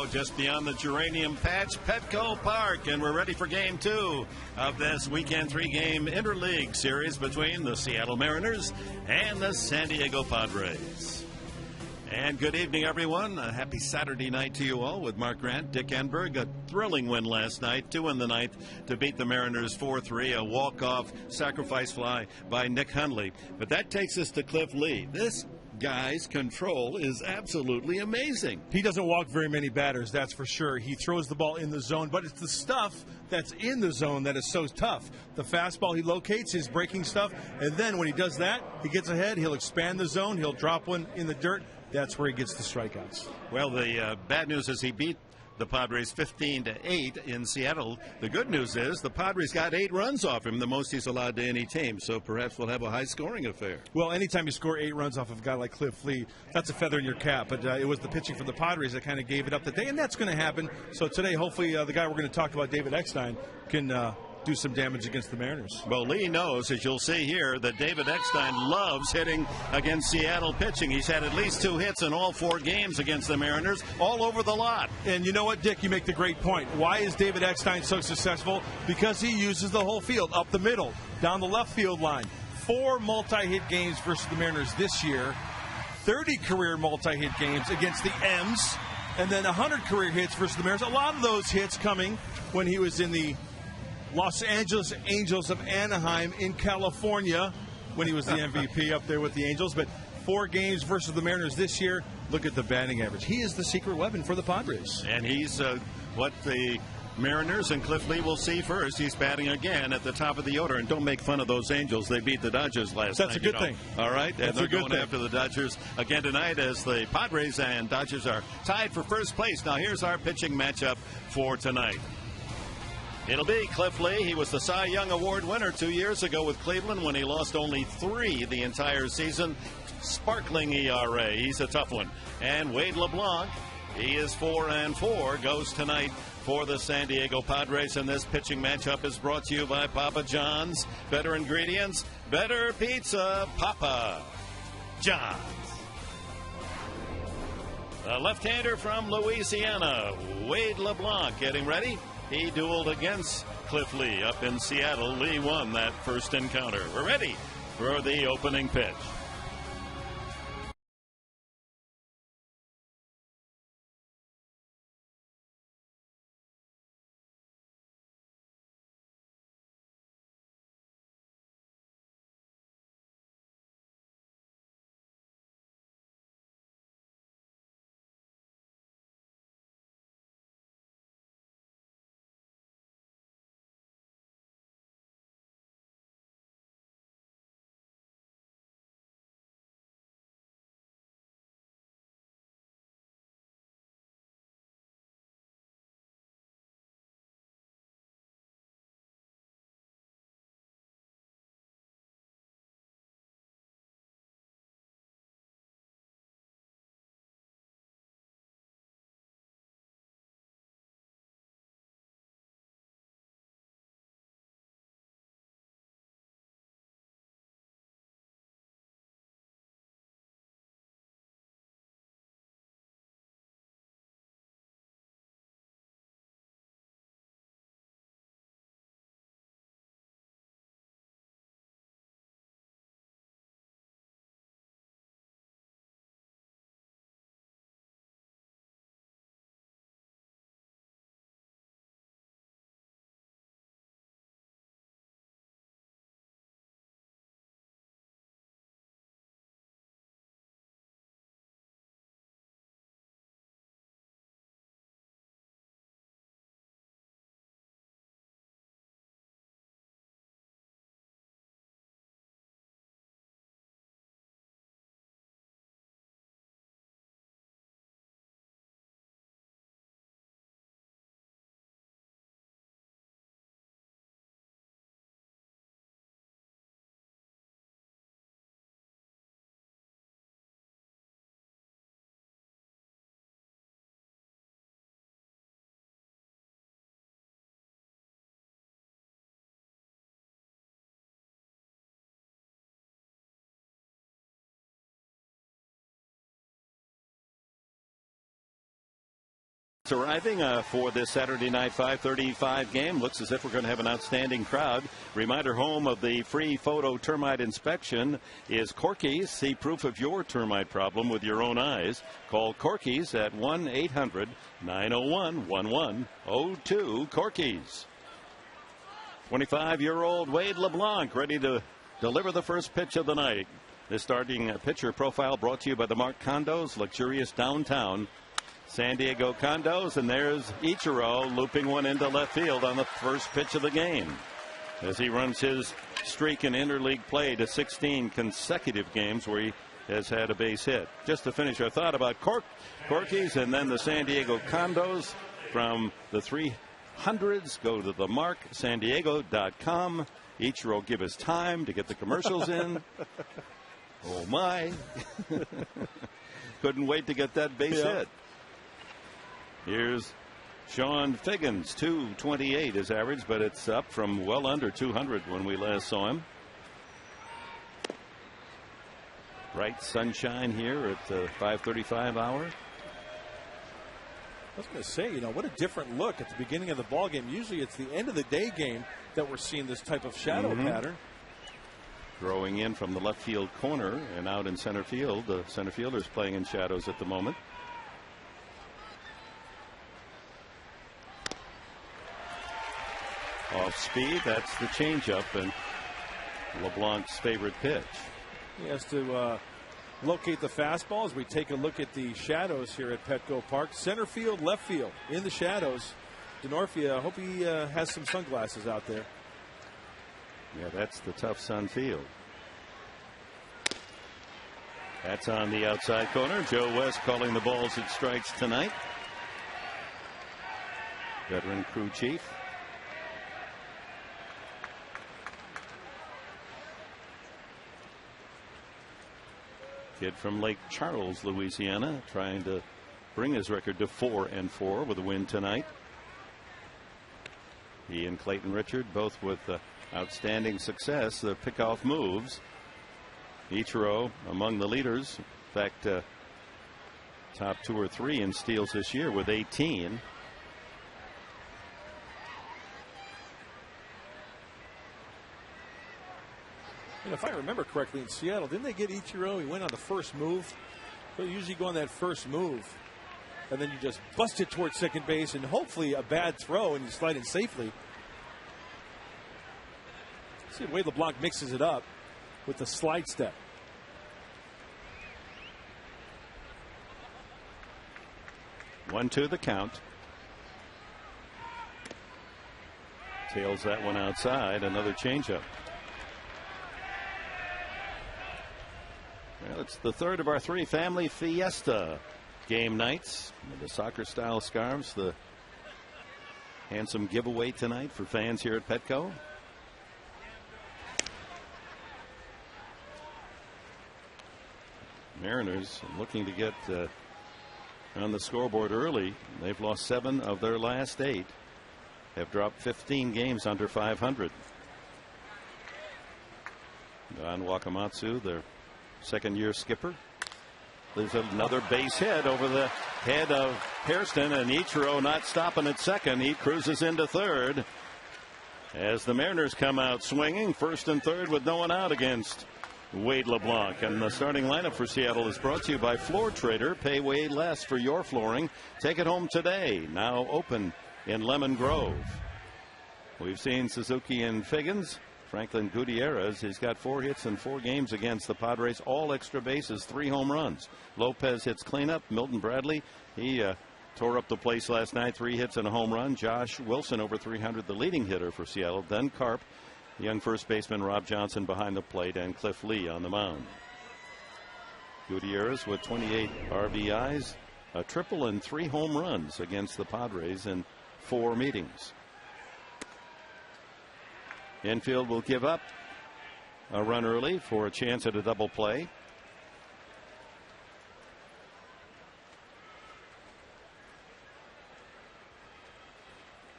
Chicago, just beyond the Geranium Patch, Petco Park, and we're ready for Game 2 of this weekend 3-game interleague series between the Seattle Mariners and the San Diego Padres. And good evening, everyone. A happy Saturday night to you all with Mark Grant, Dick Enberg. A thrilling win last night, 2 in the ninth, to beat the Mariners 4-3. A walk-off sacrifice fly by Nick Hundley. But that takes us to Cliff Lee. This guy's control is absolutely amazing. He doesn't walk very many batters, that's for sure. He throws the ball in the zone, but it's the stuff that's in the zone that is so tough. The fastball, he locates his breaking stuff, and then when he does that, he gets ahead, he'll expand the zone, he'll drop one in the dirt. That's where he gets the strikeouts. Well, the bad news is he beat the Padres 15-8 in Seattle. The good news is the Padres got 8 runs off him, the most he's allowed to any team. So perhaps we'll have a high-scoring affair. Well, anytime you score 8 runs off of a guy like Cliff Lee, that's a feather in your cap. But it was the pitching for the Padres that kind of gave it up today, and that's going to happen. So today, hopefully, the guy we're going to talk about, David Eckstein, can do some damage against the Mariners. Well, Lee knows, as you'll see here, that David Eckstein loves hitting against Seattle pitching. He's had at least 2 hits in all 4 games against the Mariners, all over the lot. And you know what, Dick? You make the great point. Why is David Eckstein so successful? Because he uses the whole field, up the middle, down the left field line. 4 multi-hit games versus the Mariners this year, 30 career multi-hit games against the M's, and then 100 career hits versus the Mariners. A lot of those hits coming when he was in the Los Angeles Angels of Anaheim in California when he was the MVP up there with the Angels. But 4 games versus the Mariners this year. Look at the batting average. He is the secret weapon for the Padres. And he's what the Mariners and Cliff Lee will see first. He's batting again at the top of the order. And don't make fun of those Angels. They beat the Dodgers last night. That's a good thing. All right? That's and a good going thing. after the Dodgers again tonight as the Padres and Dodgers are tied for first place. Now here's our pitching matchup for tonight. It'll be Cliff Lee. He was the Cy Young Award winner 2 years ago with Cleveland when he lost only 3 the entire season. Sparkling ERA. He's a tough one. And Wade LeBlanc, he is 4-4, goes tonight for the San Diego Padres. And this pitching matchup is brought to you by Papa John's. Better ingredients, better pizza. Papa John's. A left-hander from Louisiana, Wade LeBlanc, getting ready. He dueled against Cliff Lee up in Seattle. Lee won that first encounter. We're ready for the opening pitch. crowds arriving for this Saturday night 5:35 game. Looks as if we're going to have an outstanding crowd. Reminder, home of the free photo termite inspection is Corky's. See proof of your termite problem with your own eyes. Call Corky's at 1-800-901-1102. Corky's. 25-year-old Wade LeBlanc ready to deliver the first pitch of the night. This starting pitcher profile brought to you by the Mark Condos, luxurious downtown San Diego condos. And there's Ichiro looping one into left field on the first pitch of the game as he runs his streak in interleague play to 16 consecutive games where he has had a base hit. Just to finish our thought about Corky's and then the San Diego condos from the 300s, go to the marksandiego.com. Ichiro give us time to get the commercials in. Oh my. Couldn't wait to get that base hit. Here's Sean Figgins. 228 is average, but it's up from well under 200 when we last saw him. Bright sunshine here at the 5:35 hour. I was going to say, what a different look at the beginning of the ball game. Usually it's the end of the day game that we're seeing this type of shadow pattern. Throwing in from the left field corner and out in center field. The center fielder's playing in shadows at the moment. Off speed, that's the changeup and LeBlanc's favorite pitch. He has to locate the fastball as we take a look at the shadows here at Petco Park. Center field, left field in the shadows. Denorfia, I hope he has some sunglasses out there. Yeah, that's the tough sun field. That's on the outside corner. Joe West calling the balls at strikes tonight. Veteran crew chief. Kid from Lake Charles, Louisiana, trying to bring his record to 4-4 with a win tonight. He and Clayton Richard both with outstanding success. The pickoff moves. Ichiro among the leaders. In fact, top 2 or 3 in steals this year with 18. And if I remember correctly, in Seattle, didn't they get Ichiro? He went on the first move. So you usually go on that first move, and then you just bust it towards second base, and hopefully a bad throw, and you slide in safely. See the way LeBlanc mixes it up with the slide step. One, two, the count. Tails that one outside. Another changeup. Well, it's the third of our 3 family fiesta game nights. The soccer style scarves, the handsome giveaway tonight for fans here at Petco. Mariners looking to get on the scoreboard early. They've lost 7 of their last 8. Have dropped 15 games under 500. Don Wakamatsu, their second-year skipper. There's another base hit over the head of Hairston, and Ichiro not stopping at second. He cruises into third as the Mariners come out swinging first and third with no one out against Wade LeBlanc. And the starting lineup for Seattle is brought to you by Floor Trader. Pay way less for your flooring. Take it home today. Now open in Lemon Grove. We've seen Suzuki and Figgins. Franklin Gutierrez, he's got 4 hits in 4 games against the Padres, all extra bases, 3 home runs. Lopez hits cleanup. Milton Bradley, he tore up the place last night, 3 hits and a home run. Josh Wilson over 300, the leading hitter for Seattle. Then Carp, young first baseman Rob Johnson behind the plate, and Cliff Lee on the mound. Gutierrez with 28 RBIs, a triple and 3 home runs against the Padres in 4 meetings. Infield will give up a run early for a chance at a double play.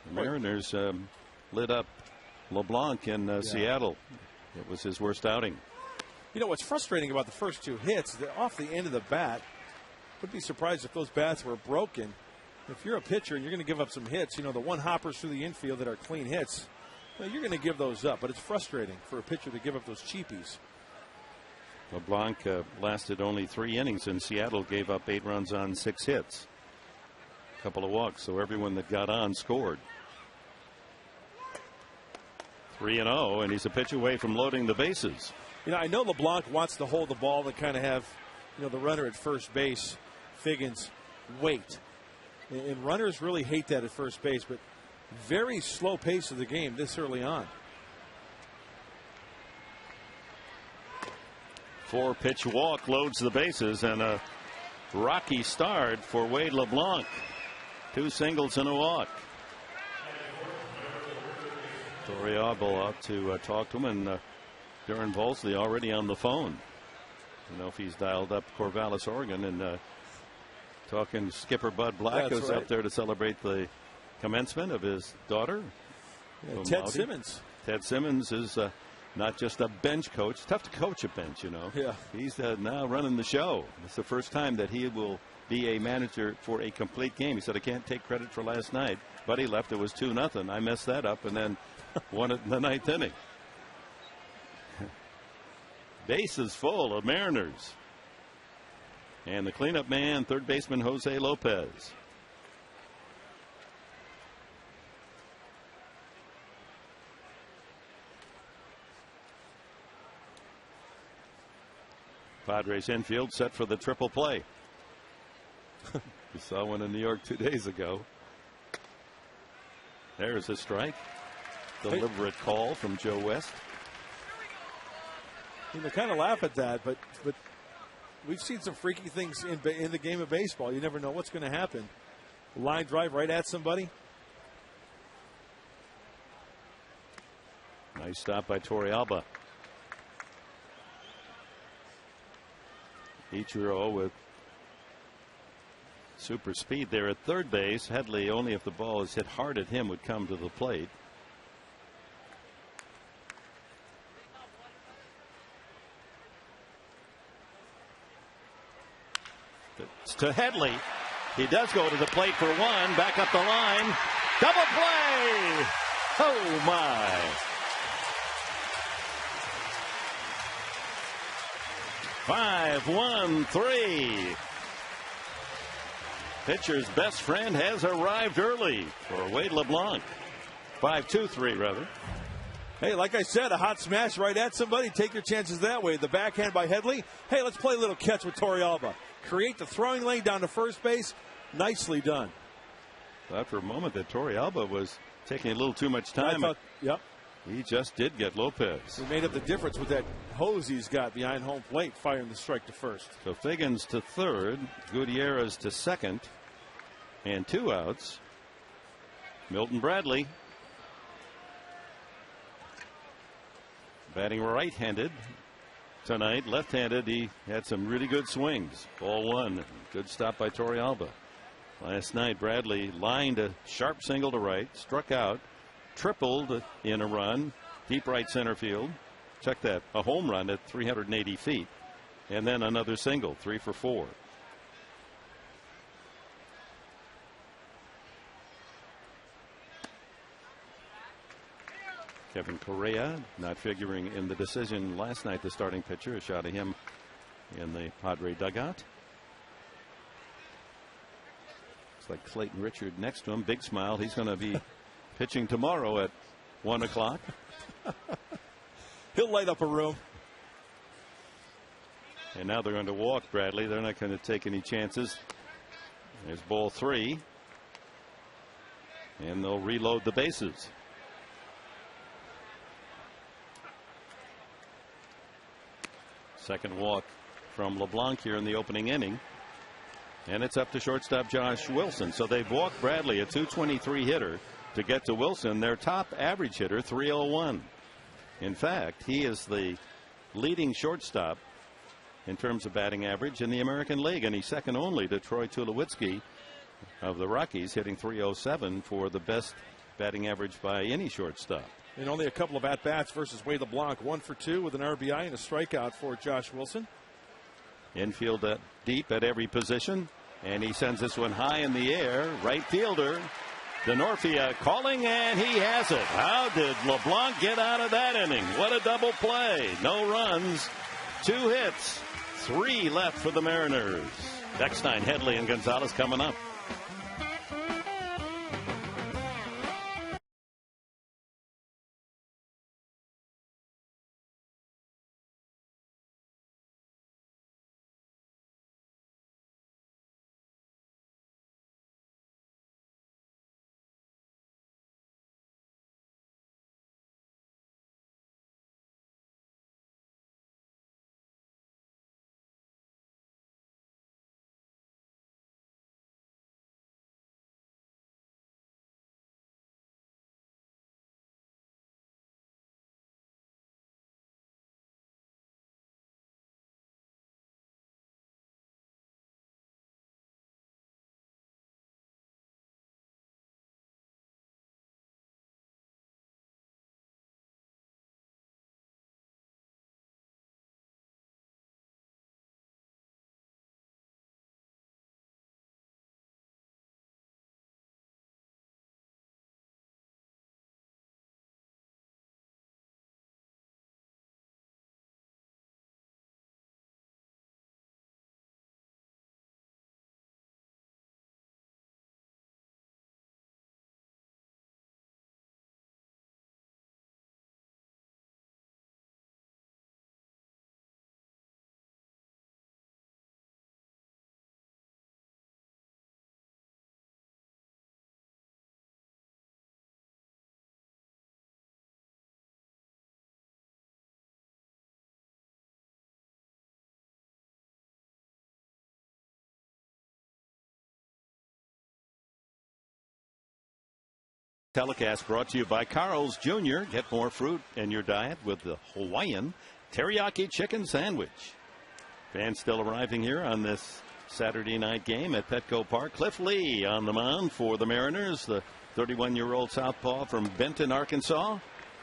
The Mariners lit up LeBlanc in Seattle. It was his worst outing. What's frustrating about the first 2 hits, they're off the end of the bat. Would be surprised if those bats were broken. If you're a pitcher and you're going to give up some hits, the one hoppers through the infield that are clean hits, you're going to give those up. But it's frustrating for a pitcher to give up those cheapies. LeBlanc lasted only 3 innings, and Seattle gave up 8 runs on 6 hits. A couple of walks, so everyone that got on scored. 3-0, and he's a pitch away from loading the bases. I know LeBlanc wants to hold the ball and kind of have, the runner at first base, Figgins, wait. And runners really hate that at first base, but very slow pace of the game this early on. 4-pitch walk loads the bases, and a rocky start for Wade LeBlanc. 2 singles and a walk. Torrealba out to talk to him, and Darren Volsley already on the phone. If he's dialed up Corvallis, Oregon, and talking Skipper Bud Black, who's up there to celebrate the commencement of his daughter. Yeah, Ted Simmons. Ted Simmons is not just a bench coach. It's tough to coach a bench, Yeah. He's now running the show. It's the first time that he will be a manager for a complete game. He said, I can't take credit for last night. Buddy left. It was 2-0. I messed that up and then won it in the 9th inning. Bases full of Mariners. And the cleanup man, third baseman Jose Lopez. Padres infield set for the triple play. We saw one in New York 2 days ago. There's a strike. Deliberate call from Joe West. They kind of laugh at that, but we've seen some freaky things in the game of baseball. You never know what's going to happen. Line drive right at somebody. Nice stop by Torrealba. Ichiro with super speed there at third base. Headley, only if the ball is hit hard at him, would come to the plate. It's to Headley. He does go to the plate for one. Back up the line. Double play. Oh my. Five, 1, 3. Pitcher's best friend has arrived early for Wade LeBlanc. 5-2-3 rather. Hey, like I said, a hot smash right at somebody. Take your chances that way. The backhand by Headley. Hey, let's play a little catch with Torrealba. Create the throwing lane down to first base. Nicely done. Thought for a moment that Torrealba was taking a little too much time. Yep. He just did get Lopez. He made up the difference with that hose he's got behind home plate, firing the strike to first. So Figgins to third, Gutierrez to second, and 2 outs. Milton Bradley batting right-handed tonight. Left-handed, he had some really good swings. Ball 1. Good stop by Torrealba. Last night, Bradley lined a sharp single to right, struck out, tripled in a run, deep right center field. Check that, a home run at 380 feet, and then another single, 3 for 4. Kevin Correa not figuring in the decision last night, the starting pitcher. A shot at him in the Padre dugout. Looks like Clayton Richard next to him. Big smile. He's going to be pitching tomorrow at 1 o'clock. He'll light up a room. And now they're going to walk Bradley. They're not going to take any chances. There's ball 3. And they'll reload the bases. Second walk from LeBlanc here in the opening inning. And it's up to shortstop Josh Wilson. So they've walked Bradley, a .223 hitter, to get to Wilson, their top average hitter, .301. In fact, he is the leading shortstop in terms of batting average in the American League, and he's second only to Troy Tulowitzki of the Rockies, hitting .307 for the best batting average by any shortstop. And only a couple of at-bats versus Wade LeBlanc. 1 for 2 with an RBI and a strikeout for Josh Wilson. Infield deep at every position. And he sends this one high in the air. Right fielder Denorfia calling, and he has it. How did LeBlanc get out of that inning? What a double play. No runs, 2 hits, 3 left for the Mariners. Eckstein, Headley, and Gonzalez coming up. Telecast brought to you by Carl's Jr. Get more fruit in your diet with the Hawaiian Teriyaki Chicken Sandwich. Fans still arriving here on this Saturday night game at Petco Park. Cliff Lee on the mound for the Mariners, the 31-year-old southpaw from Benton, Arkansas.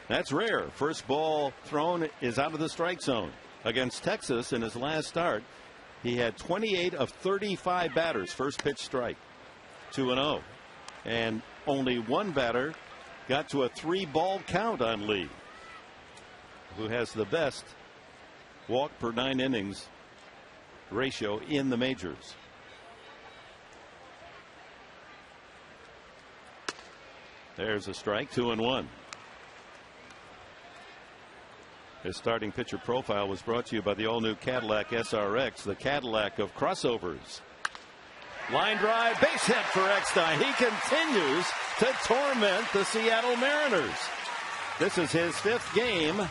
That's rare. First ball thrown is out of the strike zone. Against Texas in his last start, he had 28 of 35 batters. First pitch strike. 2-0. And only one batter got to a 3-ball count on Lee, who has the best walk per 9 innings ratio in the majors. There's a strike. 2-1. His starting pitcher profile was brought to you by the all-new Cadillac SRX, the Cadillac of crossovers. Line drive, base hit for Eckstein. He continues to torment the Seattle Mariners. This is his 5th game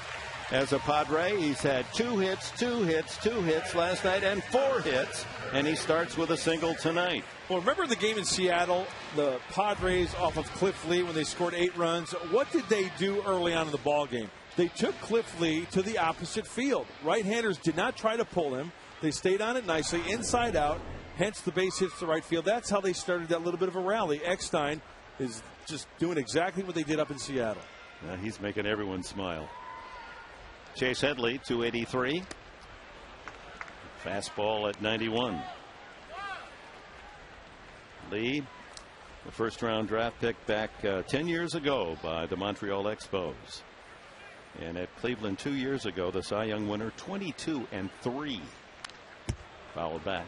as a Padre. He's had 2 hits, 2 hits, 2 hits last night, and 4 hits, and he starts with a single tonight. Well, remember the game in Seattle, the Padres off of Cliff Lee when they scored 8 runs? What did they do early on in the ball game? They took Cliff Lee to the opposite field. Right-handers did not try to pull him. They stayed on it nicely, inside out. Hence the base hits to right field. That's how they started that little bit of a rally. Eckstein is just doing exactly what they did up in Seattle. He's making everyone smile. Chase Headley, 283. Fastball at 91. Lee, the first-round draft pick back 10 years ago by the Montreal Expos. And at Cleveland 2 years ago, the Cy Young winner, 22-3. Fouled back.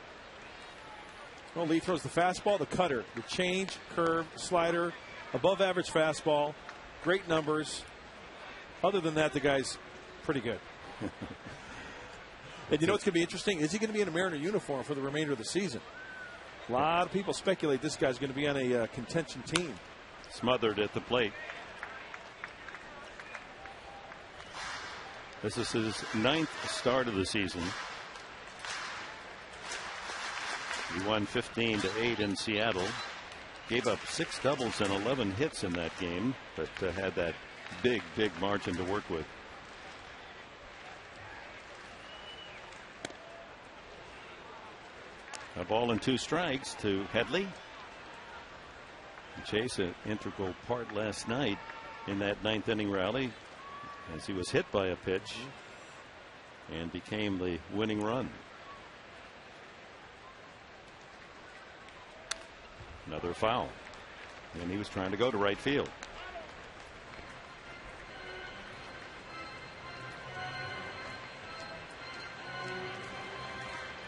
Well, Lee throws the fastball, the cutter, the change, curve, slider, above average fastball, great numbers. Other than that, the guy's pretty good. And you know what's going to be interesting? Is he going to be in a Mariner uniform for the remainder of the season? A lot of people speculate this guy's going to be on a contention team. Smothered at the plate. This is his 9th start of the season. He won 15-8 in Seattle. Gave up 6 doubles and 11 hits in that game, but had that big margin to work with. A ball and 2 strikes to Headley. Chase, an integral part last night in that 9th inning rally as he was hit by a pitch and became the winning run. Another foul. And he was trying to go to right field.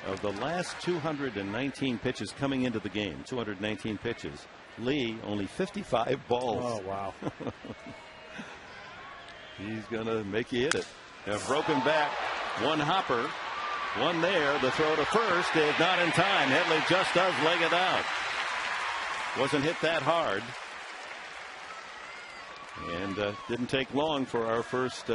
Of the last 219 pitches coming into the game, 219 pitches, Lee only 55 balls. Oh, wow. He's going to make you hit it. A broken back, one hopper, one there. The throw to first is not in time. Headley just does leg it out. Wasn't hit that hard. And didn't take long for our first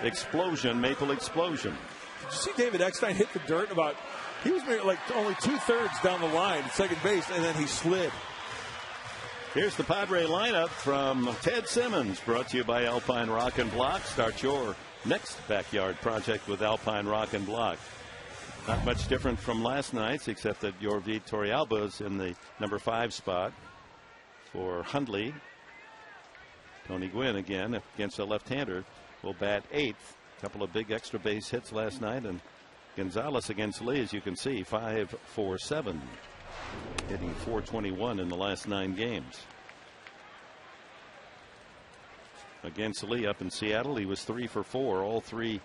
explosion, Maple explosion. Did you see David Eckstein hit the dirt about, he was maybe like only 2/3 down the line at second base, and then he slid. Here's the Padre lineup from Ted Simmons, brought to you by Alpine Rock and Block. Start your next backyard project with Alpine Rock and Block. Not much different from last night's, except that Yorvi Torrealba is in the number 5 spot for Hundley. Tony Gwynn again against a left-hander will bat 8th. A couple of big extra base hits last night, and Gonzalez against Lee, as you can see, 5-4-7, hitting .421 in the last 9 games. Against Lee up in Seattle, he was 3 for 4. All 3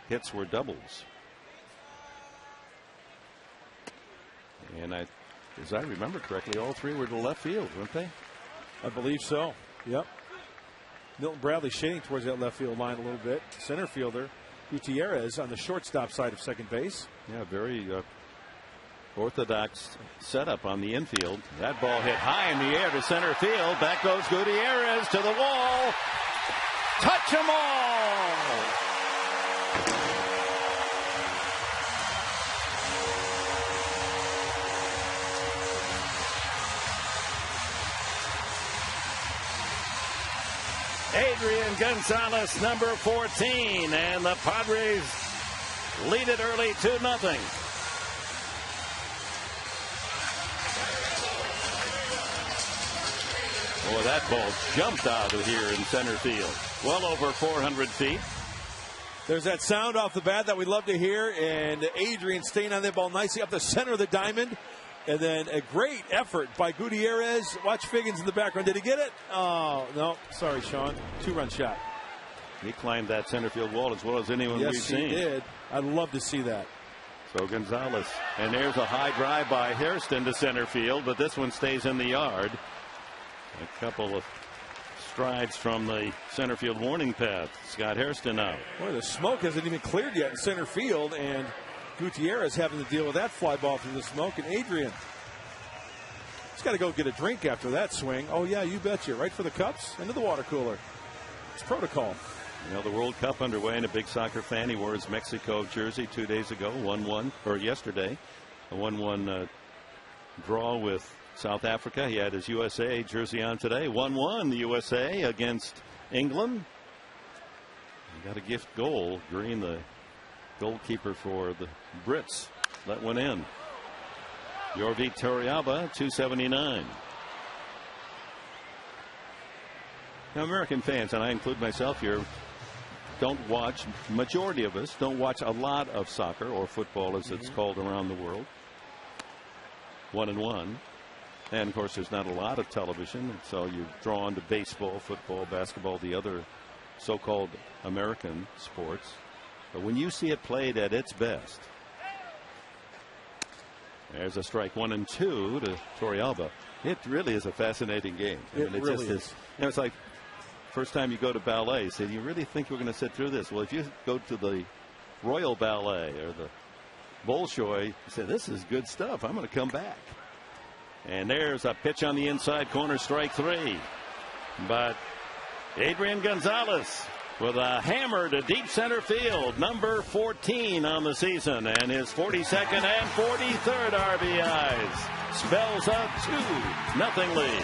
hits were doubles. And as I remember correctly, all 3 were to left field, weren't they? I believe so. Yep. Milton Bradley shading towards that left field line a little bit. Center fielder Gutierrez on the shortstop side of second base. Yeah, very orthodox setup on the infield. That ball hit high in the air to center field. Back goes Gutierrez to the wall. Touch 'em all. Adrian Gonzalez, number 14, and the Padres lead it early 2-0. Boy, that ball jumped out of here in center field. Well over 400 feet. There's that sound off the bat that we love to hear, and Adrian staying on that ball nicely up the center of the diamond. And then a great effort by Gutierrez. Watch Figgins in the background. Did he get it? Oh, no. Sorry, Sean. 2-run shot. He climbed that center field wall as well as anyone we've seen. Yes, he did. I'd love to see that. So Gonzalez. And there's a high drive by Hairston to center field, but this one stays in the yard. A couple of strides from the center field warning path. Scott Hairston out. Boy, the smoke hasn't even cleared yet in center field, and Gutierrez having to deal with that fly ball through the smoke. And Adrian, he's got to go get a drink after that swing. Oh, yeah, you betcha. Right for the cups, into the water cooler. It's protocol. You know, the World Cup underway, and a big soccer fan. He wore his Mexico jersey 2 days ago, 1-1, or yesterday, a 1-1 draw with South Africa. He had his USA jersey on today. 1-1, the USA against England. He got a gift goal. Green, the goalkeeper for the Brits, let one in. Yorvi Torrealba, 279. Now, American fans, and I include myself here, don't watch, majority of us don't watch a lot of soccer or football as it's called around the world. 1-1. And of course, there's not a lot of television, so you draw on to baseball, football, basketball, the other so-called American sports. But when you see it played at its best, there's a strike 1-2 to Torrealba. It really is a fascinating game. It really is. You know, it's like first time you go to ballet, you say, you really think we're going to sit through this? Well, if you go to the Royal Ballet or the Bolshoi, you say, this is good stuff. I'm going to come back. And there's a pitch on the inside corner, strike 3. But Adrian Gonzalez with a hammer to deep center field, number 14 on the season, and his 42nd and 43rd RBIs spells a 2-0 lead.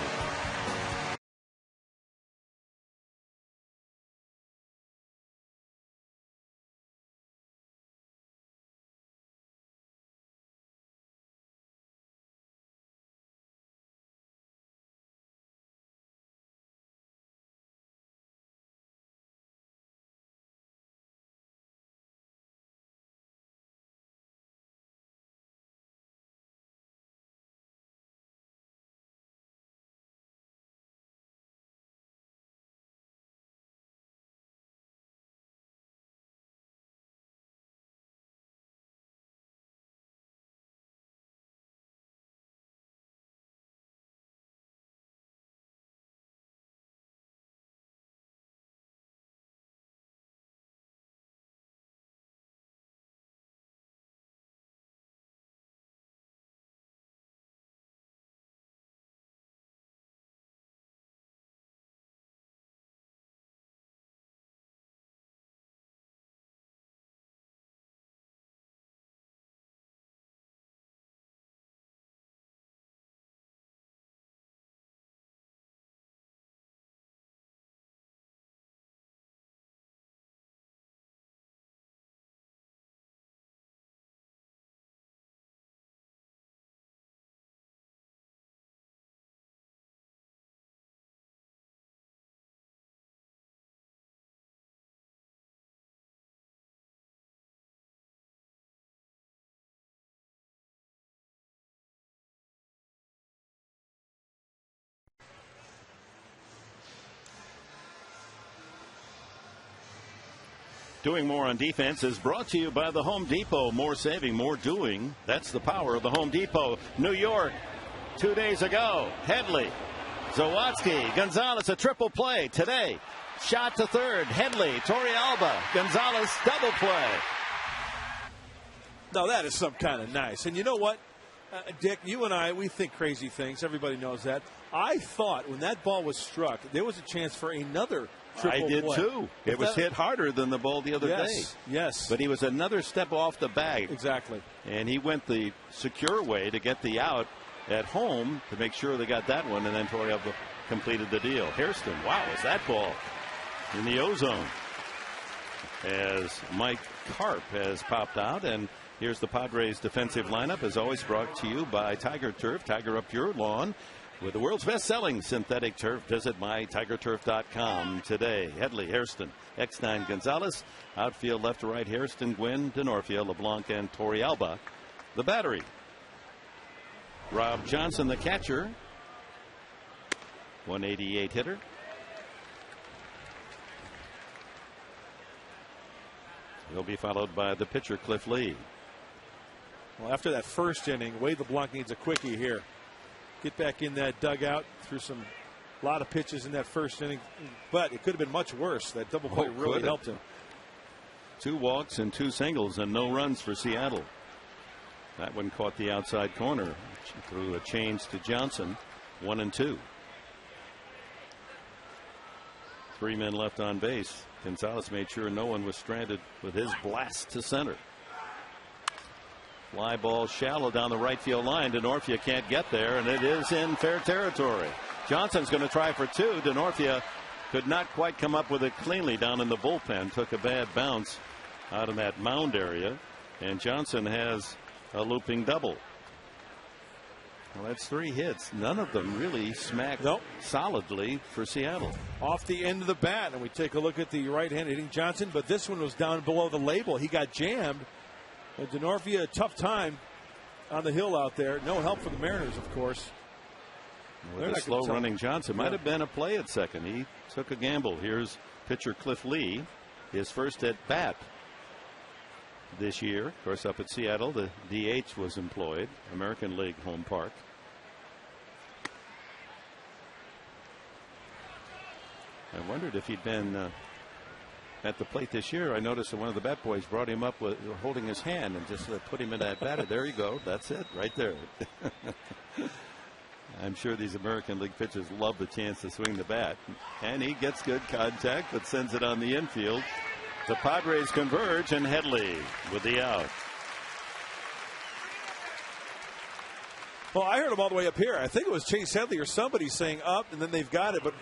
Doing more on defense is brought to you by the Home Depot. More saving, more doing. That's the power of the Home Depot. New York, 2 days ago. Headley, Zawatsky, Gonzalez, a triple play today. Shot to third. Headley, Torrealba, Gonzalez, double play. Now that is some kind of nice. And you know what, Dick, you and I, we think crazy things. Everybody knows that. I thought when that ball was struck, there was a chance for another triple I did play. too. It was hit harder than the ball the other day. Yes. But he was another step off the bag. Exactly. And he went the secure way to get the out at home to make sure they got that one, and then Torrealba completed the deal. Hairston, wow, is that ball in the ozone as Mike Karp has popped out. And here's the Padres defensive lineup, as always brought to you by Tiger Turf. Tiger up your lawn with the world's best-selling synthetic turf. Visit mytigerturf.com today. Headley, Hairston, X9, Gonzalez. Outfield left to right, Hairston, Gwynn, Denorfia, LeBlanc, and Torrealba. The battery. Rob Johnson, the catcher. 188 hitter. He'll be followed by the pitcher, Cliff Lee. Well, after that first inning, Wade LeBlanc needs a quickie here. Get back in that dugout. Threw a lot of pitches in that first inning, but it could have been much worse. That double play really helped him. 2 walks and 2 singles and no runs for Seattle. That one caught the outside corner. Threw a change to Johnson. 1 and 2. 3 men left on base. Gonzalez made sure no one was stranded with his blast to center. Fly ball shallow down the right field line. Denorfia can't get there, and it is in fair territory. Johnson's going to try for 2. Denorfia could not quite come up with it cleanly down in the bullpen. Took a bad bounce out in that mound area, and Johnson has a looping double. Well, that's 3 hits. None of them really smacked solidly for Seattle. Off the end of the bat, and we take a look at the right-hand hitting Johnson, but this one was down below the label. He got jammed. And Denorfia, a tough time on the hill out there. No help for the Mariners, of course. Well, the slow running Johnson might have been a play at second. He took a gamble. Here's pitcher Cliff Lee, his first at bat this year. Of course, up at Seattle, the DH was employed, American League home park. I wondered if he'd been at the plate this year. I noticed that one of the bat boys brought him up with holding his hand and just put him in that batter. There you go. That's it right there. I'm sure these American League pitchers love the chance to swing the bat. And he gets good contact but sends it on the infield. The Padres converge, and Headley with the out. Well, I heard him all the way up here. I think it was Chase Headley or somebody saying up, and then they've got it. But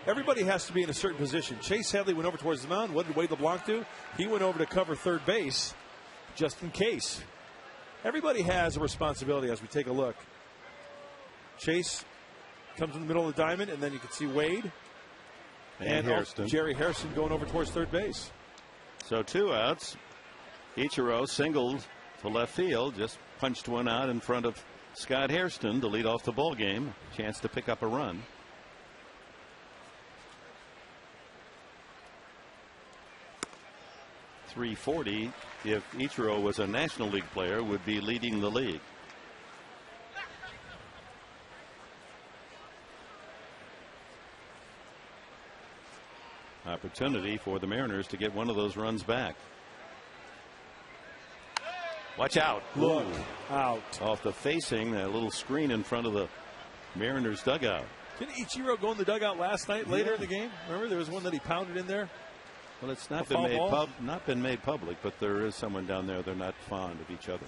everybody has to be in a certain position. Chase Headley went over towards the mound. What did Wade LeBlanc do? He went over to cover third base just in case. Everybody has a responsibility as we take a look. Chase comes in the middle of the diamond, and then you can see Wade and Hairston. Jerry Hairston going over towards third base. So 2 outs. Ichiro singled to left field, just punched one out in front of Scott Hairston to lead off the ball game. Chance to pick up a run. .340 if Ichiro was a National League player would be leading the league. Opportunity for the Mariners to get one of those runs back. Watch out. Look out. Off the facing, a little screen in front of the Mariners dugout. Didn't Ichiro go in the dugout last night later in the game? Remember there was one that he pounded in there? Well, it's not been made public, but there is someone down there. They're not fond of each other.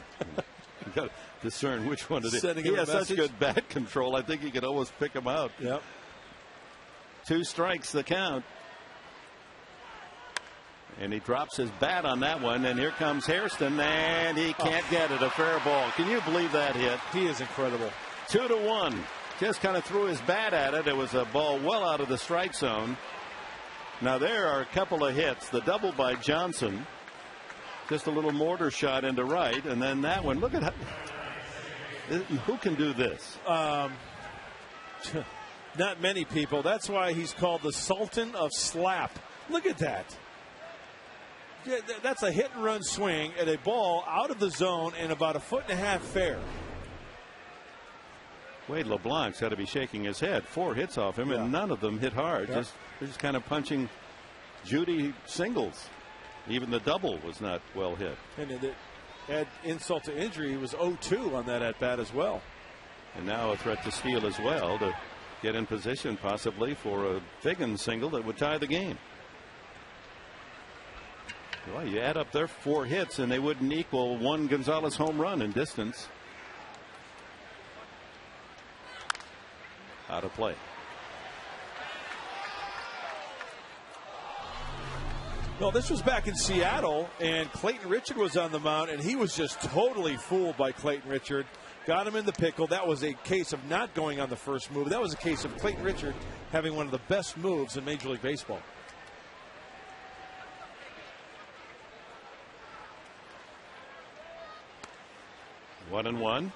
You got to discern which one it is. He has such good bat control. I think he could almost pick him out. Yep. 2 strikes the count. And he drops his bat on that one, and here comes Hairston, and he can't get it. A fair ball. Can you believe that hit? He is incredible. 2-1. Just kind of threw his bat at it. It was a ball well out of the strike zone. Now there are a couple of hits. The double by Johnson, just a little mortar shot into right, and then that one. Look at who can do this. Not many people. That's why he's called the Sultan of Slap. Look at that. Yeah, that's a hit and run swing at a ball out of the zone and about 1.5 feet fair. Wade LeBlanc's got to be shaking his head. 4 hits off him, and none of them hit hard. Yeah. They're just kind of punching Judy singles. Even the double was not well hit. And it add insult to injury, he was 0-2 on that at bat as well. And now a threat to steal as well to get in position possibly for a Figgins single that would tie the game. Well, you add up their 4 hits and they wouldn't equal one Gonzalez home run in distance. Out of play. No, this was back in Seattle, and Clayton Richard was on the mound, and he was just totally fooled by Clayton Richard. Got him in the pickle. That was a case of not going on the first move. That was a case of Clayton Richard having one of the best moves in Major League Baseball. One and one.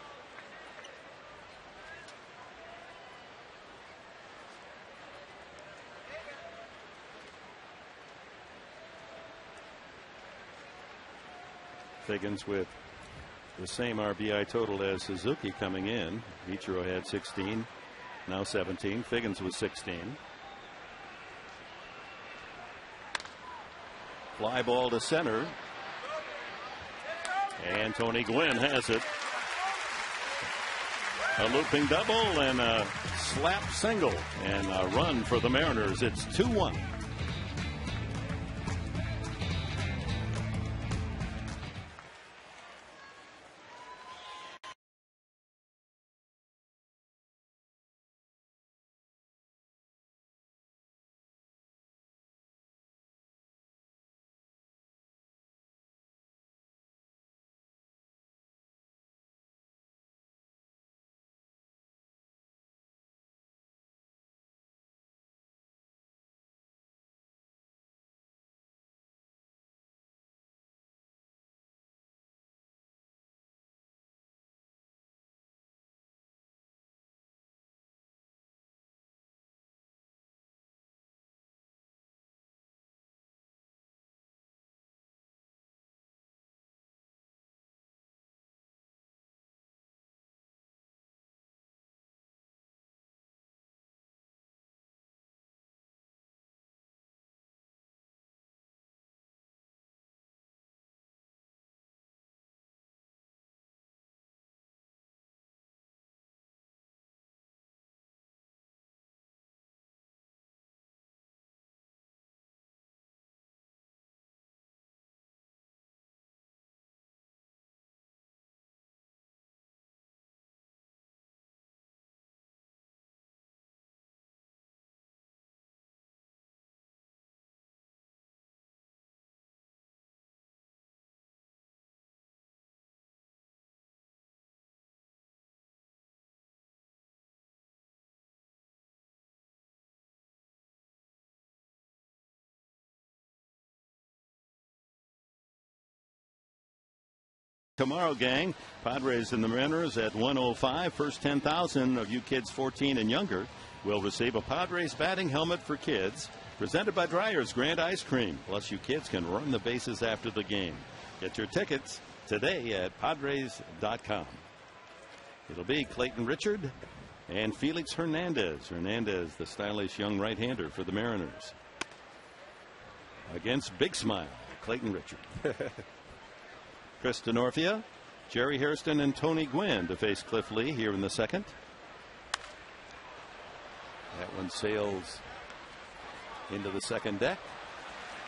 Figgins with the same RBI total as Suzuki coming in. Ichiro had 16, now 17. Figgins was 16. Fly ball to center. And Tony Gwynn has it. A looping double and a slap single and a run for the Mariners. It's 2-1. Tomorrow, gang, Padres and the Mariners at 1:05. First 10,000 of you kids 14 and younger will receive a Padres batting helmet for kids presented by Dreyer's Grand Ice Cream. Plus, you kids can run the bases after the game. Get your tickets today at Padres.com. It'll be Clayton Richard and Felix Hernandez. Hernandez, the stylish young right-hander for the Mariners. Against Big Smile, Clayton Richard. Chris Denorfia, Jerry Hairston, and Tony Gwynn to face Cliff Lee here in the second. That one sails into the second deck.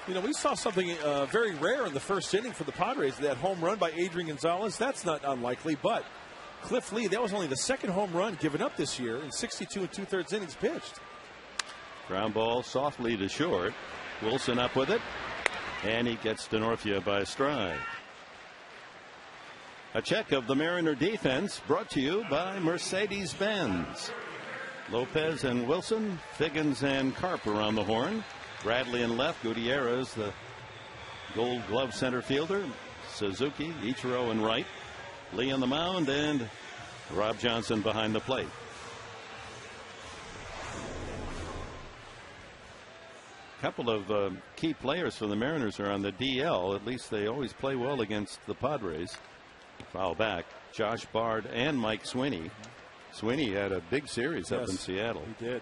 You know, we saw something very rare in the first inning for the Padres. That home run by Adrian Gonzalez. That's not unlikely, but Cliff Lee, that was only the second home run given up this year in 62 2/3 innings pitched. Ground ball softly to short. Wilson up with it, and he gets Denorfia by a stride. A check of the Mariner defense brought to you by Mercedes-Benz. Lopez and Wilson, Figgins and Karp around the horn. Bradley in left, Gutierrez, the Gold Glove center fielder. Suzuki, Ichiro in right. Lee on the mound, and Rob Johnson behind the plate. couple of key players for the Mariners are on the DL. At least they always play well against the Padres. Foul back. Josh Bard and Mike Sweeney. Sweeney had a big series up in Seattle. He did.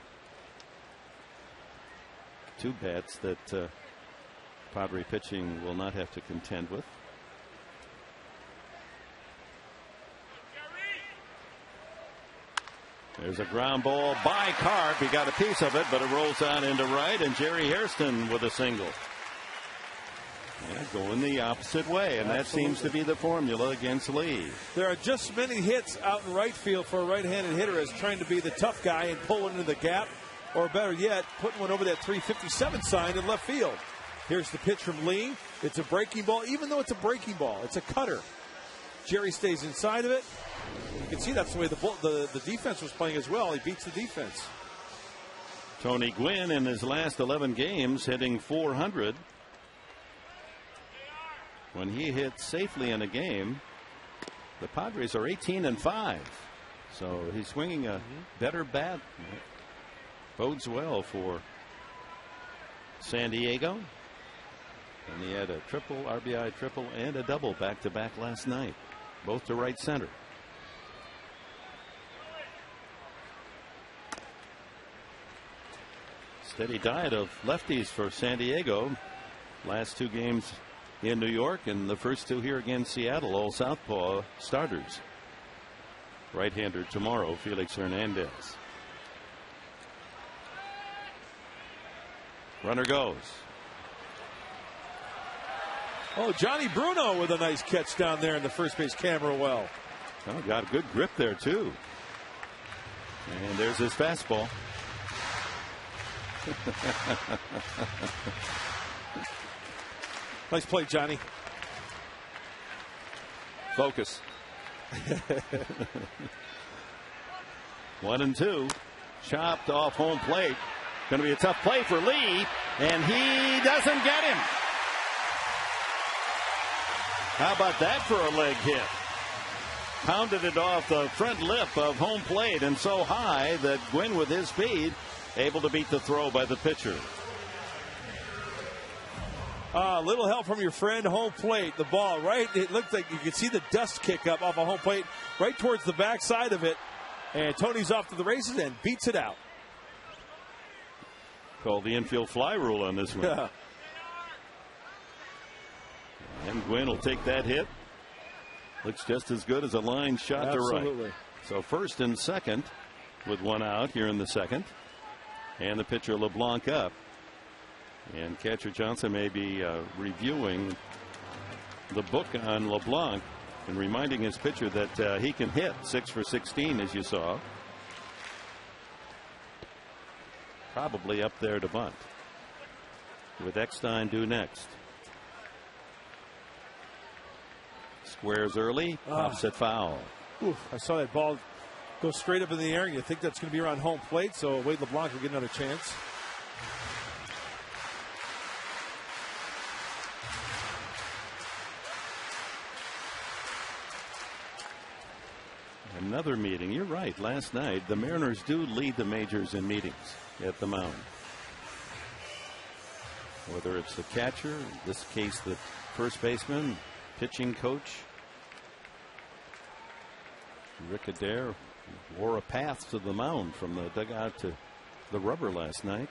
Two bats that Padre pitching will not have to contend with. There's a ground ball by Carp. He got a piece of it, but it rolls out into right, and Jerry Hairston with a single. Yeah, going the opposite way, and that seems to be the formula against Lee. There are just as many hits out in right field for a right-handed hitter as trying to be the tough guy and pull into the gap, or better yet, putting one over that 357 sign in left field. Here's the pitch from Lee. It's a breaking ball. Even though it's a breaking ball, it's a cutter. Jerry stays inside of it. You can see that's the way the defense was playing as well. He beats the defense. Tony Gwynn in his last 11 games hitting .400. When he hits safely in a game, the Padres are 18-5. So he's swinging a better bat. Bodes well for San Diego. And he had a triple, RBI triple, and a double back-to-back last night, both to right center. Steady diet of lefties for San Diego. Last two games in New York, and the first two here against Seattle, all southpaw starters. Right-hander tomorrow, Felix Hernandez. Runner goes. Oh, Johnny Bruno with a nice catch down there in the first base camera well. Oh, got a good grip there, too. And there's his fastball. Nice play, Johnny. Focus. 1-2. Chopped off home plate. Going to be a tough play for Lee, and he doesn't get him. How about that for a leg hit? Pounded it off the front lip of home plate, and so high that Gwynn, with his speed, able to beat the throw by the pitcher. Little help from your friend. Home plate. The ball right. It looked like you could see the dust kick up off a home plate right towards the backside of it. And Tony's off to the races and beats it out. Called the infield fly rule on this one. And Gwynn will take that hit. Looks just as good as a line shot to right. So first and second with one out here in the second. And the pitcher LeBlanc up. And catcher Johnson may be reviewing the book on LeBlanc and reminding his pitcher that he can hit 6 for 16, as you saw. Probably up there to bunt. With Eckstein due next. Squares early, pops it foul. I saw that ball go straight up in the air, and you think that's going to be around home plate, so Wade LeBlanc will get another chance. Another meeting. You're right. Last night, the Mariners do lead the majors in meetings at the mound. Whether it's the catcher, in this case the first baseman, pitching coach. Rick Adair wore a path to the mound from the dugout to the rubber last night.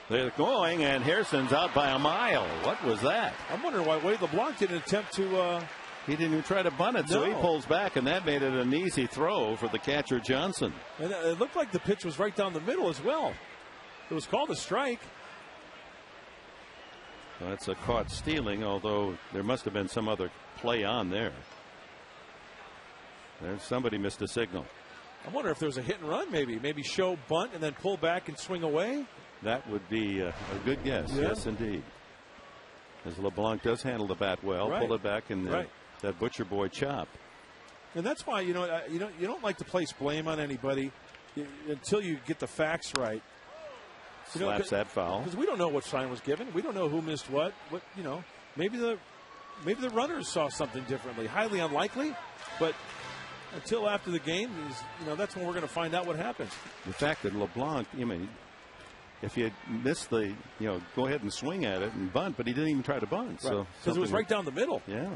They're going, and Hairston's out by a mile. What was that? I'm wondering why Wade LeBlanc didn't attempt to. He didn't even try to bunt it, so he pulls back, and that made it an easy throw for the catcher Johnson. And it looked like the pitch was right down the middle as well. It was called a strike. Well, that's a caught stealing, although there must have been some other play on there. There's somebody missed a signal. I wonder if there was a hit and run, maybe show bunt and then pull back and swing away. That would be a good guess. Yeah. Yes, indeed. As LeBlanc does handle the bat well, pull it back and that Butcher Boy chop. And that's why you don't like to place blame on anybody until you get the facts right. Slaps that foul because we don't know what sign was given. We don't know who missed what. Maybe the runners saw something differently. Highly unlikely, but until after the game, that's when we're going to find out what happens. The fact that LeBlanc, if you missed the, go ahead and swing at it and bunt, but he didn't even try to bunt. Right. So because it was right down the middle. Yeah.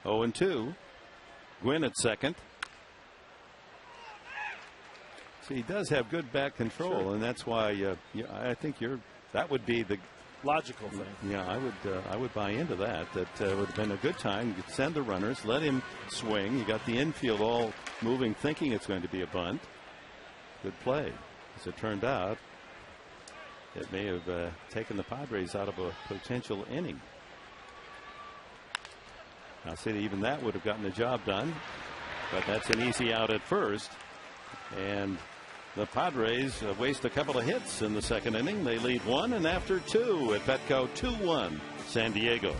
0-2. Gwynn at second. See, he does have good bat control, sure. and that's why I think that would be the logical thing. Yeah, I would buy into that. That would have been a good time. You could send the runners, let him swing. You got the infield all moving, thinking it's going to be a bunt. Good play. As it turned out, it may have taken the Padres out of a potential inning. I'll say that even that would have gotten the job done, but that's an easy out at first. And the Padres waste a couple of hits in the second inning. They lead 1, and after 2 at Petco, 2-1 San Diego.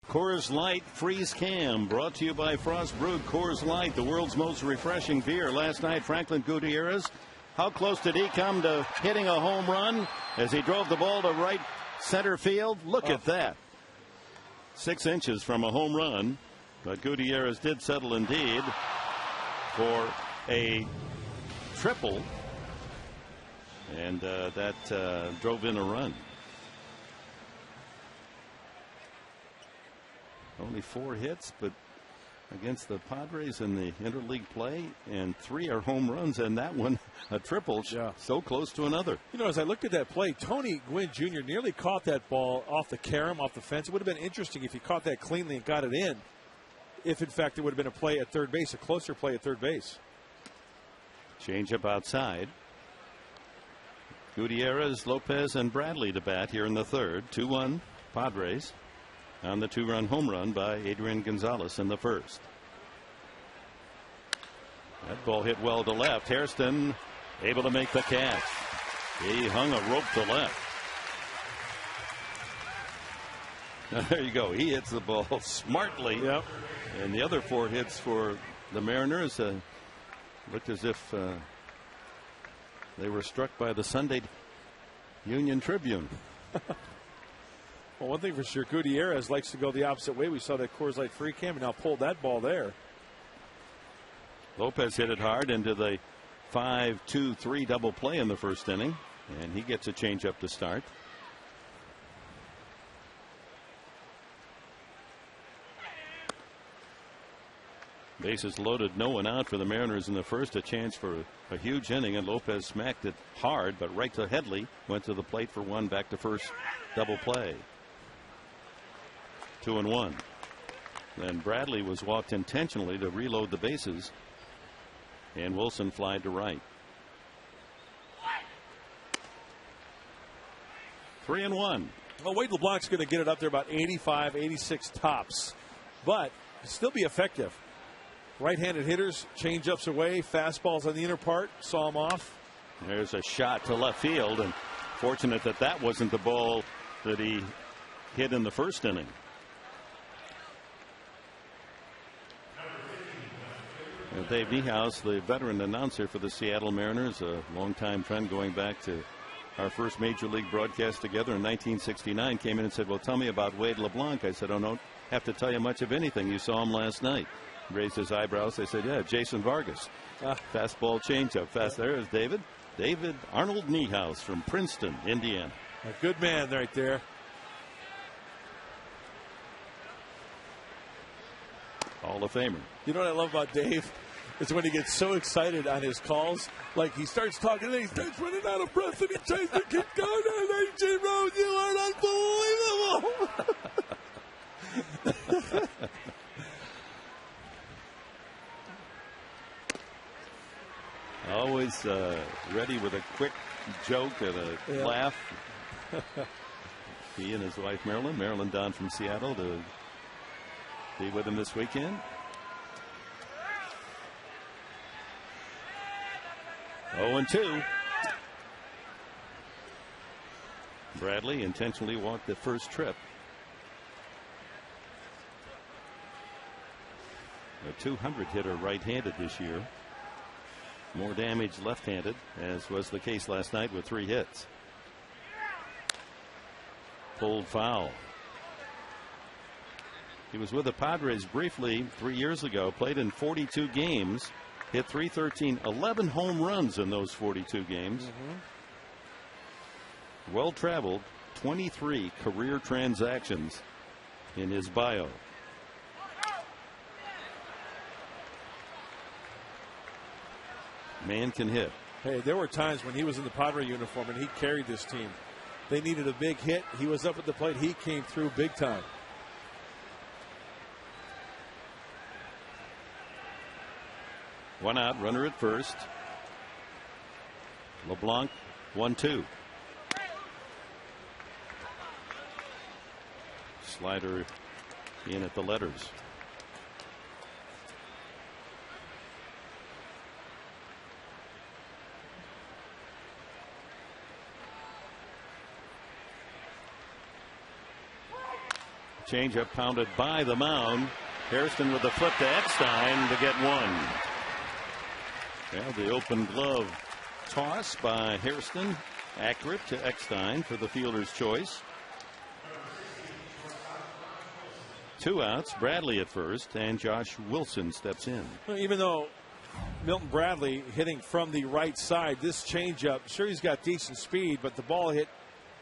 Coors Light Freeze Cam, brought to you by Frost Brewed Coors Light, the world's most refreshing beer. Last night, Franklin Gutierrez, how close did he come to hitting a home run as he drove the ball to right center field? Look at that. 6 inches from a home run, but Gutierrez did settle indeed for a triple, and that drove in a run. Only 4 hits, but against the Padres in the interleague play, and 3 are home runs, and that one a triple. Yeah. So close to another. As I looked at that play, Tony Gwynn Jr. nearly caught that ball off the carom, off the fence. It would have been interesting if he caught that cleanly and got it in, if in fact it would have been a play at third base, a closer play at third base. Change up outside. Gutierrez, Lopez, and Bradley to bat here in the third. 2-1 Padres on the 2-run home run by Adrian Gonzalez in the first. That ball hit well to left. Hairston able to make the catch. He hung a rope to left. Now, there you go. He hits the ball smartly. Yep. And the other 4 hits for the Mariners looked as if they were struck by the Sunday Union Tribune. Well, one thing for sure, Gutierrez likes to go the opposite way. We saw that Coors Light free cam and now pulled that ball there. Lopez hit it hard into the 5-2-3 double play in the first inning, and he gets a changeup to start. Bases loaded, no one out for the Mariners in the first. A chance for a huge inning, and Lopez smacked it hard, but right to Headley. Went to the plate for one, back to first, double play. 2-1. Then Bradley was walked intentionally to reload the bases, and Wilson flied to right. 3-1. Well, Wade LeBlanc's going to get it up there about 85, 86 tops, but still be effective. Right-handed hitters, change-ups away, fastballs on the inner part, saw him off. There's a shot to left field, and fortunate that that wasn't the ball that he hit in the first inning. Dave Niehaus, the veteran announcer for the Seattle Mariners, a longtime friend going back to our first major league broadcast together in 1969, came in and said, well, tell me about Wade LeBlanc. I said, I don't have to tell you much of anything. You saw him last night. Raised his eyebrows. They said, yeah, Jason Vargas. Fastball changeup. Fast. There is David. David Arnold Niehaus from Princeton, Indiana. A good man right there. Hall of Famer. You know what I love about Dave? Is when he gets so excited on his calls, like he starts talking and he starts running out of breath and he tries to keep going. And AJ Rose, you are unbelievable. Always ready with a quick joke and a laugh. He and his wife Marilyn down from Seattle to be with him this weekend. 0-2. Bradley intentionally walked the first trip. A 200 hitter right-handed this year. More damage left-handed, as was the case last night with 3 hits. Pulled foul. He was with the Padres briefly 3 years ago, played in 42 games, hit .313, 11 home runs in those 42 games. Well traveled, 23 career transactions in his bio. Man can hit. Hey, there were times when he was in the Padre uniform and he carried this team. They needed a big hit. He was up at the plate. He came through big time. One out, runner at first. LeBlanc, 1-2. Slider in at the letters. Changeup pounded by the mound. Hairston with a flip to Eckstein to get one. Well, the open glove toss by Hairston, accurate to Eckstein for the fielder's choice. 2 outs, Bradley at first, and Josh Wilson steps in. Well, even though Milton Bradley hitting from the right side, this changeup, sure, he's got decent speed, but the ball hit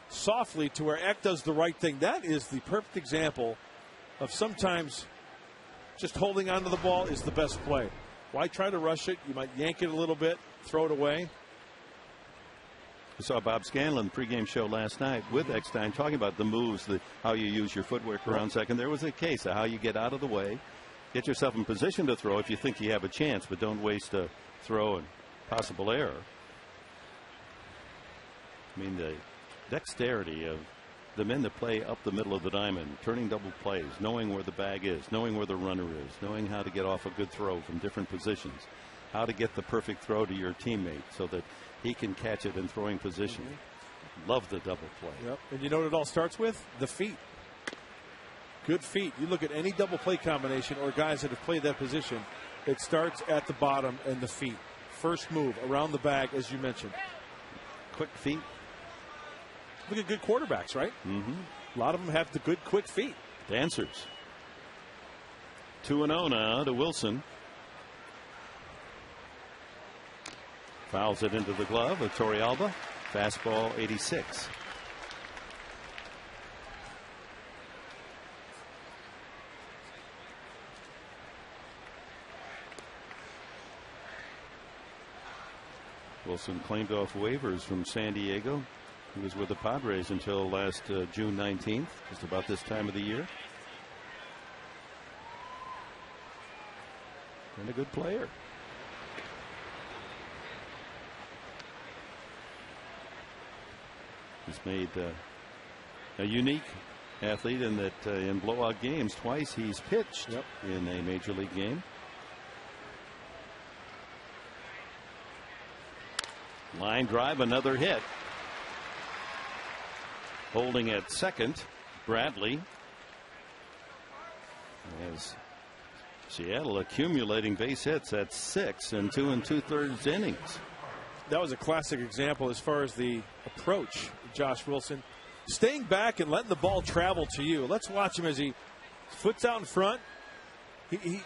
softly to where Eck does the right thing. That is the perfect example of sometimes just holding onto the ball is the best play. Why try to rush it? You might yank it a little bit, throw it away. I saw Bob Scanlon pregame show last night with Eckstein talking about the moves, how you use your footwork around second. There was a case of how you get out of the way, get yourself in position to throw if you think you have a chance, but don't waste a throw and possible error. I mean, the dexterity of the men that play up the middle of the diamond, turning double plays, knowing where the bag is, knowing where the runner is, knowing how to get off a good throw from different positions, how to get the perfect throw to your teammate so that he can catch it in throwing position. Love the double play. Yep. And you know what it all starts with? The feet. Good feet. You look at any double play combination or guys that have played that position, it starts at the bottom and the feet. First move around the bag, as you mentioned. Quick feet. Look at good quarterbacks, right? A lot of them have the good, quick feet. Dancers. 2-0 now to Wilson. Fouls it into the glove of Torrealba. Fastball 86. Wilson claimed off waivers from San Diego. He was with the Padres until last June 19th, just about this time of the year. And a good player. He's made a unique athlete in that in blowout games twice he's pitched in a major league game. Line drive, another hit. Holding at second, Bradley. As Seattle accumulating base hits at 6 in 2 2/3 innings. That was a classic example as far as the approach, Josh Wilson. Staying back and letting the ball travel to you. Let's watch him as he foots out in front. He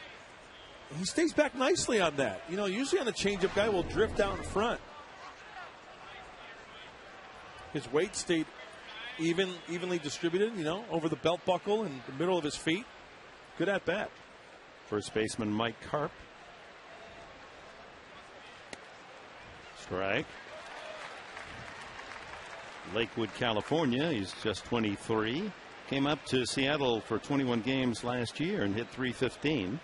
stays back nicely on that. You know, usually on the changeup, guy will drift out in front. His weight stayed evenly distributed, you know, over the belt buckle and the middle of his feet. Good at bat. First baseman Mike Karp. Strike. Lakewood, California. He's just 23. Came up to Seattle for 21 games last year and hit .315.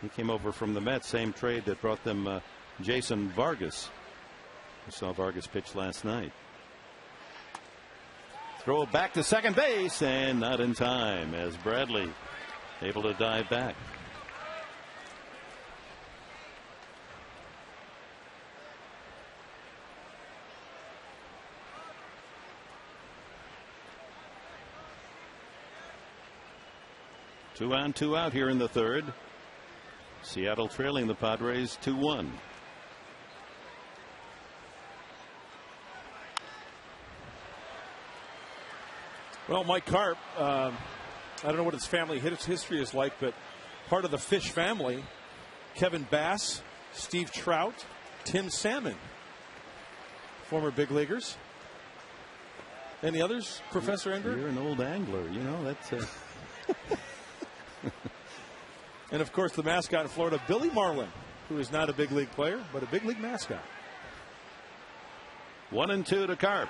He came over from the Mets, same trade that brought them Jason Vargas. We saw Vargas pitch last night. Throw back to second base and not in time as Bradley able to dive back. Two on, two out here in the third. Seattle trailing the Padres 2-1. Well, Mike Karp, I don't know what his family history is like, but part of the Fish family, Kevin Bass, Steve Trout, Tim Salmon, former big leaguers. Any others, Professor Ender? You're an old angler, you know, that's And of course the mascot in Florida, Billy Marlin, who is not a big league player, but a big league mascot. 1-2 to Karp.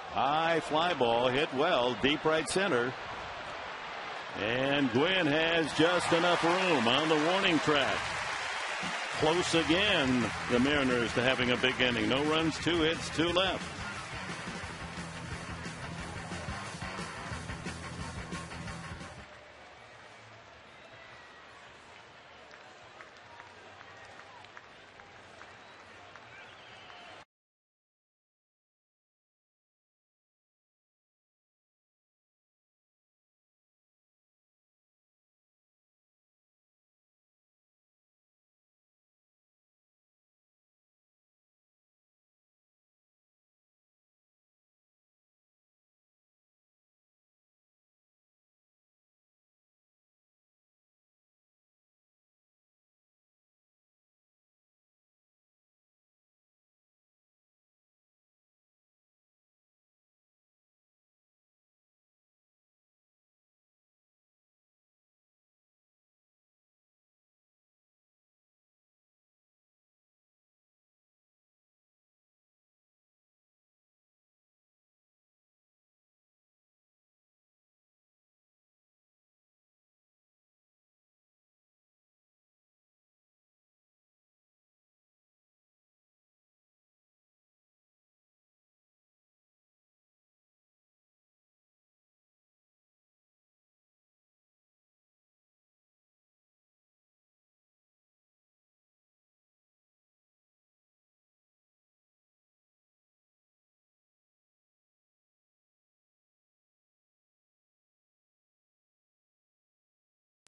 High fly ball hit well deep right center. And Gwynn has just enough room on the warning track. Close again, the Mariners, to having a big inning. No runs, 2 hits, 2 left.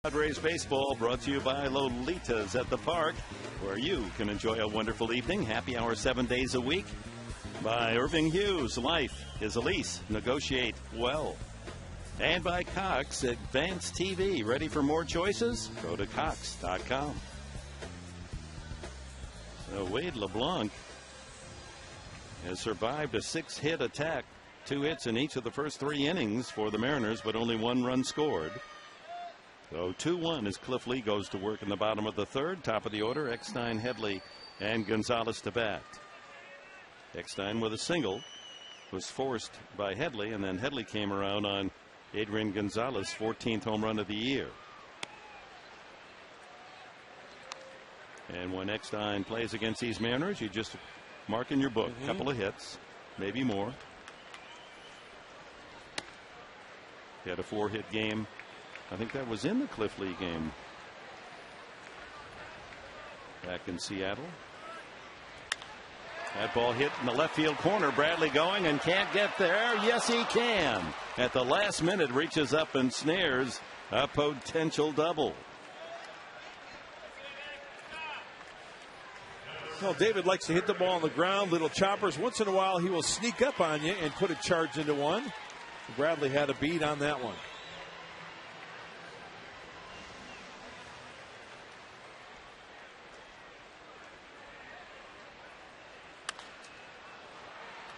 Padres baseball brought to you by Lolita's at the Park, where you can enjoy a wonderful evening. Happy hour 7 days a week. By Irving Hughes, life is a lease. Negotiate well. And by Cox Advanced TV. Ready for more choices? Go to Cox.com. So Wade LeBlanc has survived a 6-hit attack. 2 hits in each of the first 3 innings for the Mariners, but only 1 run scored. So 2-1 as Cliff Lee goes to work in the bottom of the third. Top of the order, Eckstein, Headley, and Gonzalez to bat. Eckstein with a single was forced by Headley, and then Headley came around on Adrian Gonzalez, 14th home run of the year. And when Eckstein plays against these Mariners, you just mark in your book, couple of hits, maybe more. He had a 4-hit game. I think that was in the Cliff Lee game back in Seattle. That ball hit in the left field corner. Bradley going and can't get there. Yes, he can. At the last minute, reaches up and snares a potential double. Well, David likes to hit the ball on the ground, little choppers. Once in a while, he will sneak up on you and put a charge into one. Bradley had a beat on that one.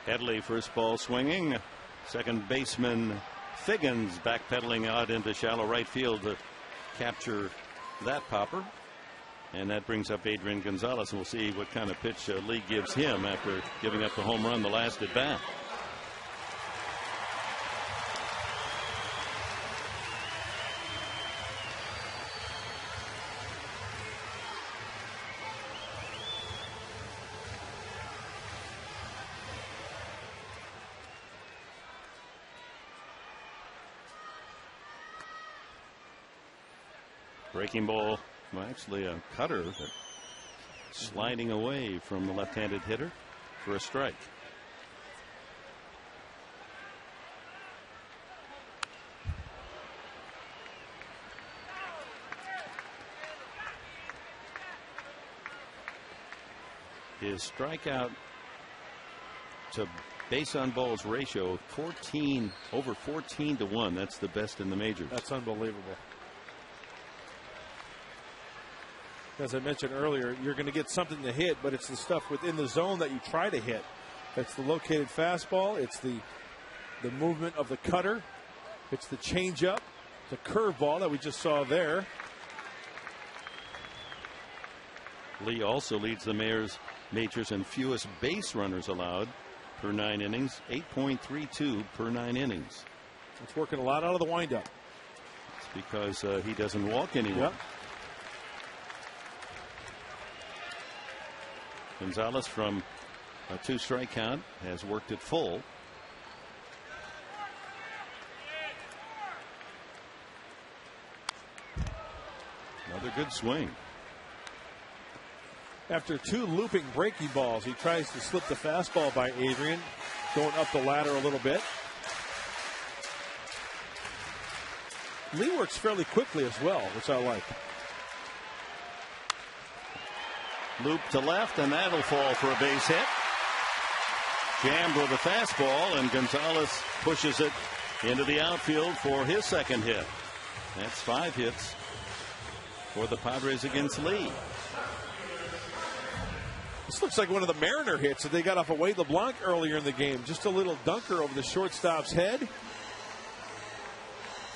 Headley, first ball swinging. Second baseman Figgins backpedaling out into shallow right field to capture that popper. And that brings up Adrian Gonzalez, and we'll see what kind of pitch Lee gives him after giving up the home run the last at bat. Breaking ball, well, actually a cutter, but sliding away from the left-handed hitter for a strike. His strikeout to base on balls ratio over 14 to 1. That's the best in the majors. That's unbelievable. As I mentioned earlier, you're going to get something to hit, but it's the stuff within the zone that you try to hit. It's the located fastball. It's the movement of the cutter. It's the changeup, the curveball that we just saw there. Lee also leads the majors in fewest base runners allowed per 9 innings, 8.32 per 9 innings. It's working a lot out of the windup. It's because he doesn't walk anymore. Yep. Gonzalez from a 2-strike count has worked it full. Another good swing. After 2 looping breaking balls, he tries to slip the fastball by Adrian, going up the ladder a little bit. Lee works fairly quickly as well, which I like. Loop to left, and that'll fall for a base hit. Jammed with a fastball, and Gonzalez pushes it into the outfield for his second hit. That's 5 hits for the Padres against Lee. This looks like one of the Mariner hits that they got off of Wade LeBlanc earlier in the game. Just a little dunker over the shortstop's head.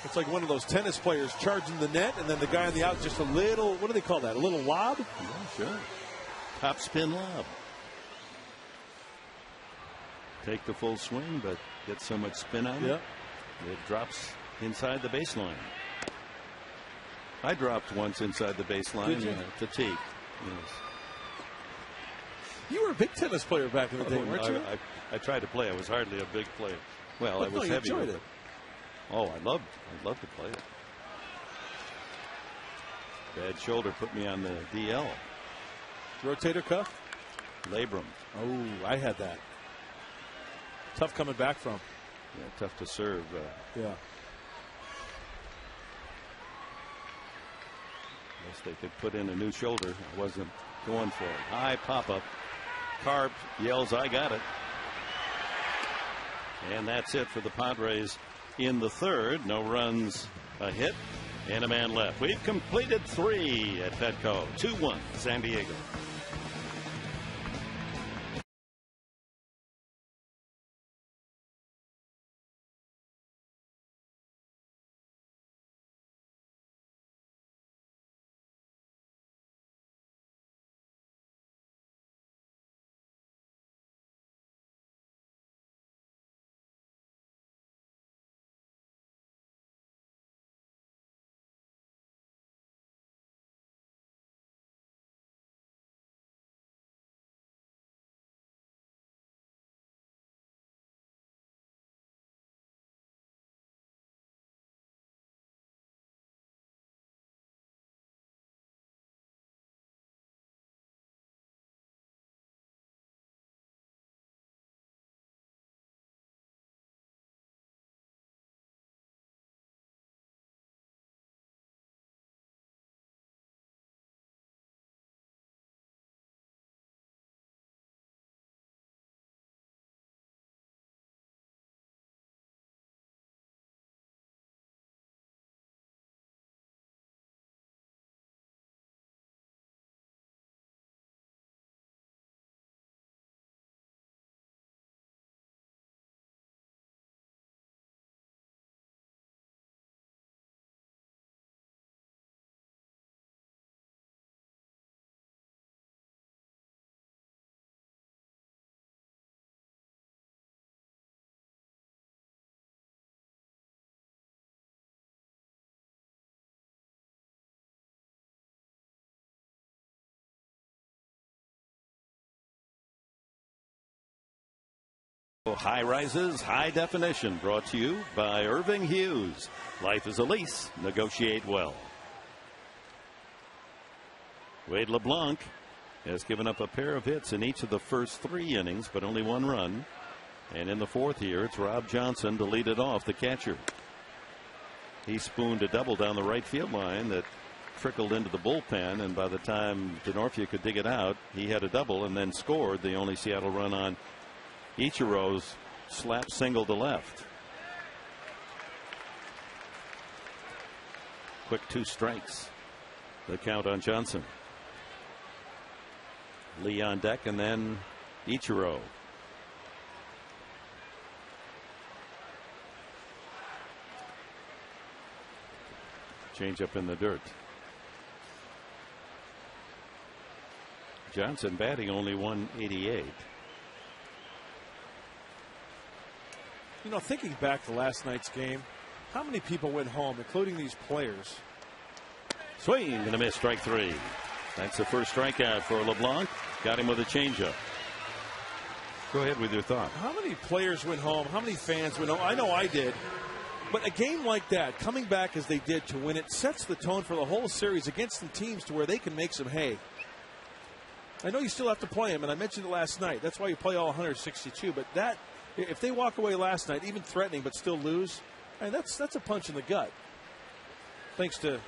It's like one of those tennis players charging the net, and then the guy on the out just a little, what do they call that, a little lob? Yeah, sure. Top spin lob. Take the full swing, but get so much spin on it, it drops inside the baseline. I dropped once inside the baseline to Teague. Yes. You were a big tennis player back in the day, weren't you? I tried to play. I was hardly a big player. Well, I was heavy. You enjoyed it. Oh, I'd love to play it. Bad shoulder put me on the DL. Rotator cuff? Labrum. Oh, I had that. Tough coming back from. Yeah, tough to serve. Yeah. Guess they could put in a new shoulder. I wasn't going for it. High pop up. Carp yells, "I got it." And that's it for the Padres in the third. No runs, a hit, and a man left. We've completed 3 at Petco. 2-1 San Diego. High rises, high definition, brought to you by Irving Hughes. Life is a lease. Negotiate well. Wade LeBlanc has given up a pair of hits in each of the first 3 innings, but only 1 run. And in the 4th here, it's Rob Johnson to lead it off, the catcher. He spooned a double down the right field line that trickled into the bullpen, and by the time DeNorfia could dig it out, he had a double and then scored the only Seattle run on Ichiro's slap single to left. Quick 2 strikes. The count on Johnson. Lee on deck, and then Ichiro. Change up in the dirt. Johnson batting only 188. You know, thinking back to last night's game, how many people went home, including these players? Swing and a miss, strike 3. That's the first strikeout for LeBlanc. Got him with a changeup. Go ahead with your thought. How many players went home? How many fans went home? I know I did. But a game like that, coming back as they did to win it, sets the tone for the whole series against some teams to where they can make some hay. I know you still have to play them, and I mentioned it last night. That's why you play all 162. But that, if they walk away last night, even threatening but still lose, and that's a punch in the gut. Thanks to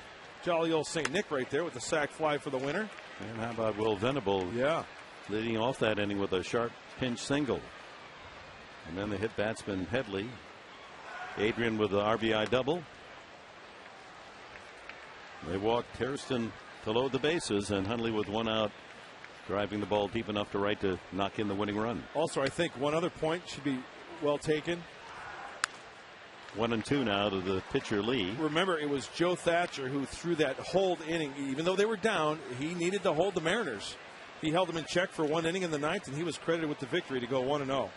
jolly old St. Nick right there with the sac fly for the winner. And how about Will Venable? Yeah, leading off that inning with a sharp pinch single. And then the hit batsman Headley. Adrian with the RBI double. They walked Hairston to load the bases, and Hundley with 1 out, driving the ball deep enough to right to knock in the winning run. Also, I think one other point should be well taken. 1 and 2 now to the pitcher Lee. Remember, it was Joe Thatcher who threw that hold inning. Even though they were down, he needed to hold the Mariners. He held them in check for 1 inning in the 9th, and he was credited with the victory to go 1-0.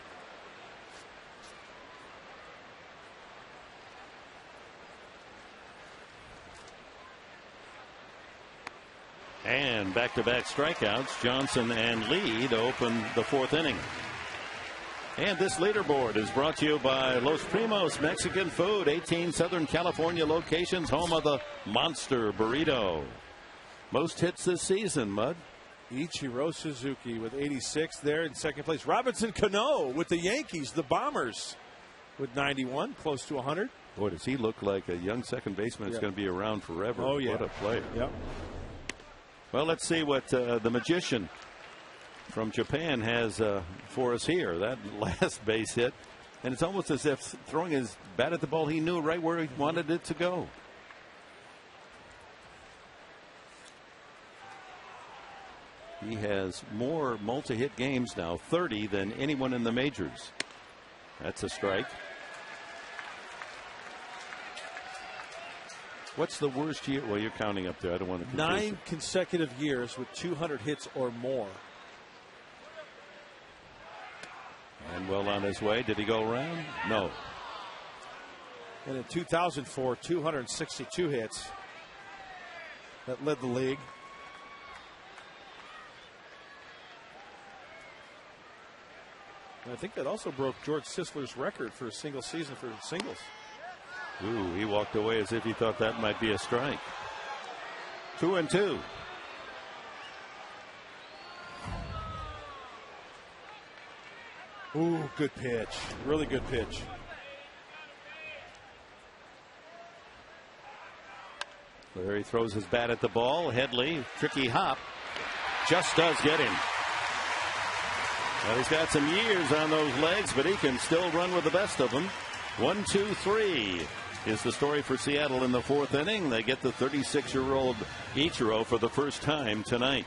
And back-to-back strikeouts, Johnson and Lee to open the 4th inning. And this leaderboard is brought to you by Los Primos Mexican Food, 18 Southern California locations, home of the Monster Burrito. Most hits this season, Mud. Ichiro Suzuki with 86 there in second place. Robinson Cano with the Yankees, the Bombers, with 91, close to 100. Boy, does he look like a young second baseman that's going to be around forever. Oh, yeah. What a player. Yep. Well, let's see what the magician from Japan has for us here. That last base hit, and it's almost as if throwing his bat at the ball, he knew right where he wanted it to go. He has more multi-hit games now, 30, than anyone in the majors. That's a strike. What's the worst year? Well, you're counting up there. I don't want to. 9 consecutive years with 200 hits or more. And well on his way. Did he go around? No. And in 2004, 262 hits. That led the league. And I think that also broke George Sisler's record for a single season for singles. Ooh, he walked away as if he thought that might be a strike. 2-2. Ooh, good pitch. Really good pitch. There he throws his bat at the ball. Headley, tricky hop, just does get him. Well, he's got some years on those legs, but he can still run with the best of them. 1-2-3 is the story for Seattle in the 4th inning. They get the 36-year-old Ichiro for the first time tonight.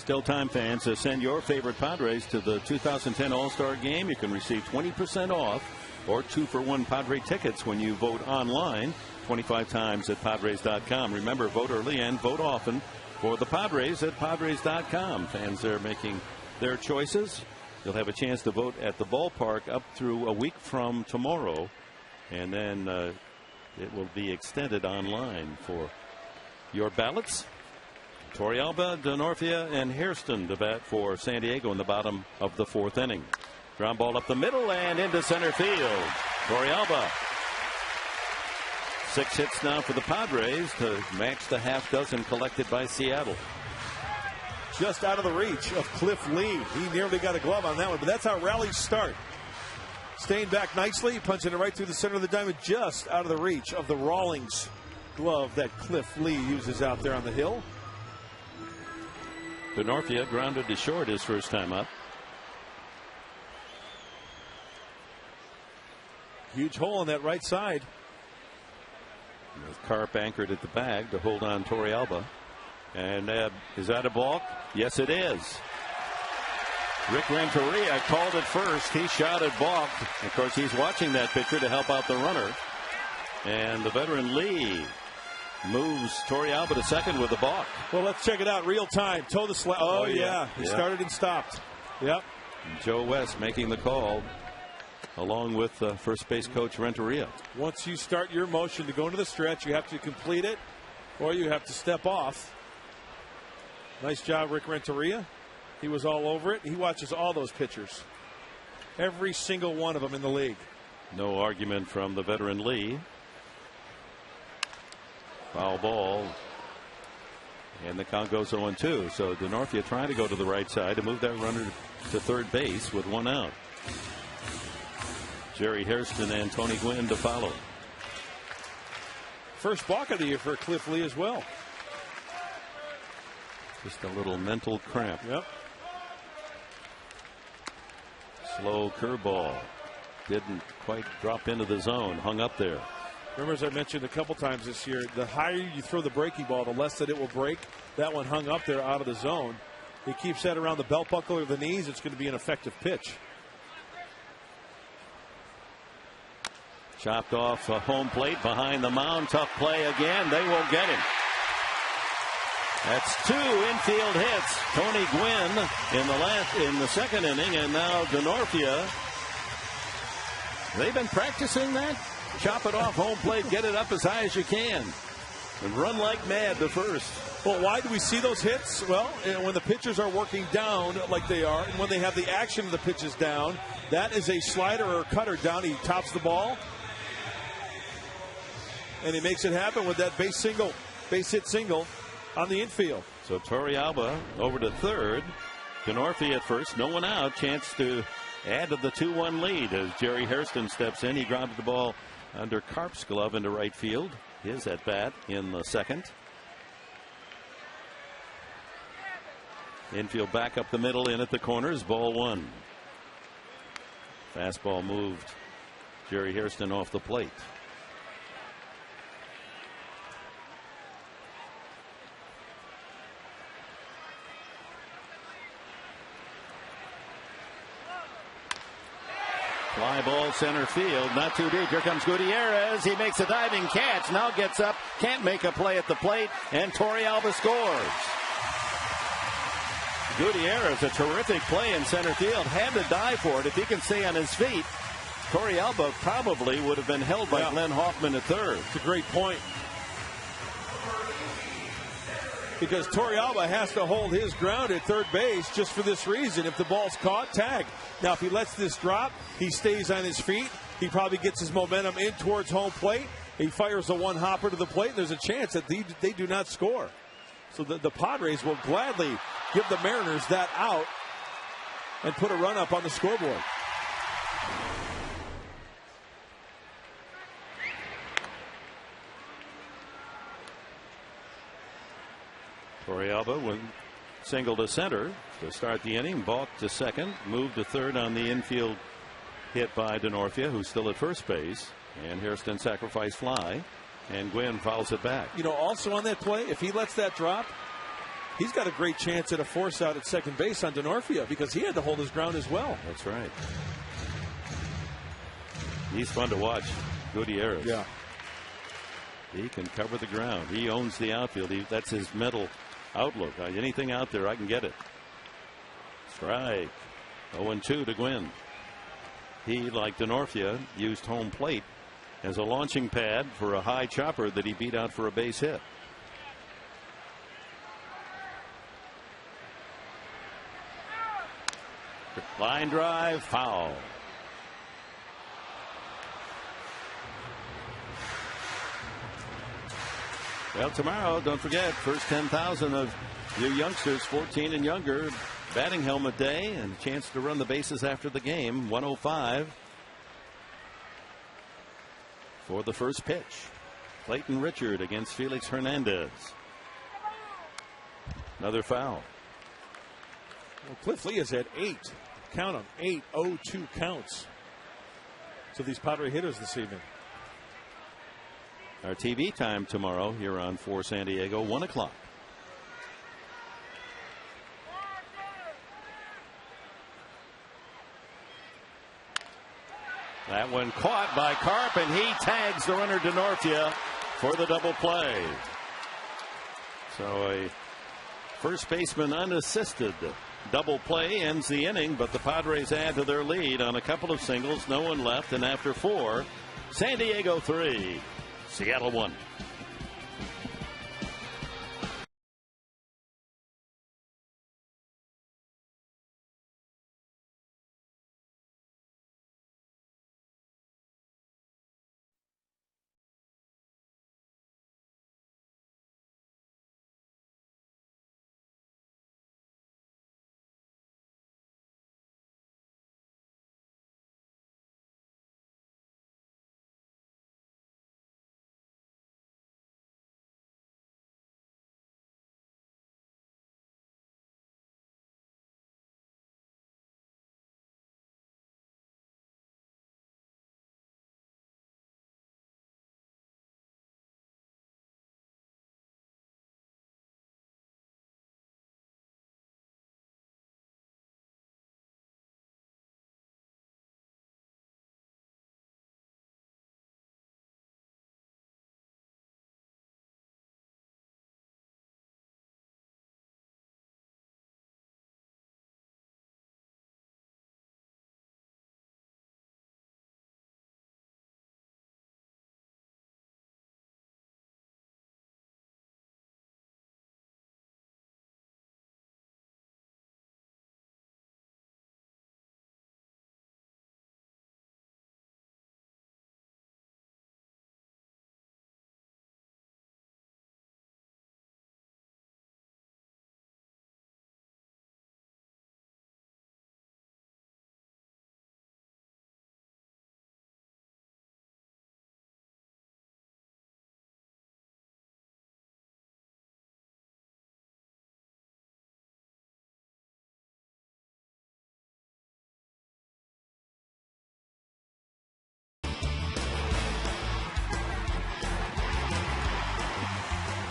Still time, fans, to send your favorite Padres to the 2010 All-Star Game. You can receive 20% off or 2-for-1 Padre tickets when you vote online 25 times at Padres.com. Remember, vote early and vote often for the Padres at Padres.com. Fans are making their choices. You'll have a chance to vote at the ballpark up through a week from tomorrow, and then it will be extended online for your ballots. Torrealba, Denorfia, and Hairston to bat for San Diego in the bottom of the 4th inning. Ground ball up the middle and into center field. Torrealba. 6 hits now for the Padres to match the half dozen collected by Seattle. Just out of the reach of Cliff Lee. He nearly got a glove on that one, but that's how rallies start. Staying back nicely, punching it right through the center of the diamond, just out of the reach of the Rawlings glove that Cliff Lee uses out there on the hill. Denorfia grounded to short his first time up. Huge hole in that right side. With Carp anchored at the bag to hold on Torrealba. And is that a balk? Yes, it is. Rick Renteria called it first. He shot at balk. Of course, he's watching that pitcher to help out the runner. And the veteran Lee moves Torrealba to second with a balk. Well, let's check it out. Real time. Toe the slap. Oh, yeah. He started and stopped. Yep. Joe West making the call along with first base coach Renteria. Once you start your motion to go into the stretch, you have to complete it or you have to step off. Nice job, Rick Renteria. He was all over it. He watches all those pitchers. Every single one of them in the league. No argument from the veteran Lee. Foul ball. And the count goes 0-2. So Denorfia trying to go to the right side to move that runner to third base with 1 out. Jerry Hairston and Tony Gwynn to follow. First balk of the year for Cliff Lee as well. Just a little mental cramp. Yep. Slow curveball. Didn't quite drop into the zone. Hung up there. Remember, as I mentioned a couple times this year, the higher you throw the breaking ball, the less that it will break. That one hung up there out of the zone. He keeps that around the belt buckle or the knees. It's going to be an effective pitch. Chopped off a home plate behind the mound. Tough play again. They won't get him. That's 2 infield hits. Tony Gwynn in the second inning, and now Denorfia. They've been practicing that. Chop it off home plate, get it up as high as you can, and run like mad to first. Well, why do we see those hits? Well, when the pitchers are working down like they are, and when they have the action of the pitches down, that is a slider or cutter down. He tops the ball, and he makes it happen with that base hit single on the infield. So Torrealba over to third. Denorfia at first. No one out. Chance to add to the 2-1 lead as Jerry Hairston steps in. He grounded the ball under Carp's glove into right field. His at bat in the second. Infield back up the middle, in at the corners. Ball 1. Fastball moved Jerry Hairston off the plate. Fly ball center field, not too deep. Here comes Gutierrez. He makes a diving catch. Now gets up, can't make a play at the plate, and Torrealba scores. Gutierrez, a terrific play in center field. Had to dive for it. If he can stay on his feet, Torrealba probably would have been held by Glenn Hoffman at third. It's a great point. Because Torrealba has to hold his ground at third base just for this reason. If the ball's caught, tag. Now, if he lets this drop, he stays on his feet. He probably gets his momentum in towards home plate. He fires a one-hopper to the plate. There's a chance that they do not score. So the Padres will gladly give the Mariners that out and put a run up on the scoreboard. Torrealba went single to center to start the inning. Balked to second. Moved to third on the infield hit by Denorfia, who's still at first base. And Hairston sacrifice fly. And Gwynn fouls it back. You know, also on that play, if he lets that drop, he's got a great chance at a force out at second base on Denorfia because he had to hold his ground as well. That's right. He's fun to watch. Gutierrez. Yeah. He can cover the ground. He owns the outfield. That's his mental outlook. Anything out there, I can get it. Strike. 0-2 to Gwynn. He, like Denorfia, used home plate as a launching pad for a high chopper that he beat out for a base hit. Line drive, foul. Well, tomorrow, don't forget, first 10,000 of you youngsters, 14 and younger, batting helmet day and a chance to run the bases after the game. 105 for the first pitch. Clayton Richard against Felix Hernandez. Another foul. Well, Cliff Lee has had 8. Count them. 8 0-2 counts. So these Padre hitters this evening. Our TV time tomorrow here on 4 San Diego, 1 o'clock. That one caught by Karp, and he tags the runner Denorfia for the double play. So a first baseman unassisted double play ends the inning, but the Padres add to their lead on a couple of singles. No one left, and after 4, San Diego 3, Seattle 1.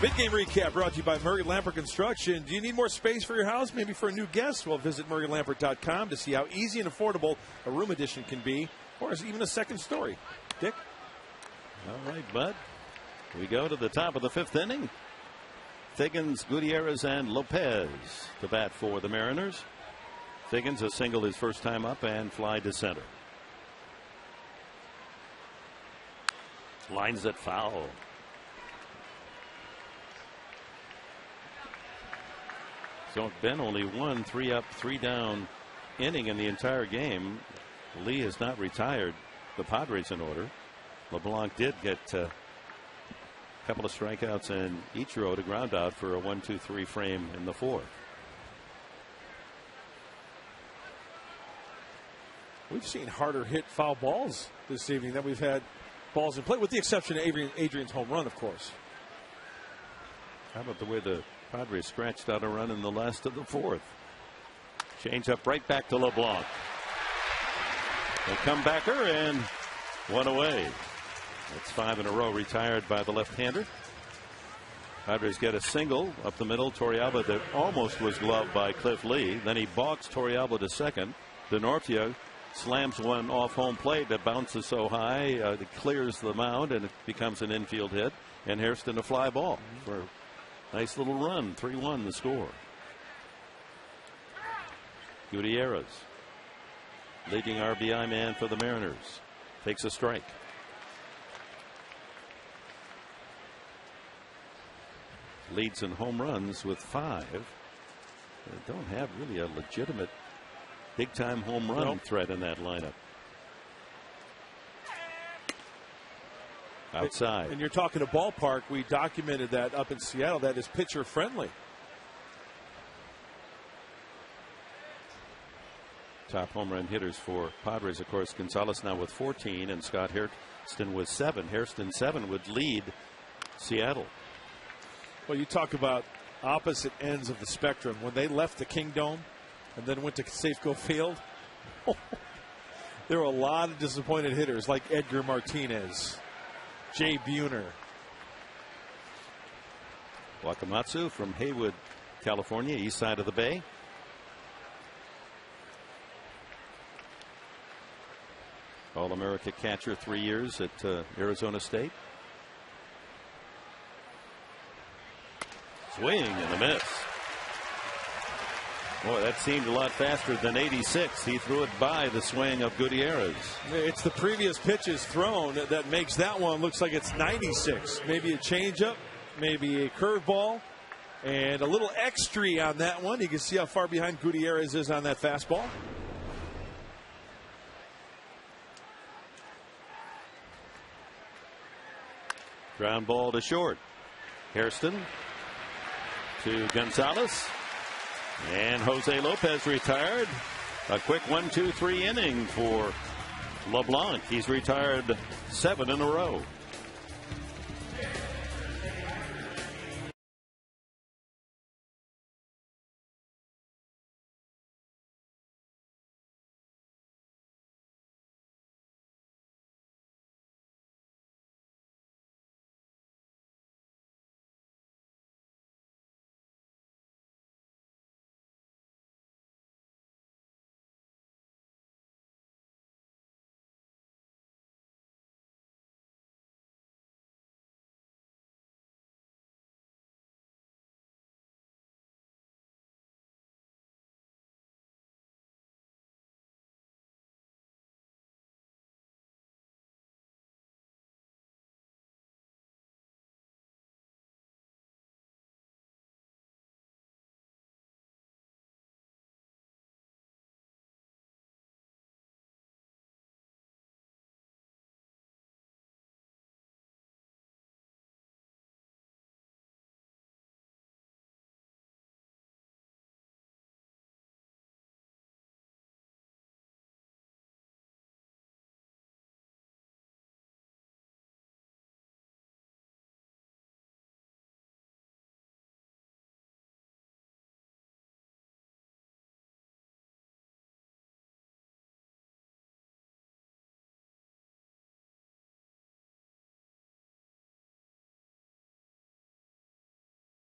Mid-game recap brought to you by Murray Lampert Construction. Do you need more space for your house? Maybe for a new guest? Well, visit MurrayLampert.com to see how easy and affordable a room addition can be, or even a second story. Dick? All right, Bud. We go to the top of the 5th inning. Figgins, Gutierrez, and Lopez to bat for the Mariners. Figgins a single his first time up and fly to center. Lines it foul. So it's been only 1 3 up, 3 down inning in the entire game. Lee has not retired the Padres in order. LeBlanc did get a couple of strikeouts and Ichiro to ground out for a 1-2-3 frame in the 4th. We've seen harder hit foul balls this evening than we've had balls in play, with the exception of Adrian's home run, of course. How about the way the Padres scratched out a run in the last of the 4th? Change up right back to LeBlanc. A comebacker and 1 away. That's 5 in a row retired by the left-hander. Padres get a single up the middle. Torrealba that almost was gloved by Cliff Lee. Then he balks Torrealba to second. Denorfia slams one off home plate that bounces so high it clears the mound and it becomes an infield hit. And Hairston a fly ball for a nice little run. 3-1 the score. Gutierrez, leading RBI man for the Mariners, takes a strike. Leads in home runs with 5. They don't have really a legitimate big time home run threat in that lineup. Outside. And you're talking a ballpark. We documented that up in Seattle. That is pitcher friendly. Top home run hitters for Padres, of course, Gonzalez now with 14 and Scott Hairston with 7. Hairston 7 would lead Seattle. Well, you talk about opposite ends of the spectrum. When they left the Kingdome and then went to Safeco Field, there were a lot of disappointed hitters like Edgar Martinez, Jay Buhner. Wakamatsu from Haywood, California, east side of the Bay. All-America catcher 3 years at Arizona State. Swing and a miss. Boy, that seemed a lot faster than 86. He threw it by the swing of Gutierrez. It's the previous pitches thrown that makes that one looks like it's 96. Maybe a changeup, maybe a curveball, and a little extra on that one. You can see how far behind Gutierrez is on that fastball. Ground ball to short. Hairston to Gonzalez. And Jose Lopez retired. A quick 1-2-3 inning for LeBlanc. He's retired 7 in a row.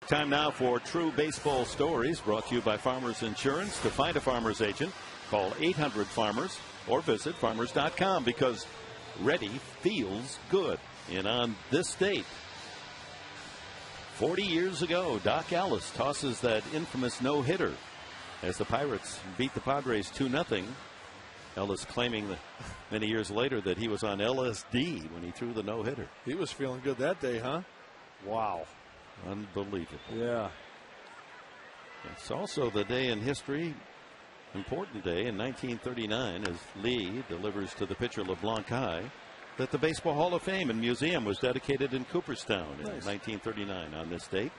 Time now for True Baseball Stories, brought to you by Farmers Insurance. To find a Farmers agent, call 800-FARMERS or visit farmers.com, because ready feels good. And on this date, 40 years ago, Doc Ellis tosses that infamous no-hitter as the Pirates beat the Padres 2-0. Ellis claiming that many years later that he was on LSD when he threw the no-hitter. He was feeling good that day, huh? Wow. Unbelievable. Yeah. It's also the day in history, important day in 1939, as Lee delivers to the pitcher LeBlanc High, that the Baseball Hall of Fame and Museum was dedicated in Cooperstown in 1939 on this date.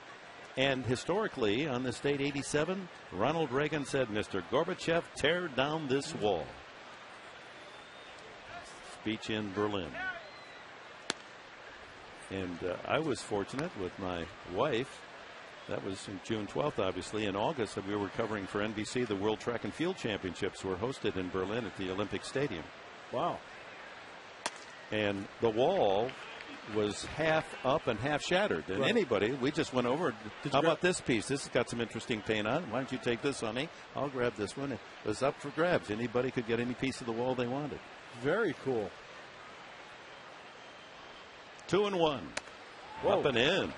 And historically, on this date, 87, Ronald Reagan said, "Mr. Gorbachev, tear down this wall." Speech in Berlin. And I was fortunate with my wife. That was June 12th, obviously. In August, we were covering for NBC the World Track and Field Championships were hosted in Berlin at the Olympic Stadium. Wow. And the wall was half up and half shattered. And anybody, we just went over. How about this piece? This has got some interesting paint on it. Why don't you take this, honey? I'll grab this one. It was up for grabs. Anybody could get any piece of the wall they wanted. Very cool. 2-1. Whoa. Up and in.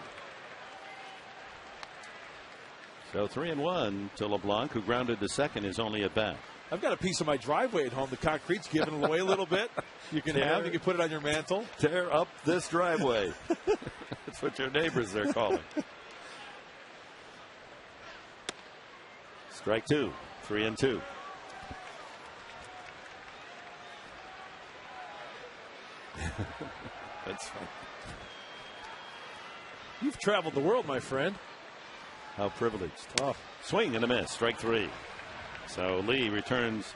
So 3-1 to LeBlanc, who grounded to second, is only at bat. I've got a piece of my driveway at home. The concrete's giving it away a little bit. You can have. You can put it on your mantle. Tear up this driveway. That's what your neighbors are calling. Strike two. 3-2. That's fun. You've traveled the world, my friend. How privileged. Oh. Swing and a miss. Strike three. So Lee returns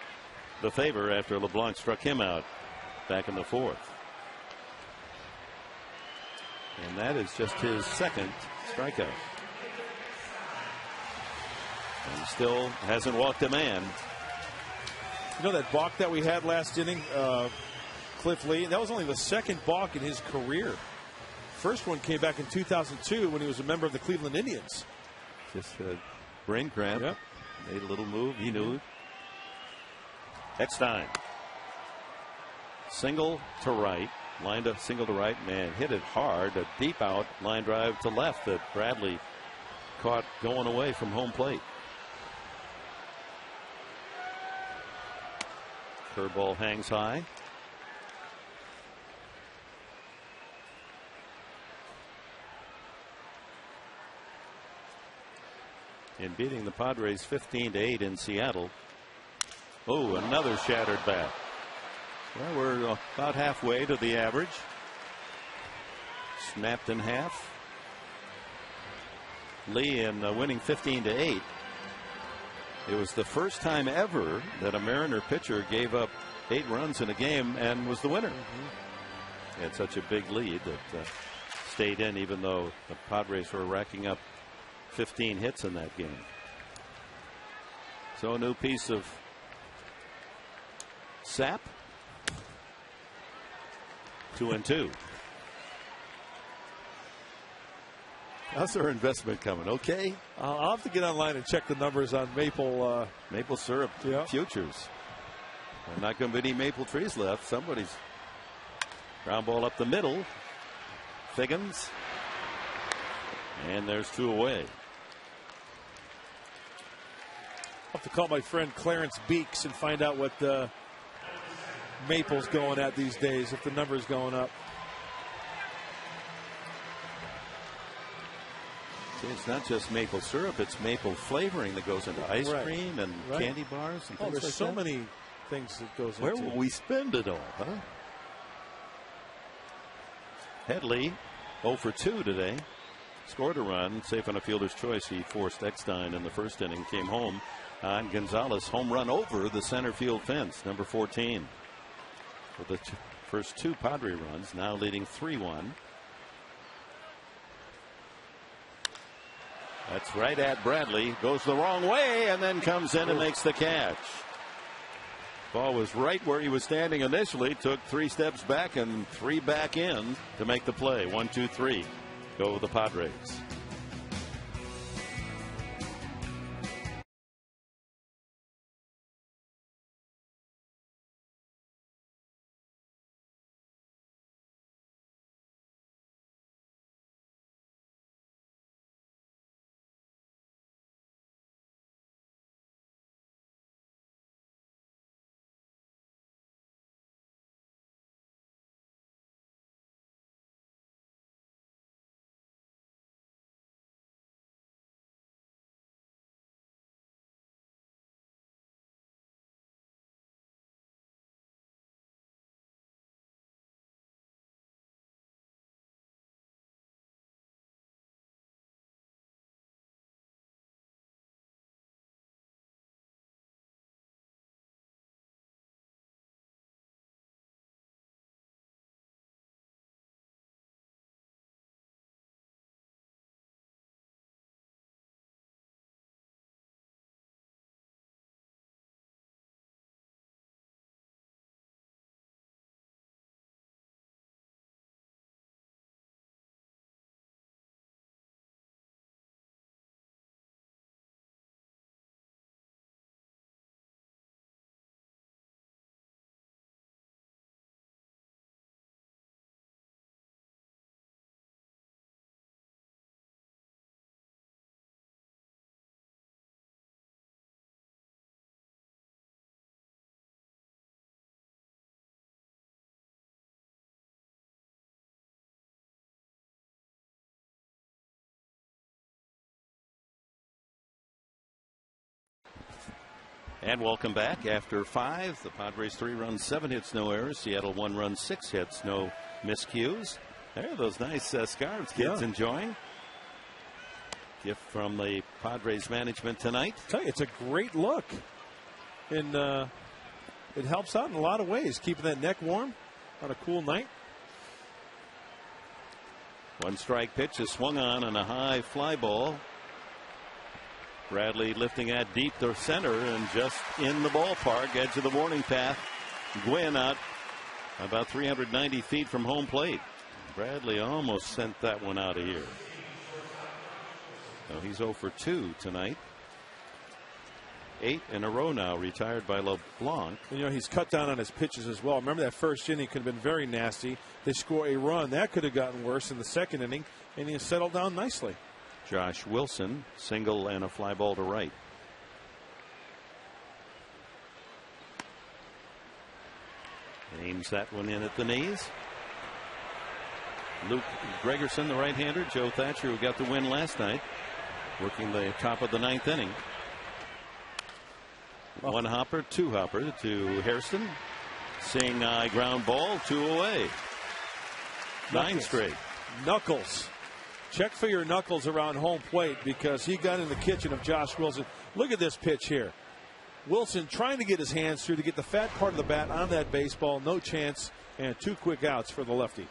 the favor after LeBlanc struck him out back in the fourth. And that is just his second strikeout. And still hasn't walked a man. You know that balk that we had last inning, Cliff Lee? That was only the second balk in his career. First one came back in 2002 when he was a member of the Cleveland Indians. Just a brain cramp. Yep. Made a little move. He knew it. Eckstein. Single to right. Lined up single to right. Man, hit it hard. A deep out line drive to left that Bradley caught going away from home plate. Curveball hangs high. In beating the Padres 15-8 in Seattle. Oh, another shattered bat. Well, we're about halfway to the average. Snapped in half. Lee in winning 15-8. It was the first time ever that a Mariner pitcher gave up 8 runs in a game and was the winner. He had such a big lead that stayed in, even though the Padres were racking up 15 hits in that game. So a new piece of sap. 2-2. How's our investment coming? Okay. I'll have to get online and check the numbers on maple syrup futures. There's not going to be any maple trees left. Somebody's ground ball up the middle. Figgins. And there's 2 away. I'll have to call my friend Clarence Beeks and find out what Maple's going at these days, if the number's going up. See, it's not just maple syrup, it's maple flavoring that goes into ice cream and candy bars and things there's like so that. many things that goes Where into. will we spend it all, huh? Headley 0 for 2 today. Scored a run, safe on a fielder's choice. He forced Eckstein in the first inning, came home on Gonzalez home run over the center field fence, number 14. For the first 2 Padre runs, now leading 3-1. That's right at Bradley. Goes the wrong way and then comes in and makes the catch. Ball was right where he was standing initially. Took 3 steps back and 3 back in to make the play. 1, 2, 3. Go the Padres. And welcome back. After 5, the Padres 3 runs, 7 hits, no errors. Seattle 1 run, 6 hits, no miscues. There are those nice scarves kids enjoying. Gift from the Padres management tonight. I tell you, it's a great look. And it helps out in a lot of ways, keeping that neck warm on a cool night. 1 strike pitch is swung on a high fly ball. Bradley lifting at deep to center and just in the ballpark, edge of the warning path. Gwynn out about 390 feet from home plate. Bradley almost sent that one out of here. So he's 0 for 2 tonight. 8 in a row now, retired by LeBlanc. You know, he's cut down on his pitches as well. Remember that first inning could have been very nasty. They score a run. That could have gotten worse in the second inning, and he settled down nicely. Josh Wilson, single and a fly ball to right. Aims that one in at the knees. Luke Gregerson, the right-hander. Joe Thatcher, who got the win last night, working the top of the 9th inning. 1 hopper, 2 hopper to Hairston. Seeing eye ground ball, 2 away. 9 straight. Knuckles. Check for your knuckles around home plate because he got in the kitchen of Josh Wilson. Look at this pitch here. Wilson trying to get his hands through to get the fat part of the bat on that baseball. No chance, and 2 quick outs for the lefty.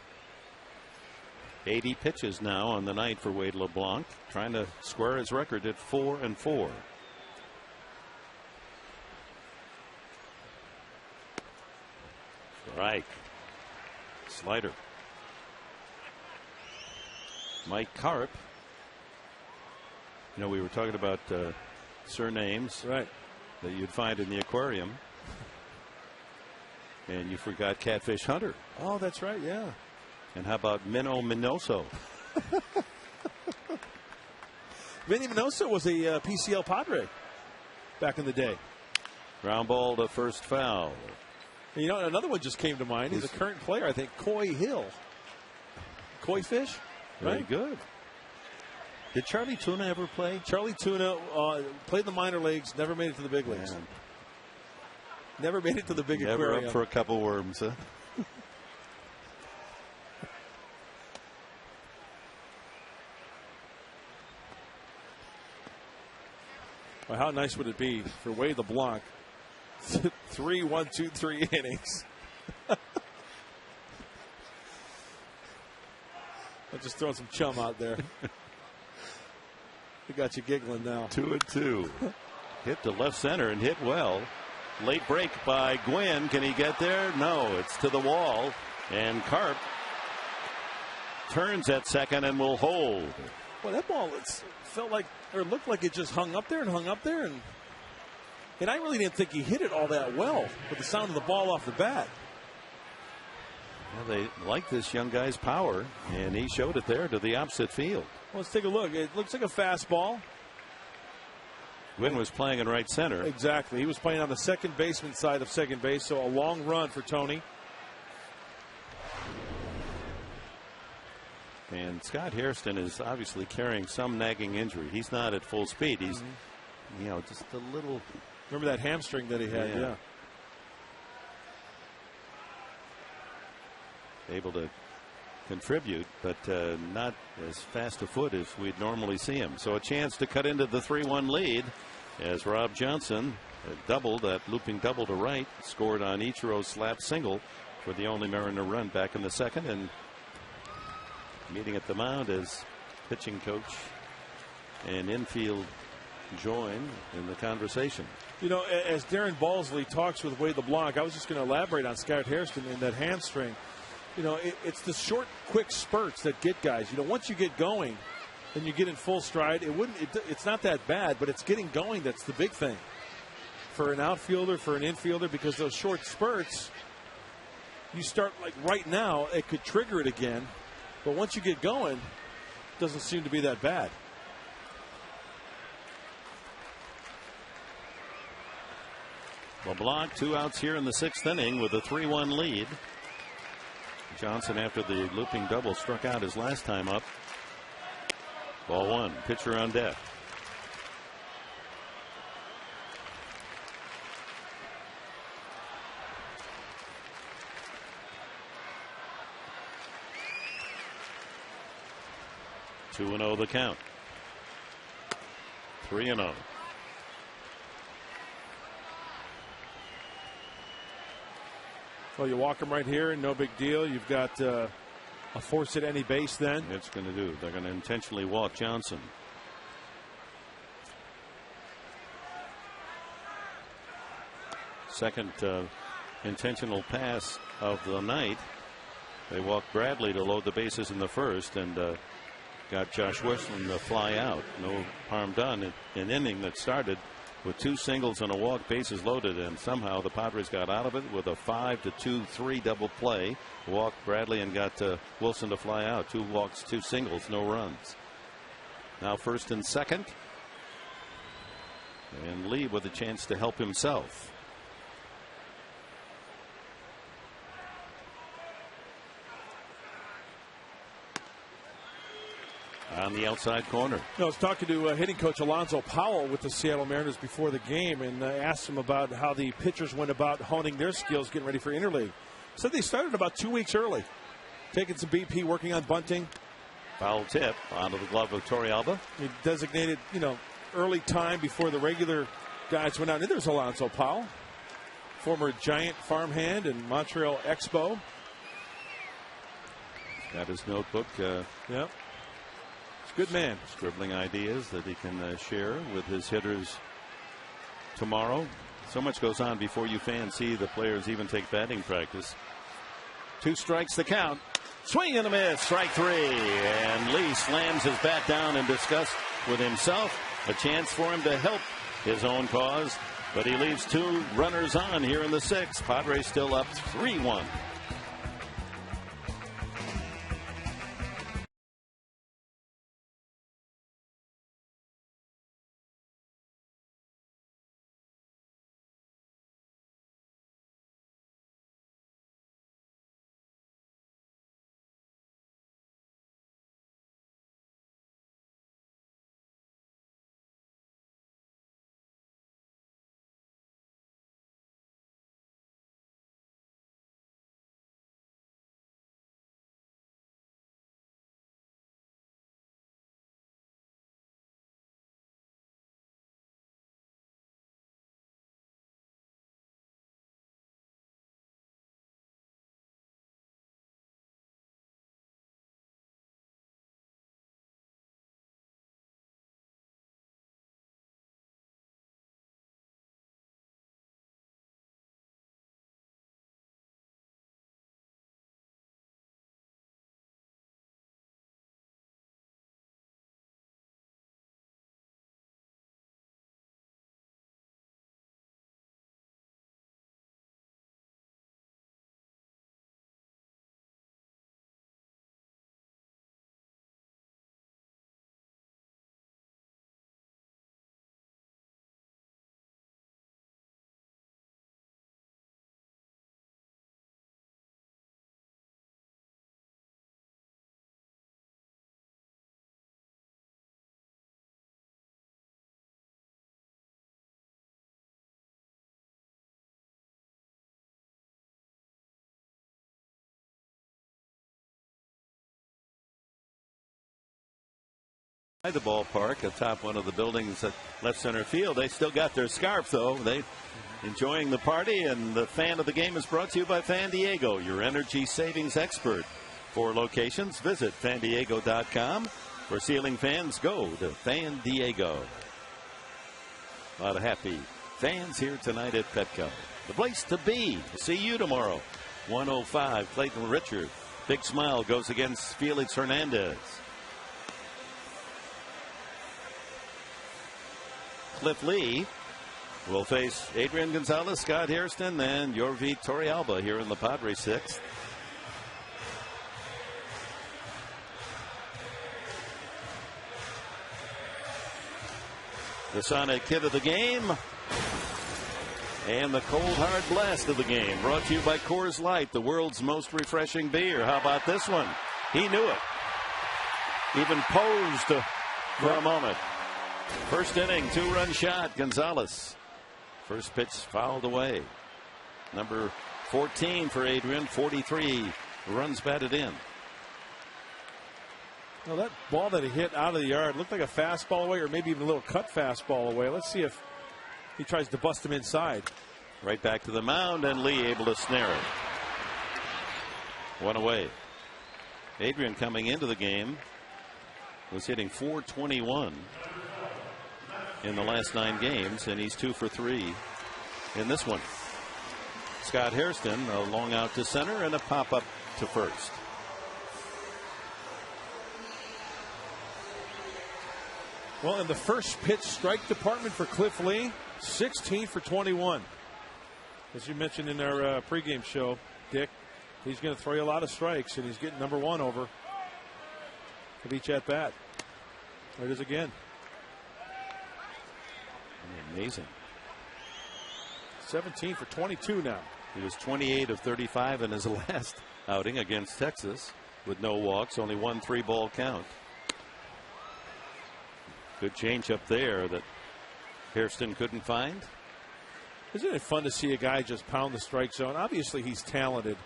80 pitches now on the night for Wade LeBlanc, trying to square his record at 4-4. Strike. Slider. Mike Carp. You know, we were talking about surnames that you'd find in the aquarium. And you forgot Catfish Hunter. Oh, that's right, yeah. And how about Minnow Minoso? Vinny Minoso was a PCL Padre back in the day. Ground ball to first foul. And you know, another one just came to mind. He's a current player, I think, Coy Hill. Koi fish? Very good. Did Charlie Tuna ever play? Charlie Tuna played the minor leagues, never made it to the big leagues. Man. Never made it to the big Never aquarium. up for a couple worms, huh? Well, how nice would it be for Wade LeBlanc? 3 1-2-3 innings. I'm just throwing some chum out there. We got you giggling now. 2-2. Hit to left center and hit well. Late break by Gwynn. Can he get there? No, it's to the wall. And Carp turns at second and will hold. Well, that ball felt like, or looked like it just hung up there and hung up there. And I really didn't think he hit it all that well with the sound of the ball off the bat. Well, they like this young guy's power, and he showed it there to the opposite field. Well, let's take a look. It looks like a fastball. Gwynn was playing in right center. Exactly. He was playing on the second baseman side of second base, so a long run for Tony. And Scott Hairston is obviously carrying some nagging injury. He's not at full speed. He's, you know, just a little. Remember that hamstring that he had? Yeah. Able to contribute, but not as fast a foot as we'd normally see him. So a chance to cut into the 3-1 lead as Rob Johnson doubled, that looping double to right, scored on Ichiro's slap single for the only Mariner run back in the second. And meeting at the mound as pitching coach and infield join in the conversation. You know, as Darren Balsley talks with Wade LeBlanc, I was just going to elaborate on Scott Hairston and that hamstring. You know, it's the short, quick spurts that get guys. You know, once you get going and you get in full stride, it's not that bad, but it's getting going that's the big thing for an outfielder, for an infielder, because those short spurts, you start like right now, it could trigger it again. But once you get going, it doesn't seem to be that bad. LeBlanc 2 outs here in the 6th inning with a 3-1 lead. Johnson, after the looping double, struck out his last time up. Ball 1, pitcher on deck. 2-0 the count. 3-0. Well, you walk them right here, and no big deal. You've got a force at any base then. It's going to do. They're going to intentionally walk Johnson. Second intentional pass of the night. They walked Bradley to load the bases in the first and got Josh Weston to fly out. No harm done in an inning that started with 2 singles and a walk, bases loaded, and somehow the Padres got out of it with a 5-2-3 double play. Walked Bradley and got Wilson to fly out. 2 walks, 2 singles, no runs. Now first and second, and Lee with a chance to help himself. On the outside corner. I was talking to hitting coach Alonzo Powell with the Seattle Mariners before the game, and asked him about how the pitchers went about honing their skills getting ready for interleague. Said they started about 2 weeks early, taking some BP, working on bunting. Foul tip onto the glove of Torrealba. He designated, early time before the regular guys went out. And there's Alonzo Powell, former Giant farmhand and Montreal Expo. Got his notebook. Yep. Good man. Scribbling ideas that he can share with his hitters tomorrow. So much goes on before you fans see the players even take batting practice. 2 strikes the count. Swing and a miss. Strike 3. And Lee slams his bat down in disgust with himself. A chance for him to help his own cause. But he leaves 2 runners on here in the 6th. Padres still up 3-1. The ballpark atop one of the buildings at left center field. They still got their scarf, though. They enjoying the party, and the fan of the game is brought to you by Fan Diego, your energy savings expert. For locations, visit fandiego.com. For ceiling fans, go to Fan Diego. A lot of happy fans here tonight at Petco. The place to be. See you tomorrow. 105, Clayton Richard. Big smile goes against Felix Hernandez. Cliff Lee will face Adrian Gonzalez, Scott Hairston, and Yorvi Torrealba here in the Padres 6th. The Sonic hit of the game and the cold hard blast of the game, brought to you by Coors Light, the world's most refreshing beer. How about this one? He knew it. Even posed for a moment. First inning, 2-run shot. Gonzalez. First pitch fouled away. Number 14 for Adrian. 43 runs batted in. Well, that ball that he hit out of the yard looked like a fastball away, or maybe even a little cut fastball away. Let's see if he tries to bust him inside. Right back to the mound, and Lee able to snare it. One away. Adrian coming into the game was hitting .421 in the last 9 games, and he's 2 for 3 in this one. Scott Hairston, a long out to center and a pop up to first. Well, in the first pitch strike department for Cliff Lee, 16 for 21. As you mentioned in our pregame show, Dick, he's going to throw you a lot of strikes, and he's getting number 1 over of each at bat. There it is again. Amazing. 17 for 22 now. He was 28 of 35 in his last outing against Texas with no walks, only 1 3-ball count. Good change up there that Hairston couldn't find. Isn't it fun to see a guy just pound the strike zone? Obviously, he's talented.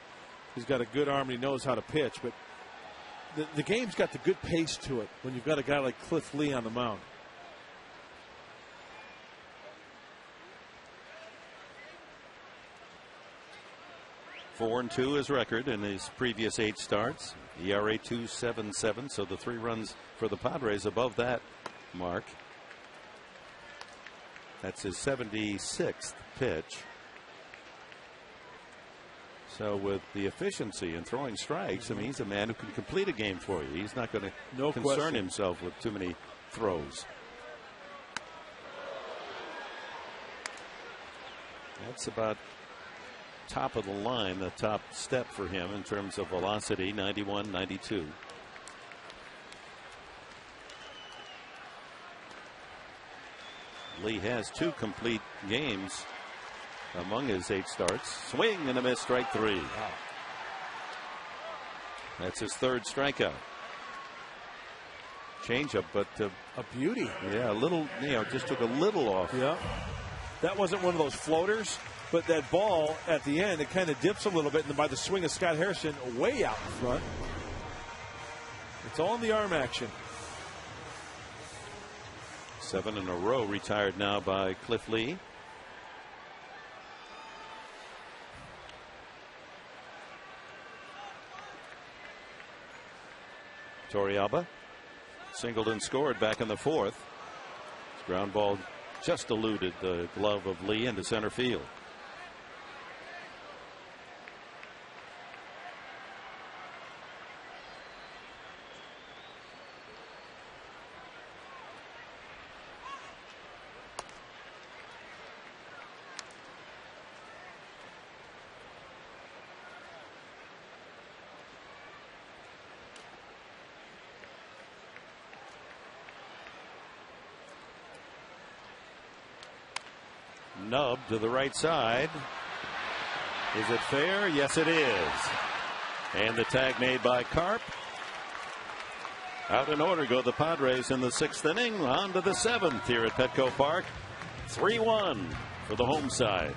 He's got a good arm and he knows how to pitch, but the game's got the good pace to it when you've got a guy like Cliff Lee on the mound. .4-2 his record in his previous 8 starts. ERA .277, so the 3 runs for the Padres above that mark. That's his 76th pitch. So with the efficiency in throwing strikes, I mean, he's a man who can complete a game for you. He's not going to concern himself with too many throws. That's about top of the line, the top step for him in terms of velocity, 91, 92. Lee has 2 complete games among his 8 starts. Swing and a miss, strike 3. Wow. That's his 3rd strikeout. Changeup, but a beauty. Yeah, a little, just took a little off. Yeah. That wasn't one of those floaters, but that ball at the end, it kind of dips a little bit, and by the swing of Scott Hairston, way out in front. It's all in the arm action. 7 in a row retired now by Cliff Lee. Torrealba singled and scored back in the 4th. Ground ball just eluded the glove of Lee into center field. Nub to the right side. Is it fair? Yes, it is. And the tag made by Carp. Out in order go the Padres in the 6th inning. On to the 7th here at Petco Park. 3-1 for the home side.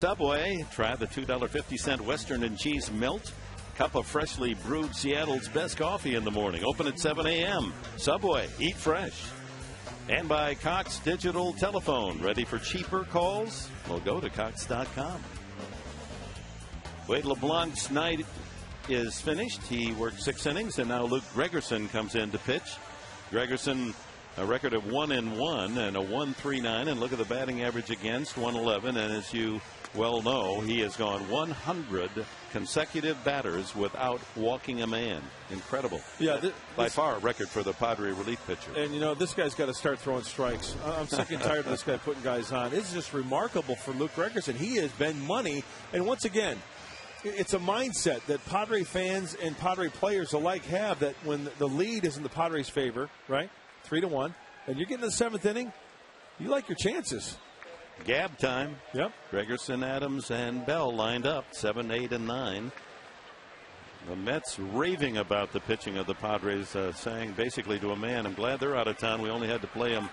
Subway, try the $2.50 Western and Cheese Melt. Cup of freshly brewed Seattle's best coffee in the morning. Open at 7 a.m. Subway, eat fresh. And by Cox Digital Telephone. Ready for cheaper calls? Well, go to Cox.com. Wade LeBlanc's night is finished. He worked 6 innings, and now Luke Gregerson comes in to pitch. Gregerson, a record of 1-1 and a 1.39, and look at the batting average against, 111. And as you well know, he has gone 100 consecutive batters without walking a man. Incredible. Yeah, by far a record for the Padre relief pitcher. And you know, this guy's got to start throwing strikes. I'm sick and tired of this guy putting guys on. It's just remarkable for Luke Gregerson. He has been money, and once again, it's a mindset that Padre fans and Padre players alike have, that when the lead is in the Padres' favor, right, 3-1, and you're getting to the 7th inning, you like your chances. Gab time. Yep. Gregerson, Adams, and Bell lined up, 7, 8, and 9. The Mets raving about the pitching of the Padres, saying basically to a man, I'm glad they're out of town. We only had to play them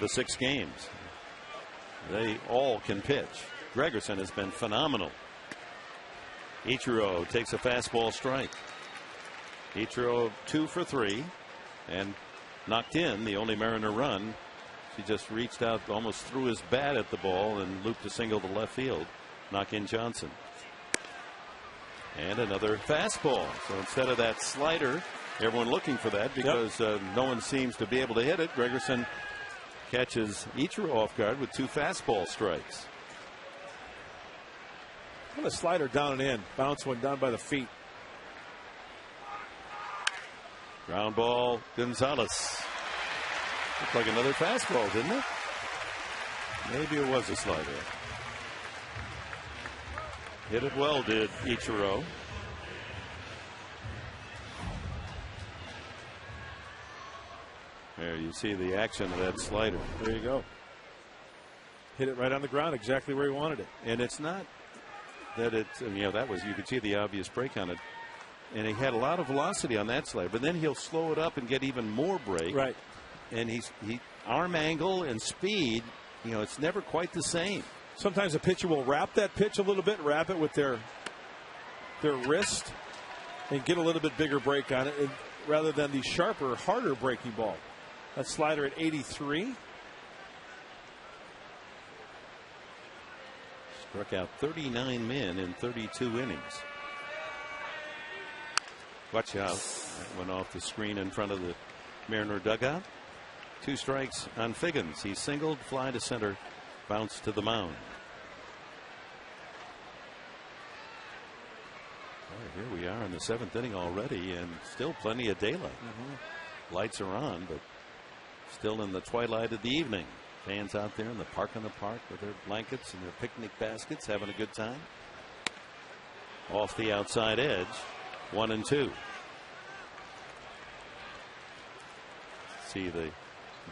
the 6 games. They all can pitch. Gregerson has been phenomenal. Ichiro takes a fastball strike. Ichiro 2 for 3 and knocked in the only Mariner run. He just reached out, almost threw his bat at the ball and looped a single to left field. Knock in Johnson. And another fastball. So instead of that slider, everyone looking for that because no one seems to be able to hit it. Gregerson catches Ichiro off guard with 2 fastball strikes. What a slider down and in. Bounce one down by the feet. Ground ball, Gonzalez. Looked like another fastball, didn't it? Maybe it was a slider. Hit it well, did Ichiro. There you see the action of that slider. There you go. Hit it right on the ground, exactly where he wanted it. And it's not that it's, that was, you could see the obvious break on it. And he had a lot of velocity on that slider, but then he'll slow it up and get even more break. Right. And he arm angle and speed, it's never quite the same. Sometimes a pitcher will wrap that pitch a little bit, wrap it with their wrist, and get a little bit bigger break on it, rather than the sharper, harder breaking ball. That slider at 83. Struck out 39 men in 32 innings. Watch out. That went off the screen in front of the Mariner dugout. 2 strikes on Figgins. He singled, fly to center, bounce to the mound. Here we are in the 7th inning already, and still plenty of daylight. Lights are on, but still in the twilight of the evening. Fans out there in the park with their blankets and their picnic baskets, having a good time. Off the outside edge, 1-2. See the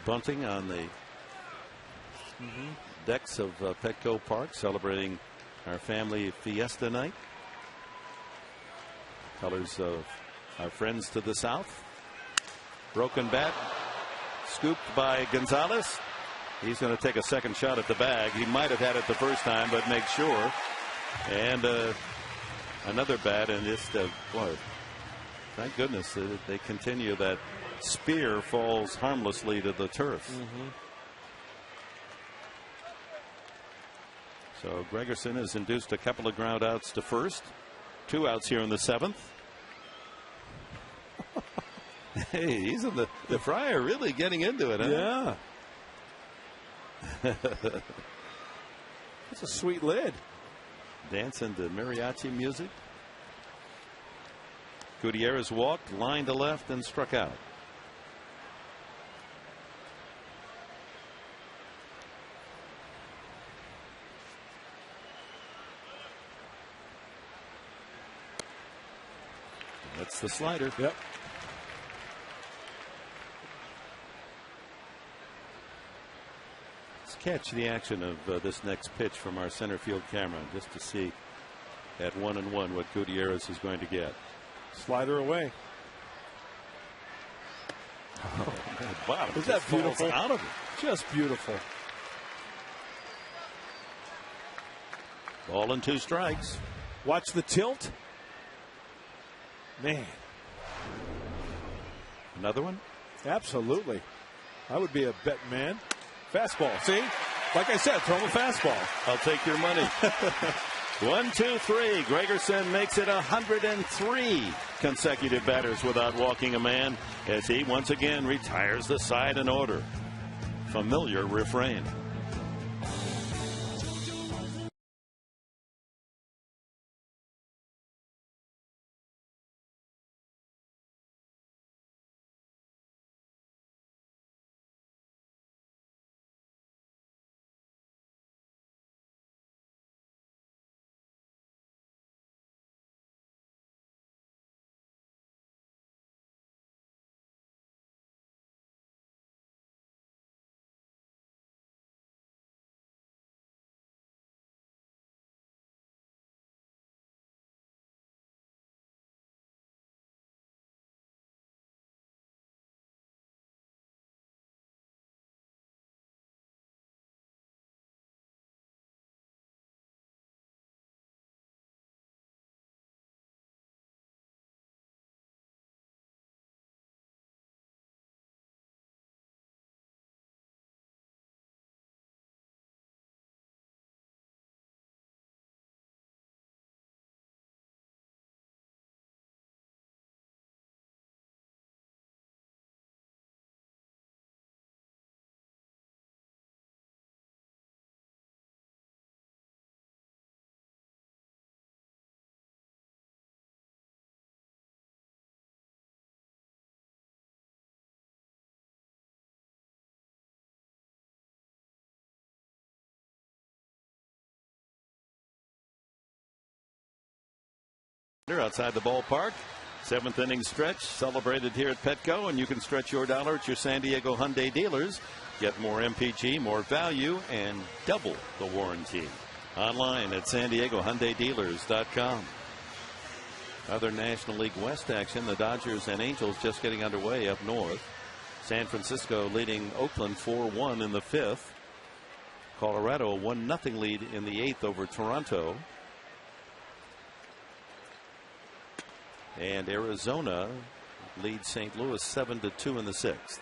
bunting on the decks of Petco Park, celebrating our family fiesta night. Colors of our friends to the south. Broken bat, scooped by Gonzalez. He's going to take a second shot at the bag. He might have had it the first time, but make sure. And another bat, and just boy, thank goodness that they continue. That spear falls harmlessly to the turf. So Gregerson has induced a couple of ground outs to first. 2 outs here in the 7th. Hey, he's in the Friar really getting into it, huh? Yeah. That's a sweet lid. Dancing to mariachi music. Gutierrez walked, line to left, and struck out. That's the slider. Yep. Let's catch the action of this next pitch from our center field camera, just to see at 1-1 what Gutierrez is going to get. Slider away. Oh, man, bottom. Is that beautiful? Out of it. Just beautiful. Ball and 2 strikes. Watch the tilt. Man. Another one? Absolutely. I would be a bet man. Fastball. See? Like I said, throw him a fastball. I'll take your money. 1, 2, 3. Gregerson makes it 103 consecutive batters without walking a man as he once again retires the side in order. Familiar refrain. Outside the ballpark. 7th inning stretch celebrated here at Petco, and you can stretch your dollar at your San Diego Hyundai dealers. Get more MPG, more value, and double the warranty. Online at SanDiegoHyundaiDealers.com. Other National League West action, the Dodgers and Angels just getting underway up north. San Francisco leading Oakland 4-1 in the 5th. Colorado a 1-0 lead in the 8th over Toronto. And Arizona leads St. Louis 7-2 in the 6th.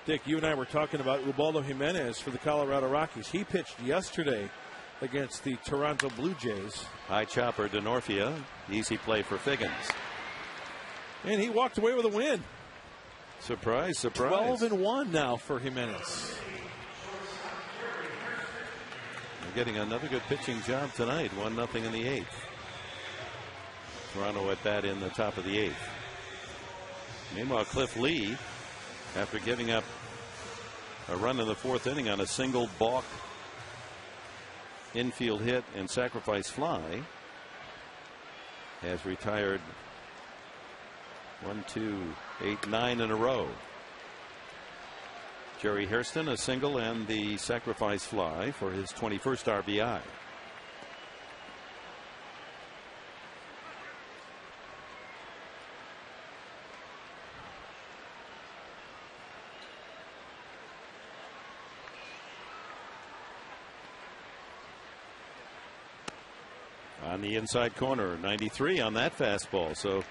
Dick, you and I were talking about Ubaldo Jimenez for the Colorado Rockies. He pitched yesterday against the Toronto Blue Jays. High chopper Denorfia. Easy play for Figgins. And he walked away with a win. Surprise, surprise. 12-1 now for Jimenez. They're getting another good pitching job tonight. 1-0 in the 8th. Toronto at bat in the top of the 8th. Meanwhile, Cliff Lee, after giving up a run in the 4th inning on a single balk infield hit and sacrifice fly, has retired 1, 2, 8, 9 in a row. Jerry Hairston a single and the sacrifice fly for his 21st RBI. On the inside corner, 93 on that fastball. So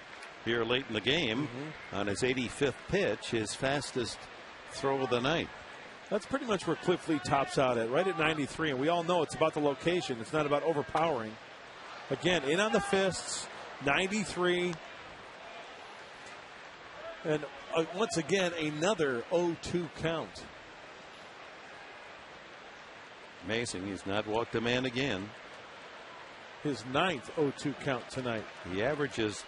here late in the game, on his 85th pitch, his fastest throw of the night. That's pretty much where Cliff Lee tops out at, right at 93. And we all know it's about the location. It's not about overpowering. Again, in on the fists, 93. And once again, another 0-2 count. Amazing. He's not walked a man again. His 9th 0-2 count tonight. He averages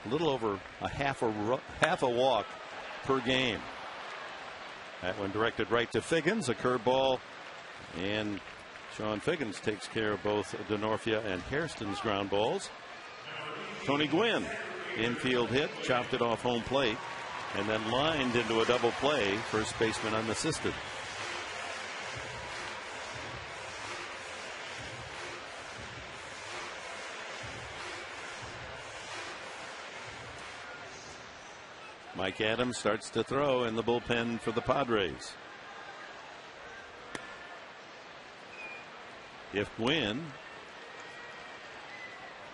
a little over a half a walk per game. That one directed right to Figgins, a curveball, and Sean Figgins takes care of both Denorfia and Hairston's ground balls. Tony Gwynn, infield hit, chopped it off home plate, and then lined into a double play, first baseman unassisted. Mike Adams starts to throw in the bullpen for the Padres. If Gwynn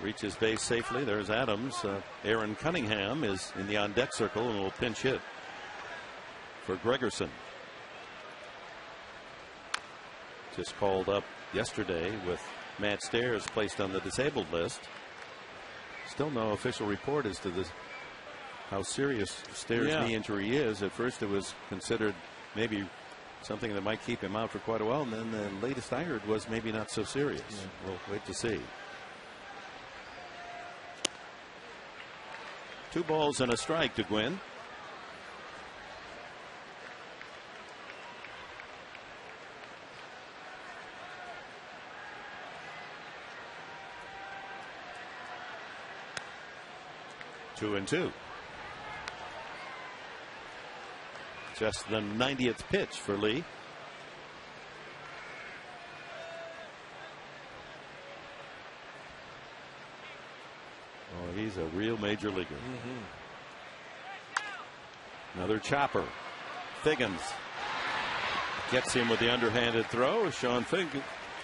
reaches base safely. There's Adams. Aaron Cunningham is in the on deck circle and will pinch hit for Gregerson. Just called up yesterday with Matt Stairs placed on the disabled list. Still no official report as to this, how serious Stairs' knee injury is. At first it was considered maybe something that might keep him out for quite a while, and then the latest I heard was maybe not so serious. We'll wait to see. 2 balls and a strike to Gwynn. Two and two. Just the 90th pitch for Lee. Oh, he's a real major leaguer. Another chopper. Figgins gets him with the underhanded throw. Sean Figgins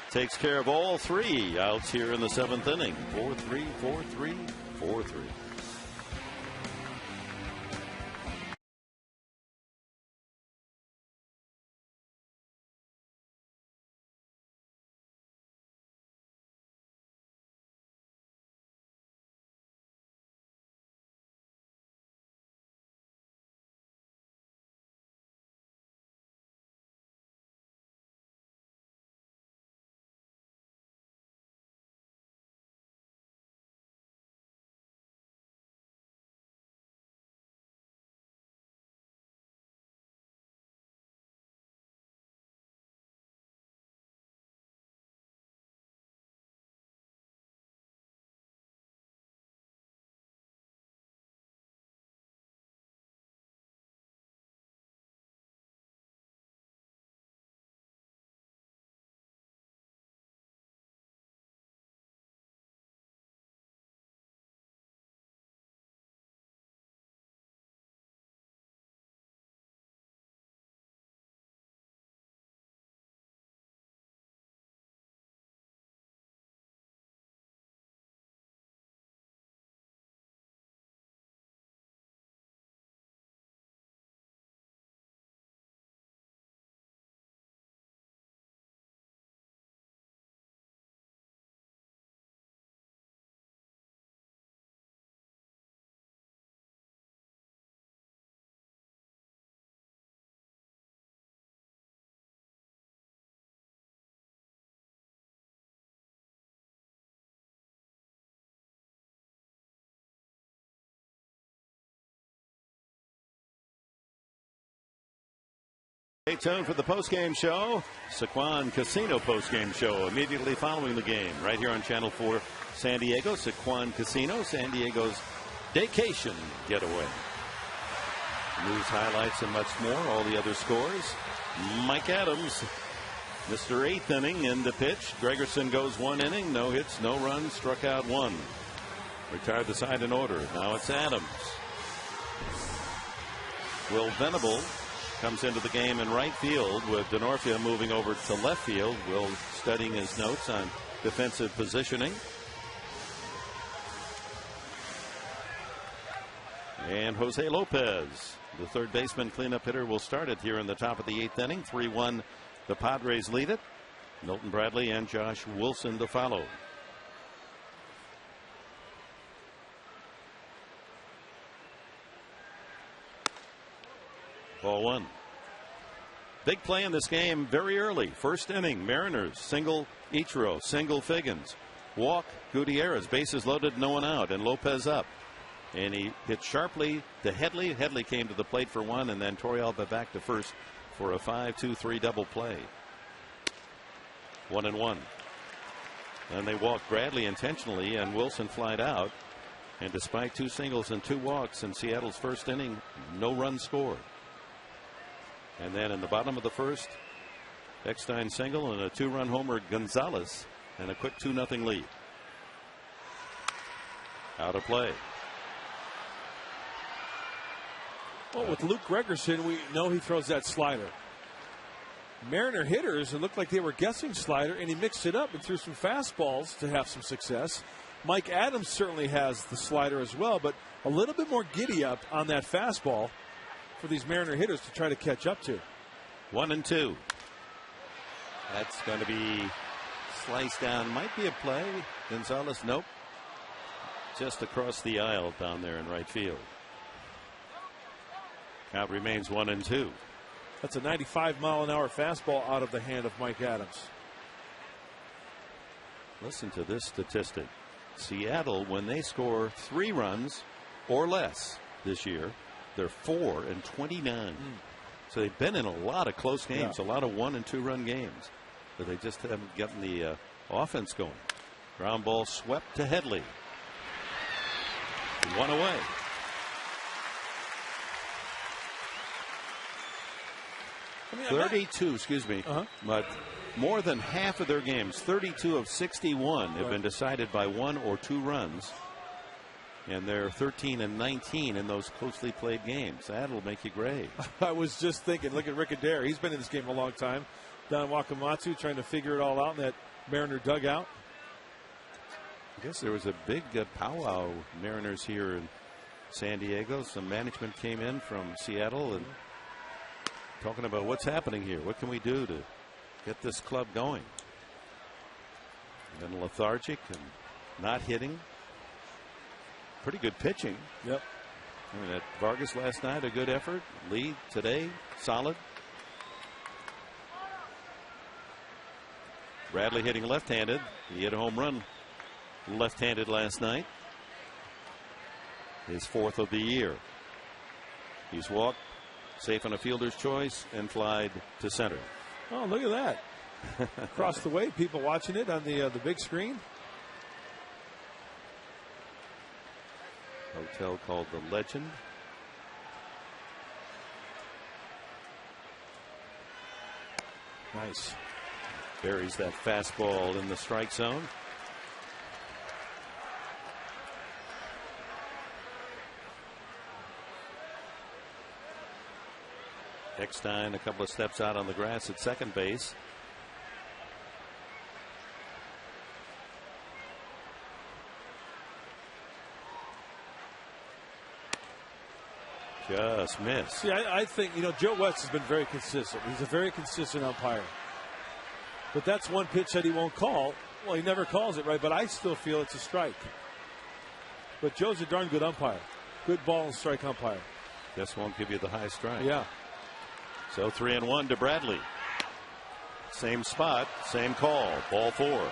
takes care of all 3 outs here in the 7th inning. 4-3, 4-3, 4-3. Stay tuned for the postgame show. Sequan Casino postgame show immediately following the game right here on Channel 4 San Diego. Sequan Casino, San Diego's vacation getaway. News, highlights, and much more. All the other scores. Mike Adams, Mr. 8th inning in the pitch. Gregerson goes 1 inning. No hits, no runs, struck out 1. Retired the side in order. Now it's Adams. Will Venable comes into the game in right field with Denorfia moving over to left field. Will studying his notes on defensive positioning. And Jose Lopez, the third baseman cleanup hitter, will start it here in the top of the 8th inning. 3-1 the Padres lead it. Milton Bradley and Josh Wilson to follow. Ball 1. Big play in this game very early. First inning, Mariners single Ichiro, single Figgins. Walk Gutierrez, bases loaded, no one out, and Lopez up. And he hit sharply to Headley. Headley came to the plate for 1, and then Torrealba back to first for a 5-2-3 double play. 1-1. And they walked Bradley intentionally, and Wilson flied out. And despite 2 singles and 2 walks in Seattle's first inning, no runs scored. And then in the bottom of the first, Eckstein single and a 2-run homer Gonzalez, and a quick 2-0 lead. Out of play. Well, with Luke Gregerson, we know he throws that slider. Mariner hitters, it looked like they were guessing slider, and he mixed it up and threw some fastballs to have some success. Mike Adams certainly has the slider as well, but a little bit more giddy up on that fastball for these Mariner hitters to try to catch up to. 1-2. That's going to be sliced down. Might be a play. Gonzalez, nope. Just across the aisle down there in right field. Count remains 1-2. That's a 95-mile-an-hour fastball out of the hand of Mike Adams. Listen to this statistic. Seattle, when they score 3 runs or less this year, they're 4-29. So they've been in a lot of close games, a lot of 1- and 2-run games, but they just haven't gotten the offense going. Ground ball swept to Headley. 1 away. I mean, 32, excuse me, but more than half of their games, 32 of 61, have been decided by 1 or 2 runs. And they're 13-19 in those closely played games. That'll make you grave. I was just thinking, look at Rick Adair. He's been in this game a long time. Don Wakamatsu trying to figure it all out in that Mariner dugout. I guess there was a big powwow Mariners here in San Diego. Some management came in from Seattle and talking about what's happening here. What can we do to get this club going? Been lethargic and not hitting. Pretty good pitching. Yep. I mean, at Vargas last night, a good effort. Lee today, solid. Bradley hitting left-handed. He hit a home run left-handed last night. His 4th of the year. He's walked, safe on a fielder's choice, and flied to center. Oh, look at that. Across the way, people watching it on the big screen. Hotel called the Legend. Nice. Buries that fastball in the strike zone. Eckstein a couple of steps out on the grass at second base. Just missed. See, I think, Joe West has been very consistent. He's a very consistent umpire. But that's one pitch that he won't call. Well, he never calls it, right? But I still feel it's a strike. But Joe's a darn good umpire. Good ball and strike umpire. Just won't give you the high strike. Yeah. So 3-1 to Bradley. Same spot, same call. Ball 4.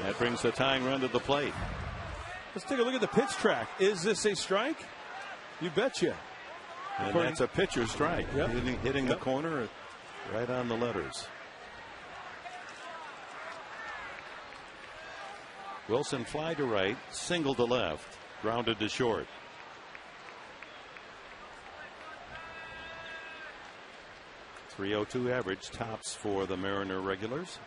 That brings the tying run to the plate. Let's take a look at the pitch track. Is this a strike? You betcha. And that's a pitcher strike. Yep. Hitting the corner right on the letters. Wilson fly to right, single to left, grounded to short. .302 average, tops for the Mariner regulars.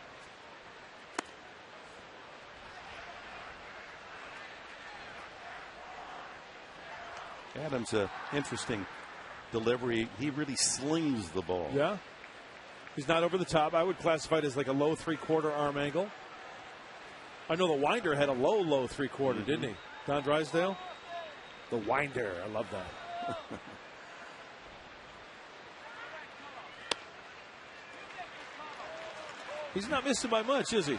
Adams, interesting delivery. He really slings the ball. Yeah. He's not over the top. I would classify it as like a low 3/4 arm angle. I know the Winder had a low 3/4, didn't he? Don Drysdale? The Winder. I love that. He's not missing by much, is he?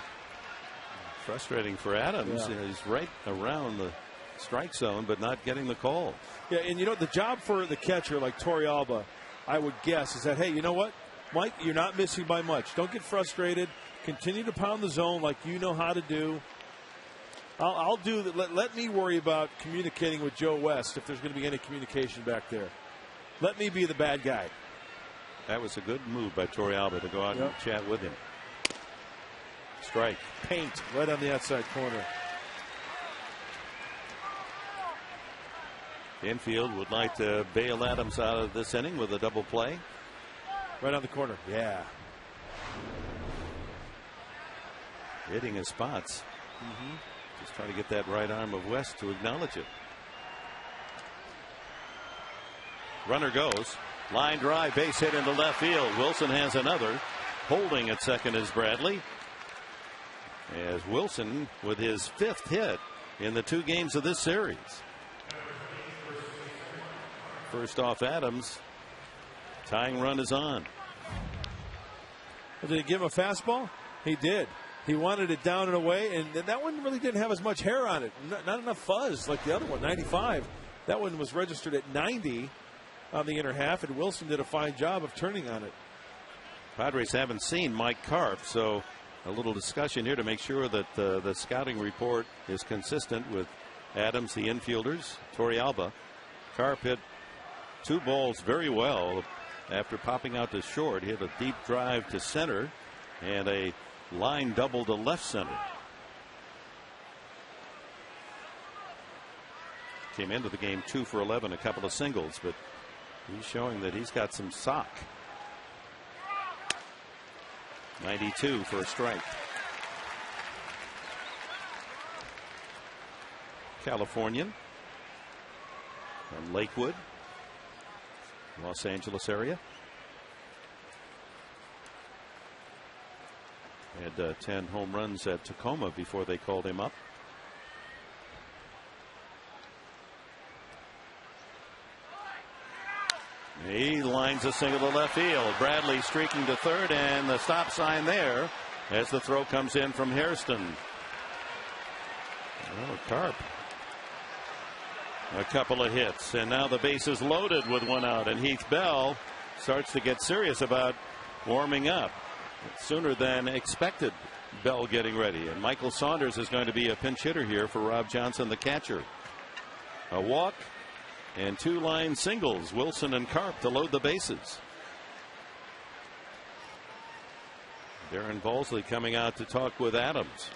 Frustrating for Adams. Yeah. He's right around the strike zone, but not getting the call. Yeah, and the job for the catcher like Torrealba, I would guess, is that, hey, you know what, Mike, you're not missing by much. Don't get frustrated. Continue to pound the zone like you know how to do. I'll do that. Let me worry about communicating with Joe West if there's going to be any communication back there. Let me be the bad guy. That was a good move by Torrealba to go out and chat with him. Strike. Paint right on the outside corner. Infield would like to bail Adams out of this inning with a double play. Right on the corner. Yeah. Hitting his spots. Just trying to get that right arm of West to acknowledge it. Runner goes. Line drive, base hit into left field. Wilson has another. Holding at second is Bradley, as Wilson with his 5th hit in the 2 games of this series. First off Adams. Tying run is on. Well, did he give him a fastball? He did. He wanted it down and away, and that one really didn't have as much hair on it. Not enough fuzz like the other one, 95. That one was registered at 90 on the inner half, and Wilson did a fine job of turning on it. Padres haven't seen Mike Karp, so a little discussion here to make sure that the scouting report is consistent with Adams, the infielders, Torrealba. Karp hit 2 balls very well after popping out to short. He hit a deep drive to center and a line double to left center. Came into the game 2 for 11, a couple of singles, but he's showing that he's got some sock. 92 for a strike. Californian from Lakewood, Los Angeles area. Had 10 home runs at Tacoma before they called him up. He lines a single to left field. Bradley streaking to third, and the stop sign there as the throw comes in from Hairston. Oh, Karp. A couple of hits, and now the base is loaded with 1 out, and Heath Bell starts to get serious about warming up. Sooner than expected, Bell getting ready, and Michael Saunders is going to be a pinch hitter here for Rob Johnson, the catcher. A walk and 2 line singles, Wilson and Karp, to load the bases. Darren Balsley coming out to talk with Adams.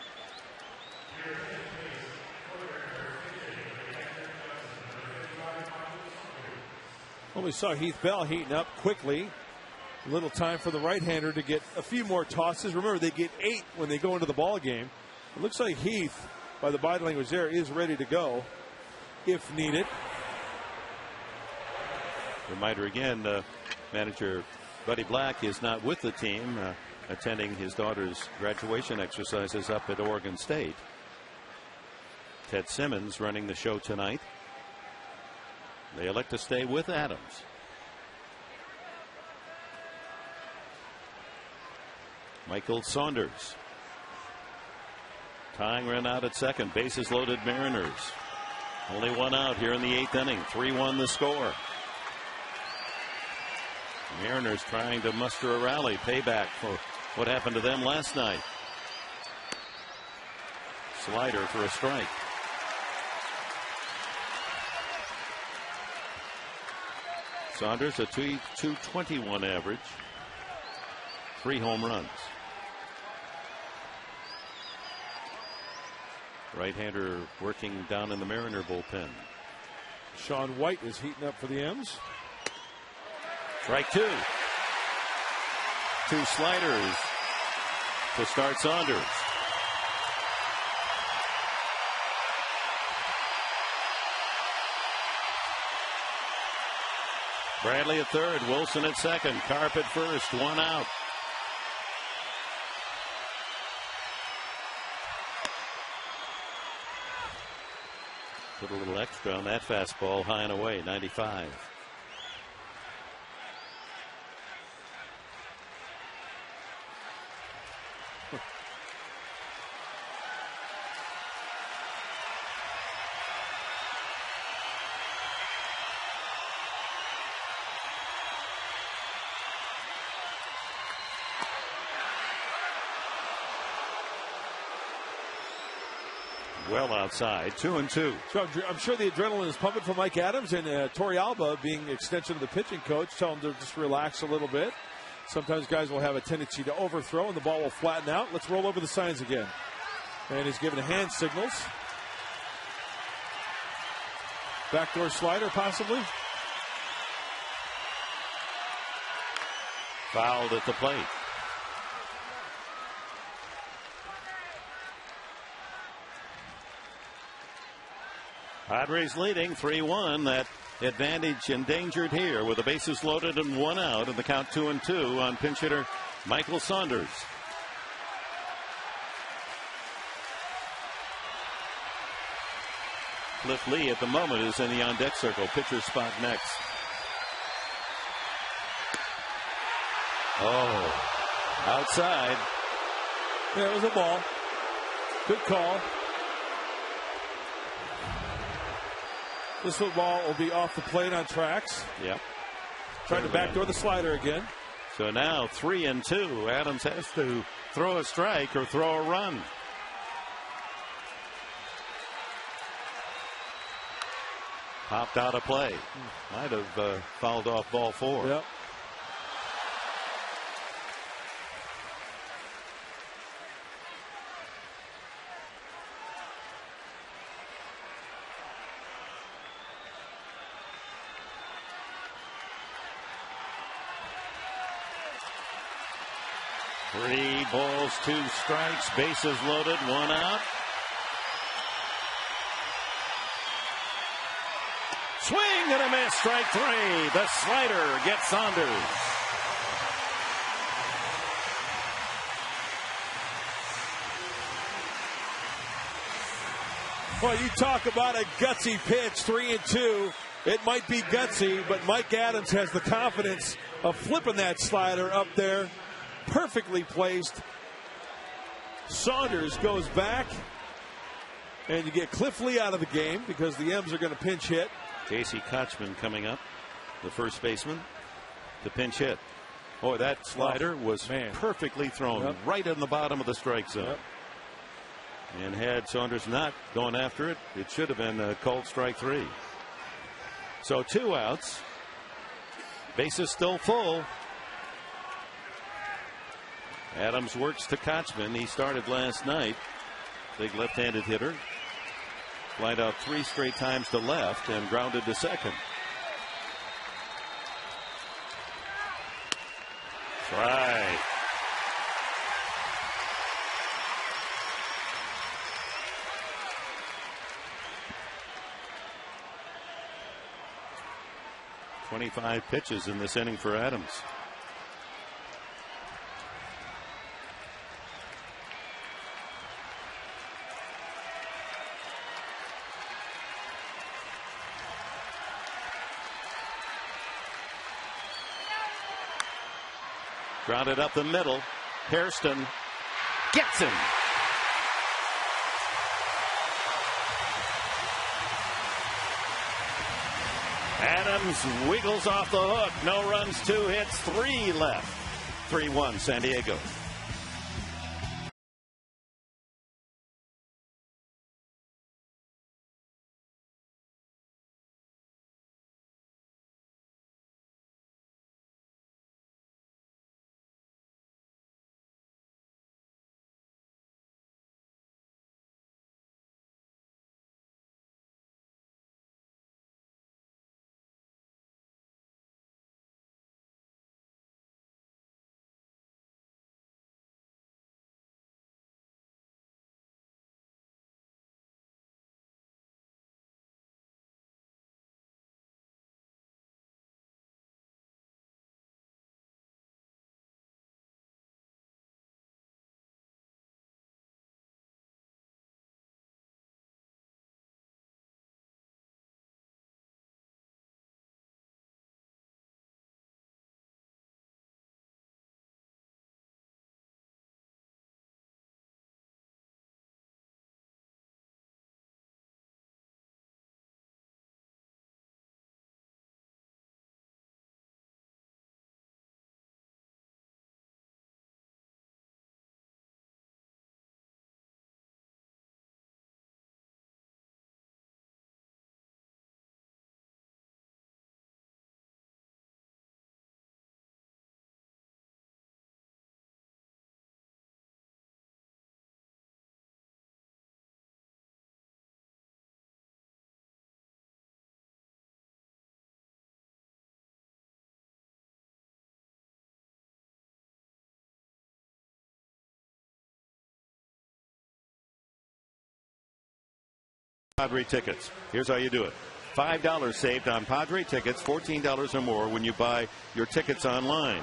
Well, we saw Heath Bell heating up quickly. A little time for the right-hander to get a few more tosses. Remember, they get 8 when they go into the ball game. It looks like Heath, by the body language there, is ready to go if needed. Reminder again, manager Buddy Black is not with the team, attending his daughter's graduation exercises up at Oregon State. Ted Simmons running the show tonight. They elect to stay with Adams. Michael Saunders. Tying run out at second. Bases loaded, Mariners. Only 1 out here in the 8th inning. 3-1 the score. Mariners trying to muster a rally, payback for what happened to them last night. Slider for a strike. Saunders a 221 average, 3 home runs. Right-hander working down in the Mariner bullpen. Sean White is heating up for the M's. Strike 2. 2 sliders to start Saunders. Bradley at third, Wilson at second, Karp at first, 1 out. Put a little extra on that fastball, high and away, 95. Well outside, 2-2. So I'm sure the adrenaline is pumping for Mike Adams, and Torrealba, being extension of the pitching coach, tell him to just relax a little bit. Sometimes guys will have a tendency to overthrow and the ball will flatten out. Let's roll over the signs again. And he's giving hand signals. Backdoor slider possibly. Fouled at the plate. Padres leading 3-1. That advantage endangered here with the bases loaded and 1 out, and the count 2-2 on pinch hitter Michael Saunders. Cliff Lee at the moment is in the on deck circle. Pitcher spot next. Oh, outside. Yeah, it was a ball. Good call. This football will be off the plate on tracks. Yep. Trying to backdoor the slider again. So now 3-2. Adams has to throw a strike or throw a run. Popped out of play. Might have fouled off ball 4. Yep. Three balls, 2 strikes, bases loaded, 1 out. Swing and a miss, strike 3. The slider gets Saunders. Well, you talk about a gutsy pitch, 3-2. It might be gutsy, but Mike Adams has the confidence of flipping that slider up there. Perfectly placed. Saunders goes back, and you get Cliff Lee out of the game because the M's are going to pinch hit. Casey Kochman coming up, the first baseman, to pinch hit. Boy, that slider was perfectly thrown right in the bottom of the strike zone. Yep. And had Saunders not gone after it, it should have been a called strike 3. So 2 outs. Bases still full. Adams works to Kochman. He started last night. Big left-handed hitter. Flied out 3 straight times to left and grounded to second. Right. .25 pitches in this inning for Adams. Grounded up the middle. Hairston gets him. Adams wiggles off the hook. No runs, 2 hits, 3 left. 3-1 San Diego. Padre tickets. Here's how you do it. $5 saved on Padre tickets, $14 or more when you buy your tickets online.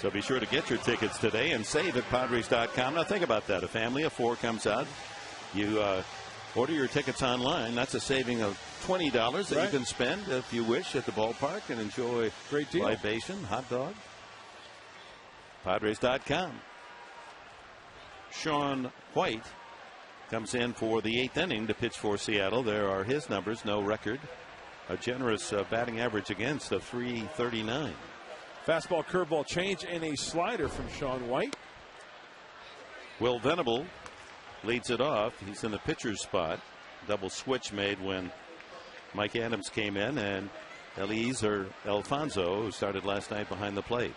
So be sure to get your tickets today and save at Padres.com. Now think about that. A family of 4 comes out. You order your tickets online. That's a saving of $20 that you can spend if you wish at the ballpark and enjoy great deal. Libation, hot dog. Padres.com. Sean White comes in for the 8th inning to pitch for Seattle. There are his numbers. No record. A generous batting average against of .339. Fastball, curveball change, and a slider from Sean White. Will Venable leads it off. He's in the pitcher's spot. Double switch made when Mike Adams came in, and Eliezer Alfonso, who started last night, behind the plate.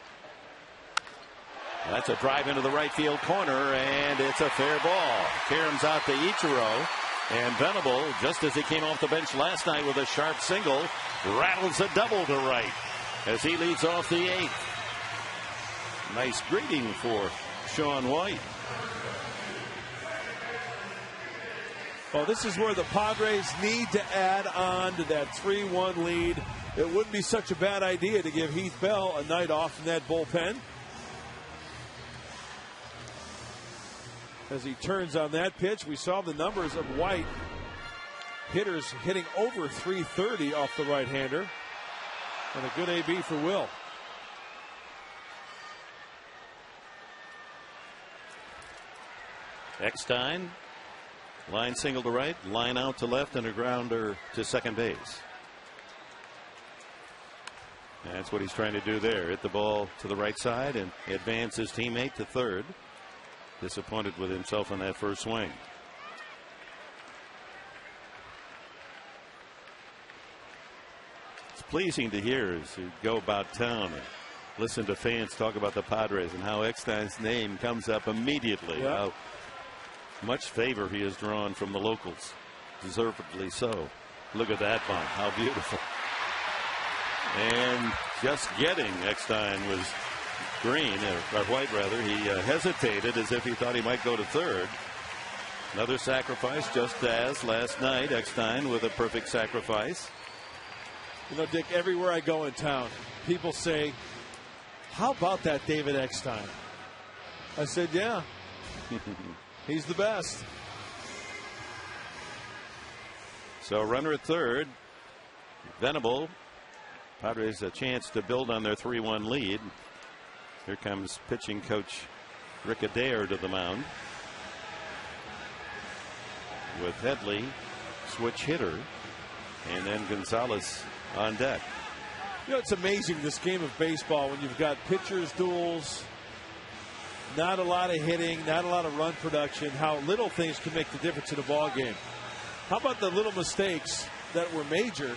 That's a drive into the right field corner, and it's a fair ball. Karam's out to Ichiro, and Venable, just as he came off the bench last night with a sharp single, rattles a double to right as he leads off the 8th. Nice greeting for Sean White. Well, this is where the Padres need to add on to that 3-1 lead. It wouldn't be such a bad idea to give Heath Bell a night off in that bullpen. As he turns on that pitch, we saw the numbers of White. Hitters hitting over .330 off the right-hander. And a good AB for Will. Eckstein, line single to right, line out to left, and a grounder to second base. That's what he's trying to do there. Hit the ball to the right side and advance his teammate to third. Disappointed with himself on that first swing. It's pleasing to hear as you go about town and listen to fans talk about the Padres and how Eckstein's name comes up immediately. Yeah. How much favor he has drawn from the locals. Deservedly so. Look at that bunt. How beautiful. And just getting Eckstein was green, or White rather. He hesitated as if he thought he might go to third. Another sacrifice, just as last night. Eckstein with a perfect sacrifice. You know, Dick, everywhere I go in town, people say, how about that David Eckstein? I said, yeah. He's the best. So runner at third. Venable. Padres a chance to build on their 3-1 lead. Here comes pitching coach Rick Adair to the mound. With Headley, switch hitter, and then Gonzalez on deck. You know, it's amazing, this game of baseball, when you've got pitchers duels, not a lot of hitting, not a lot of run production, how little things can make the difference in a ball game. How about the little mistakes that were major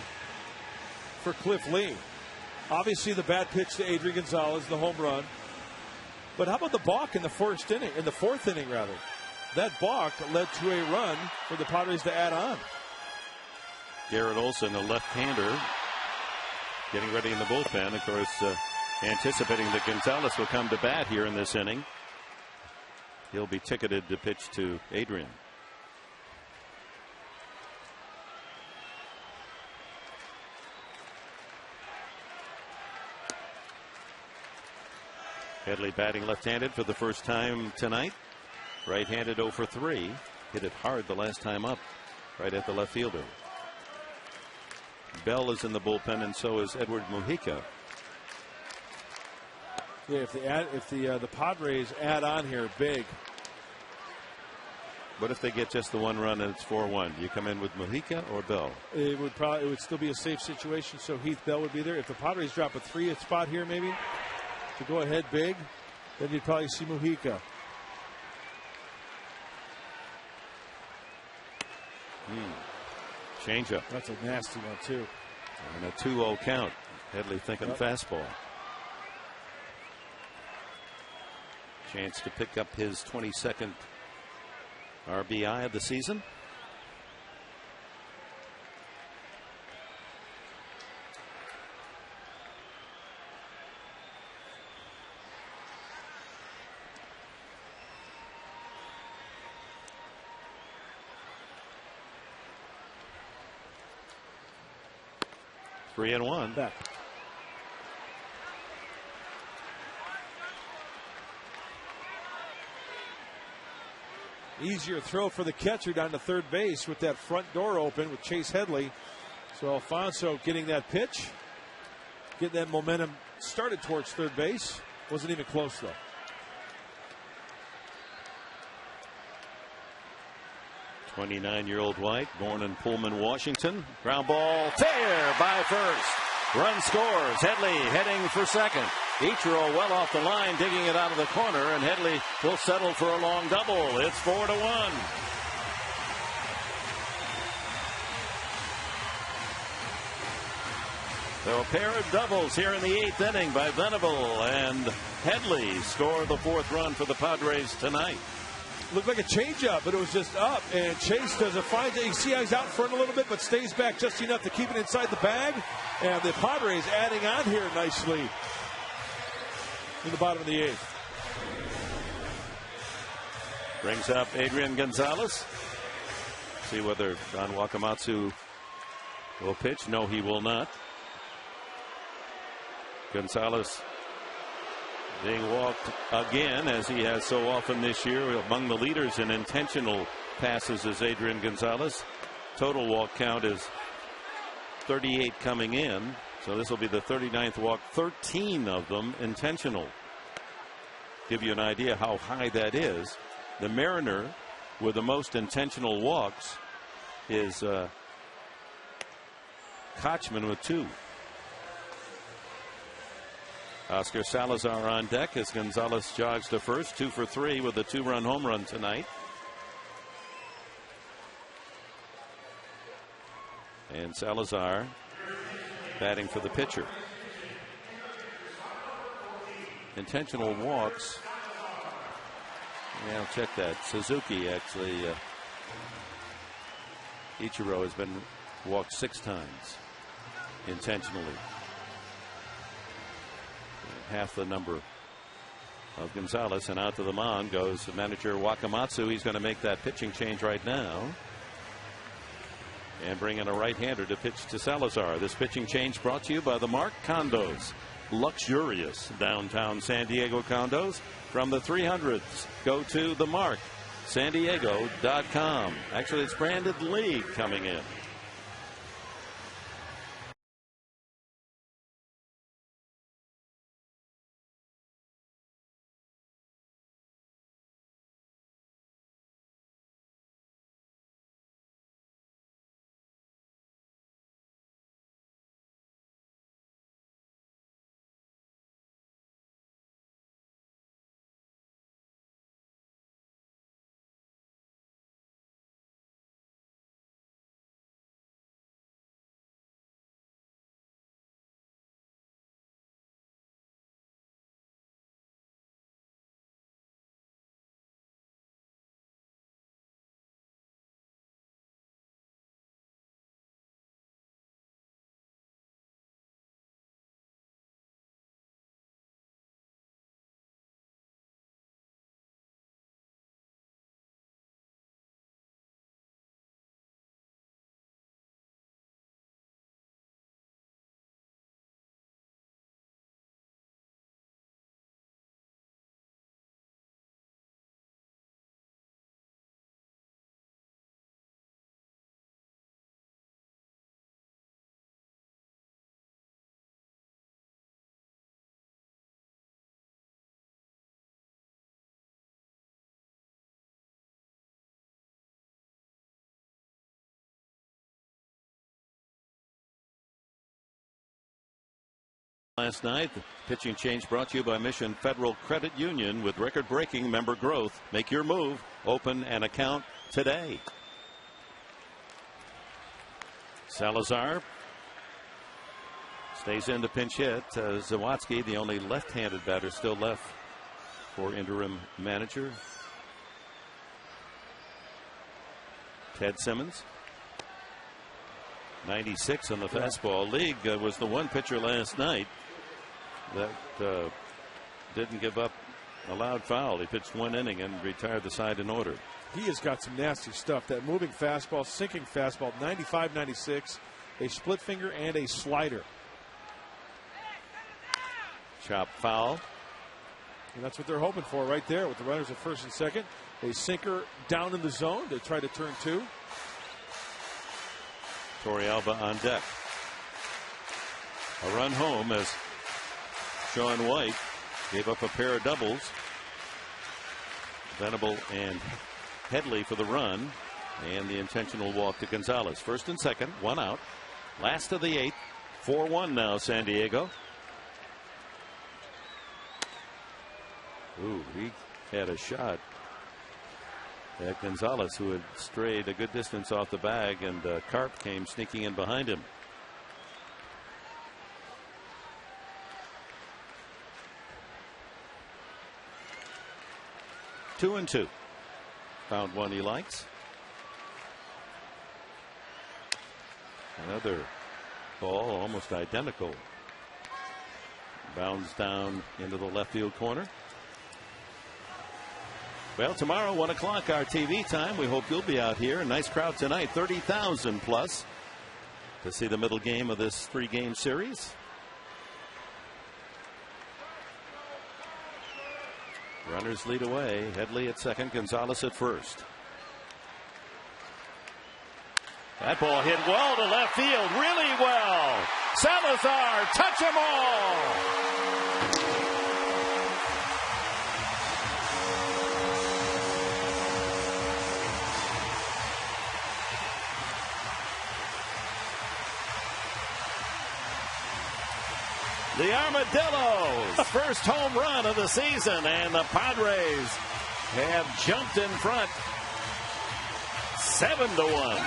for Cliff Lee? Obviously the bad pitch to Adrian Gonzalez, the home run. But how about the balk in the fourth inning rather? That balk led to a run for the Padres to add on. Garrett Olson, a left-hander, getting ready in the bullpen. Of course, anticipating that Gonzalez will come to bat here in this inning. He'll be ticketed to pitch to Adrian. Headley batting left-handed for the first time tonight. Right-handed 0 for 3. Hit it hard the last time up, right at the left fielder. Bell is in the bullpen, and so is Edward Mujica. Yeah, if the Padres add on here big. What if they get just the one run and it's 4-1? Do you come in with Mujica or Bell? It would still be a safe situation, so Heath Bell would be there. If the Padres drop a 3th spot here, maybe to go ahead big, then you'd probably see Mujica. Changeup. That's a nasty one too. And a 2-0 count. Headley thinking fastball. Chance to pick up his 22nd RBI of the season. Three and one. Back. Easier throw for the catcher down to third base with that front door open with Chase Headley. So Alfonso getting that pitch, getting that momentum started towards third base. Wasn't even close though. '29-year-old White, born in Pullman, Washington. Ground ball, fair by first. Run scores. Headley heading for second. Ichiro well off the line, digging it out of the corner, and Headley will settle for a long double. It's 4-1. So a pair of doubles here in the 8th inning by Venable and Headley score the 4th run for the Padres tonight. Looked like a changeup, but it was just up, and Chase does a fine thing. You see how he's out in front a little bit, but stays back just enough to keep it inside the bag. And the Padres adding on here nicely in the bottom of the 8th. Brings up Adrian Gonzalez. See whether Don Wakamatsu will pitch. No, he will not. Gonzalez being walked again, as he has so often this year. Among the leaders in intentional passes is Adrian Gonzalez. Total walk count is 38 coming in. So this will be the 39th walk, 13 of them intentional. Give you an idea how high that is. The Mariner with the most intentional walks is Kochman with 2. Oscar Salazar on deck as Gonzalez jogs to first. 2 for 3 with a 2-run home run tonight. And Salazar batting for the pitcher. Intentional walks. Yeah, I'll check that. Suzuki actually. Ichiro has been walked 6 times intentionally. Half the number of Gonzalez, and out to the mound goes manager Wakamatsu. He's going to make that pitching change right now and bring in a right-hander to pitch to Salazar. This pitching change brought to you by the Mark Condos. Luxurious downtown San Diego condos from the 300s. Go to themarksandiego.com. Actually, it's Brandon Lee coming in. Last night, the pitching change brought to you by Mission Federal Credit Union with record-breaking member growth. Make your move. Open an account today. Salazar stays in to pinch hit. Zawadzki, the only left-handed batter still left for interim manager. Ted Simmons. 96 on the fastball. League was the one pitcher last night that didn't give up a loud foul. He pitched 1 inning and retired the side in order. He has got some nasty stuff. That moving fastball, sinking fastball, 95, 96, a split finger and a slider. Chop foul. And that's what they're hoping for right there with the runners at first and second. A sinker down in the zone to try to turn 2. Torrealba on deck. A run home as Sean White gave up a pair of doubles. Venable and Headley for the run, and the intentional walk to Gonzalez. First and second, 1 out. Last of the 8th. 4-1 now, San Diego. Ooh, he had a shot at Gonzalez, who had strayed a good distance off the bag, and Karp came sneaking in behind him. Two and two. Found one he likes. Another ball almost identical. Bounds down into the left field corner. Well, tomorrow, 1 o'clock, our TV time. We hope you'll be out here. A nice crowd tonight, 30,000 plus, to see the middle game of this 3-game series. Runners lead away. Headley at second, Gonzalez at first. That ball hit well to left field, really well. Salazar, touch 'em all. The Armadillos, first home run of the season, and the Padres have jumped in front 7-1.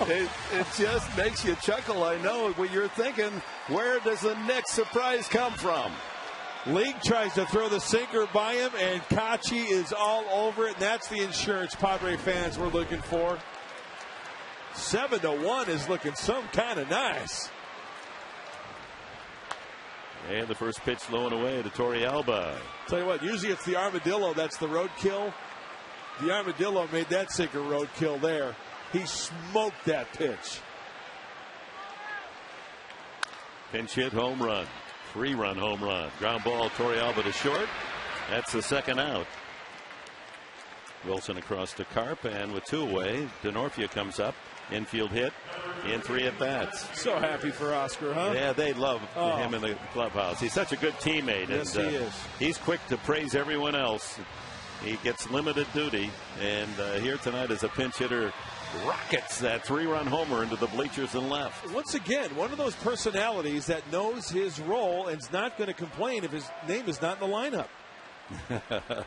It just makes you chuckle. I know when you're thinking, where does the next surprise come from? League tries to throw the sinker by him, and Kachi is all over it, and that's the insurance Padre fans were looking for. 7-1 is looking some kind of nice. And the first pitch low and away to Torrealba. Tell you what, usually it's the Armadillo that's the roadkill. The Armadillo made that sinker roadkill there. He smoked that pitch. Pinch hit home run. 3-run home run. Ground ball, Torrealba to short. That's the second out. Wilson across to Karp, and with 2 away, DeNorfia comes up. Infield hit in 3 at bats. So happy for Oscar, huh? Yeah, they love him in the clubhouse. He's such a good teammate. Yes, and, he is. He's quick to praise everyone else. He gets limited duty, and here tonight as a pinch hitter, rockets that 3-run homer into the bleachers and left. Once again, one of those personalities that knows his role and is not going to complain if his name is not in the lineup.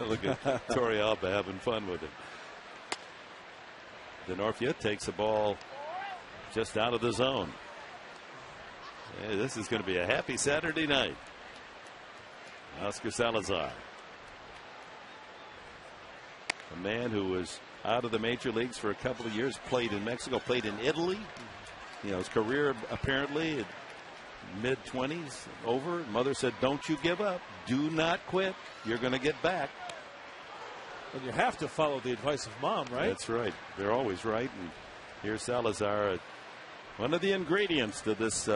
Look at Torrealba having fun with it. DeNorfia takes the ball just out of the zone. Yeah, this is going to be a happy Saturday night. Oscar Salazar, a man who was out of the major leagues for a couple of years, played in Mexico, played in Italy. You know, his career apparently at mid-20s over. Mother said, don't you give up. Do not quit. You're going to get back. And you have to follow the advice of mom, right? That's right. They're always right. And here's Salazar, one of the ingredients to this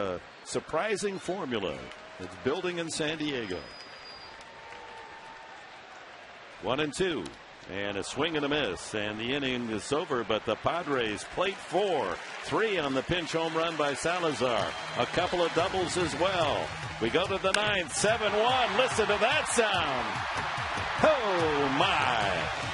surprising formula that's building in San Diego. 1-2. And a swing and a miss, and the inning is over, but the Padres plate 4. 3 on the pinch home run by Salazar. A couple of doubles as well. We go to the 9th, 7-1. Listen to that sound. Oh, my.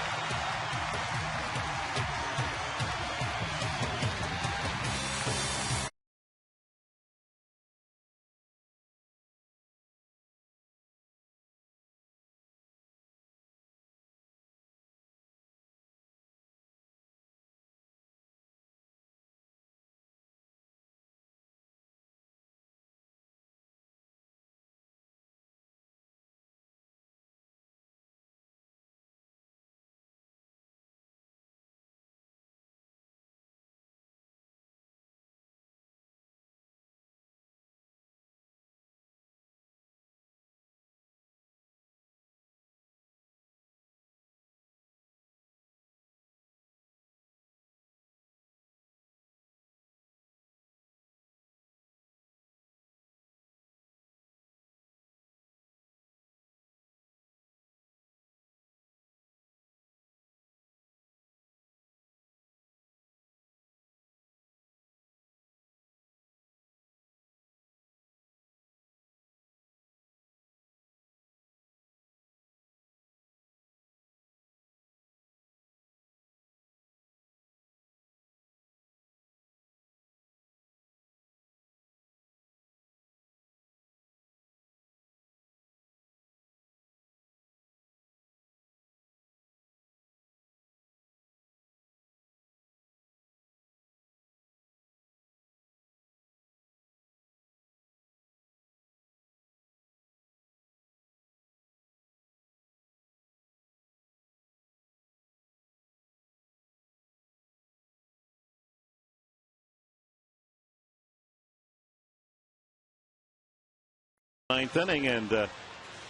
Ninth inning, and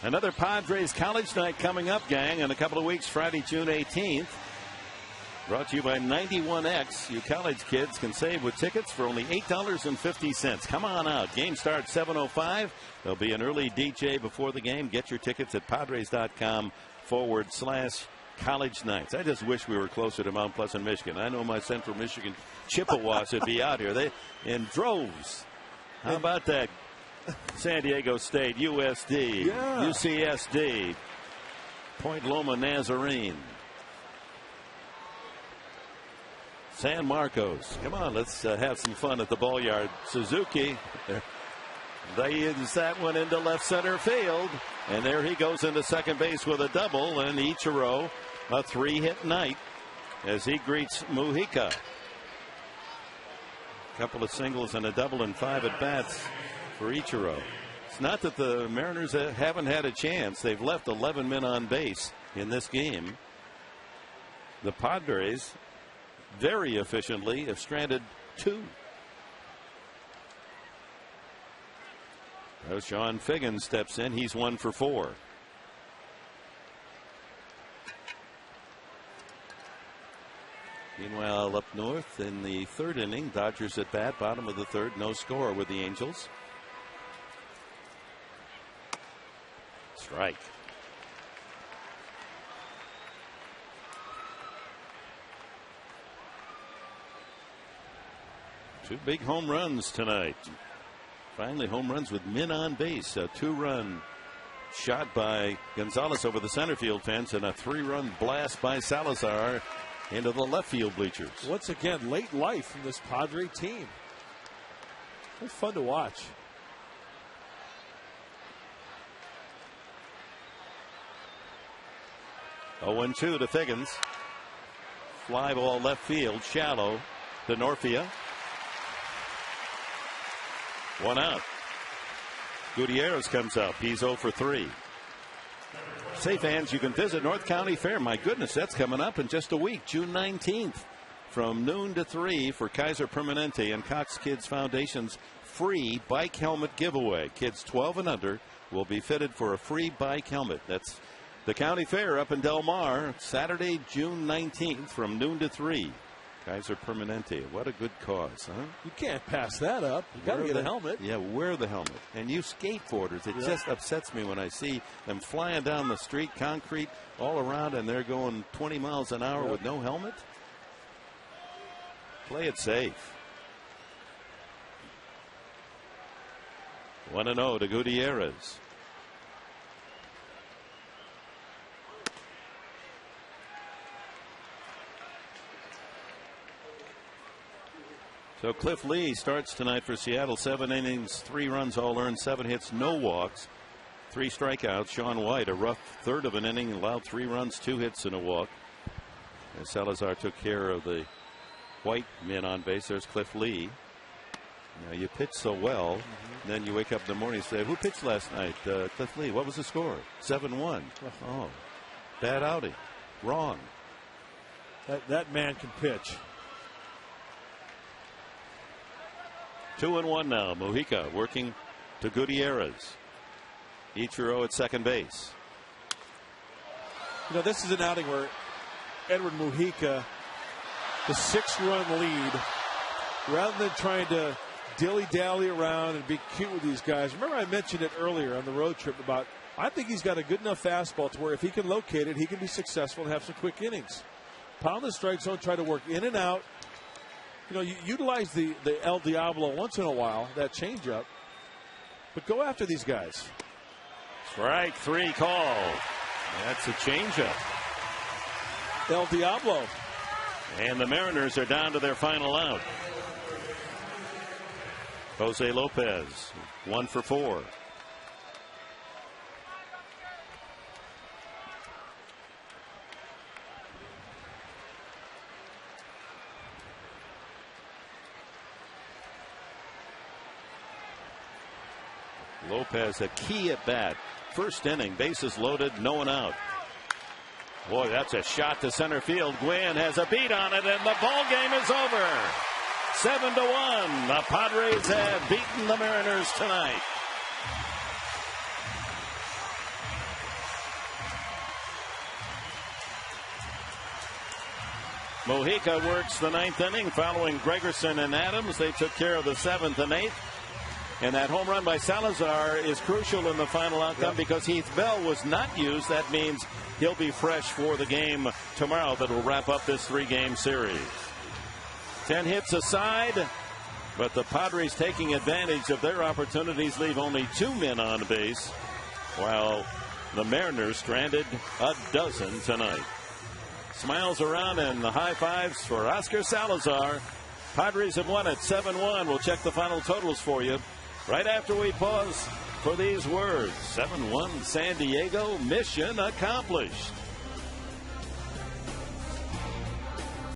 another Padres college night coming up, gang, in a couple of weeks, Friday, June 18th. Brought to you by 91X. You college kids can save with tickets for only $8.50. Come on out. Game starts 7:05. There'll be an early DJ before the game. Get your tickets at Padres.com/college nights. I just wish we were closer to Mount Pleasant, Michigan. I know my Central Michigan Chippewas would be out here. They in droves. How about that? San Diego State, USD, UCSD, Point Loma Nazarene, San Marcos. Come on, let's have some fun at the ball yard. Suzuki, they use that one into left center field, and there he goes into second base with a double, and Ichiro a 3-hit night as he greets Mujica. A couple of singles and a double and 5 at bats for Ichiro. It's not that the Mariners haven't had a chance. They've left 11 men on base in this game. The Padres very efficiently have stranded 2. As Sean Figgins steps in, he's 1 for 4. Meanwhile, up north in the 3rd inning, Dodgers at bat, bottom of the 3rd, no score with the Angels. Strike. Two big home runs tonight. Finally, home runs with men on base. A 2-run shot by Gonzalez over the center field fence, and a 3-run blast by Salazar into the left field bleachers. Once again, late life from this Padre team. It's fun to watch. A 1-2 to Figgins. Fly ball left field, shallow to Norfia. 1 out. Gutierrez comes up. He's 0 for 3. Say, fans, you can visit North County Fair. My goodness, that's coming up in just a week, June 19th, from noon to 3 for Kaiser Permanente and Cox Kids Foundation's free bike helmet giveaway. Kids 12 and under will be fitted for a free bike helmet. That's the county fair up in Del Mar, Saturday, June 19th, from noon to 3. Kaiser Permanente. What a good cause, huh? You can't pass that up. You got to get a helmet. Yeah, wear the helmet. And you skateboarders, it just upsets me when I see them flying down the street, concrete all around, and they're going 20 miles an hour with no helmet. Play it safe. 1-0 to Gutierrez. So Cliff Lee starts tonight for Seattle. 7 innings, 3 runs, all earned, 7 hits, no walks, 3 strikeouts. Sean White, a rough third of an inning, allowed 3 runs, 2 hits, and a walk. And Salazar took care of the White men on base. There's Cliff Lee. Now you pitch so well, then you wake up in the morning and say, who pitched last night? Cliff Lee. What was the score? 7-1. Oh, bad outing. Wrong. That man can pitch. 2-1 now. Mujica working to Gutierrez. Ichiro at second base. You know, this is an outing where Edward Mujica, the 6-run lead, rather than trying to dilly-dally around and be cute with these guys. Remember I mentioned it earlier on the road trip about I think he's got a good enough fastball to where if he can locate it, he can be successful and have some quick innings. Pound the strike zone, try to work in and out. You know, you utilize the El Diablo once in a while, that changeup, but go after these guys. Strike 3 call. That's a changeup. El Diablo. And the Mariners are down to their final out. Jose Lopez, 1 for 4. Lopez, a key at bat. First inning, bases loaded, no one out. Boy, that's a shot to center field. Gwynn has a beat on it, and the ball game is over. 7-1. The Padres have beaten the Mariners tonight. Mojica works the 9th inning following Gregerson and Adams. They took care of the 7th and 8th. And that home run by Salazar is crucial in the final outcome because Heath Bell was not used. That means he'll be fresh for the game tomorrow that will wrap up this 3-game series. 10 hits aside, but the Padres taking advantage of their opportunities leave only 2 men on base, while the Mariners stranded a dozen tonight. Smiles around and the high fives for Oscar Salazar. Padres have won it 7-1. We'll check the final totals for you right after we pause for these words. 7-1 San Diego, mission accomplished.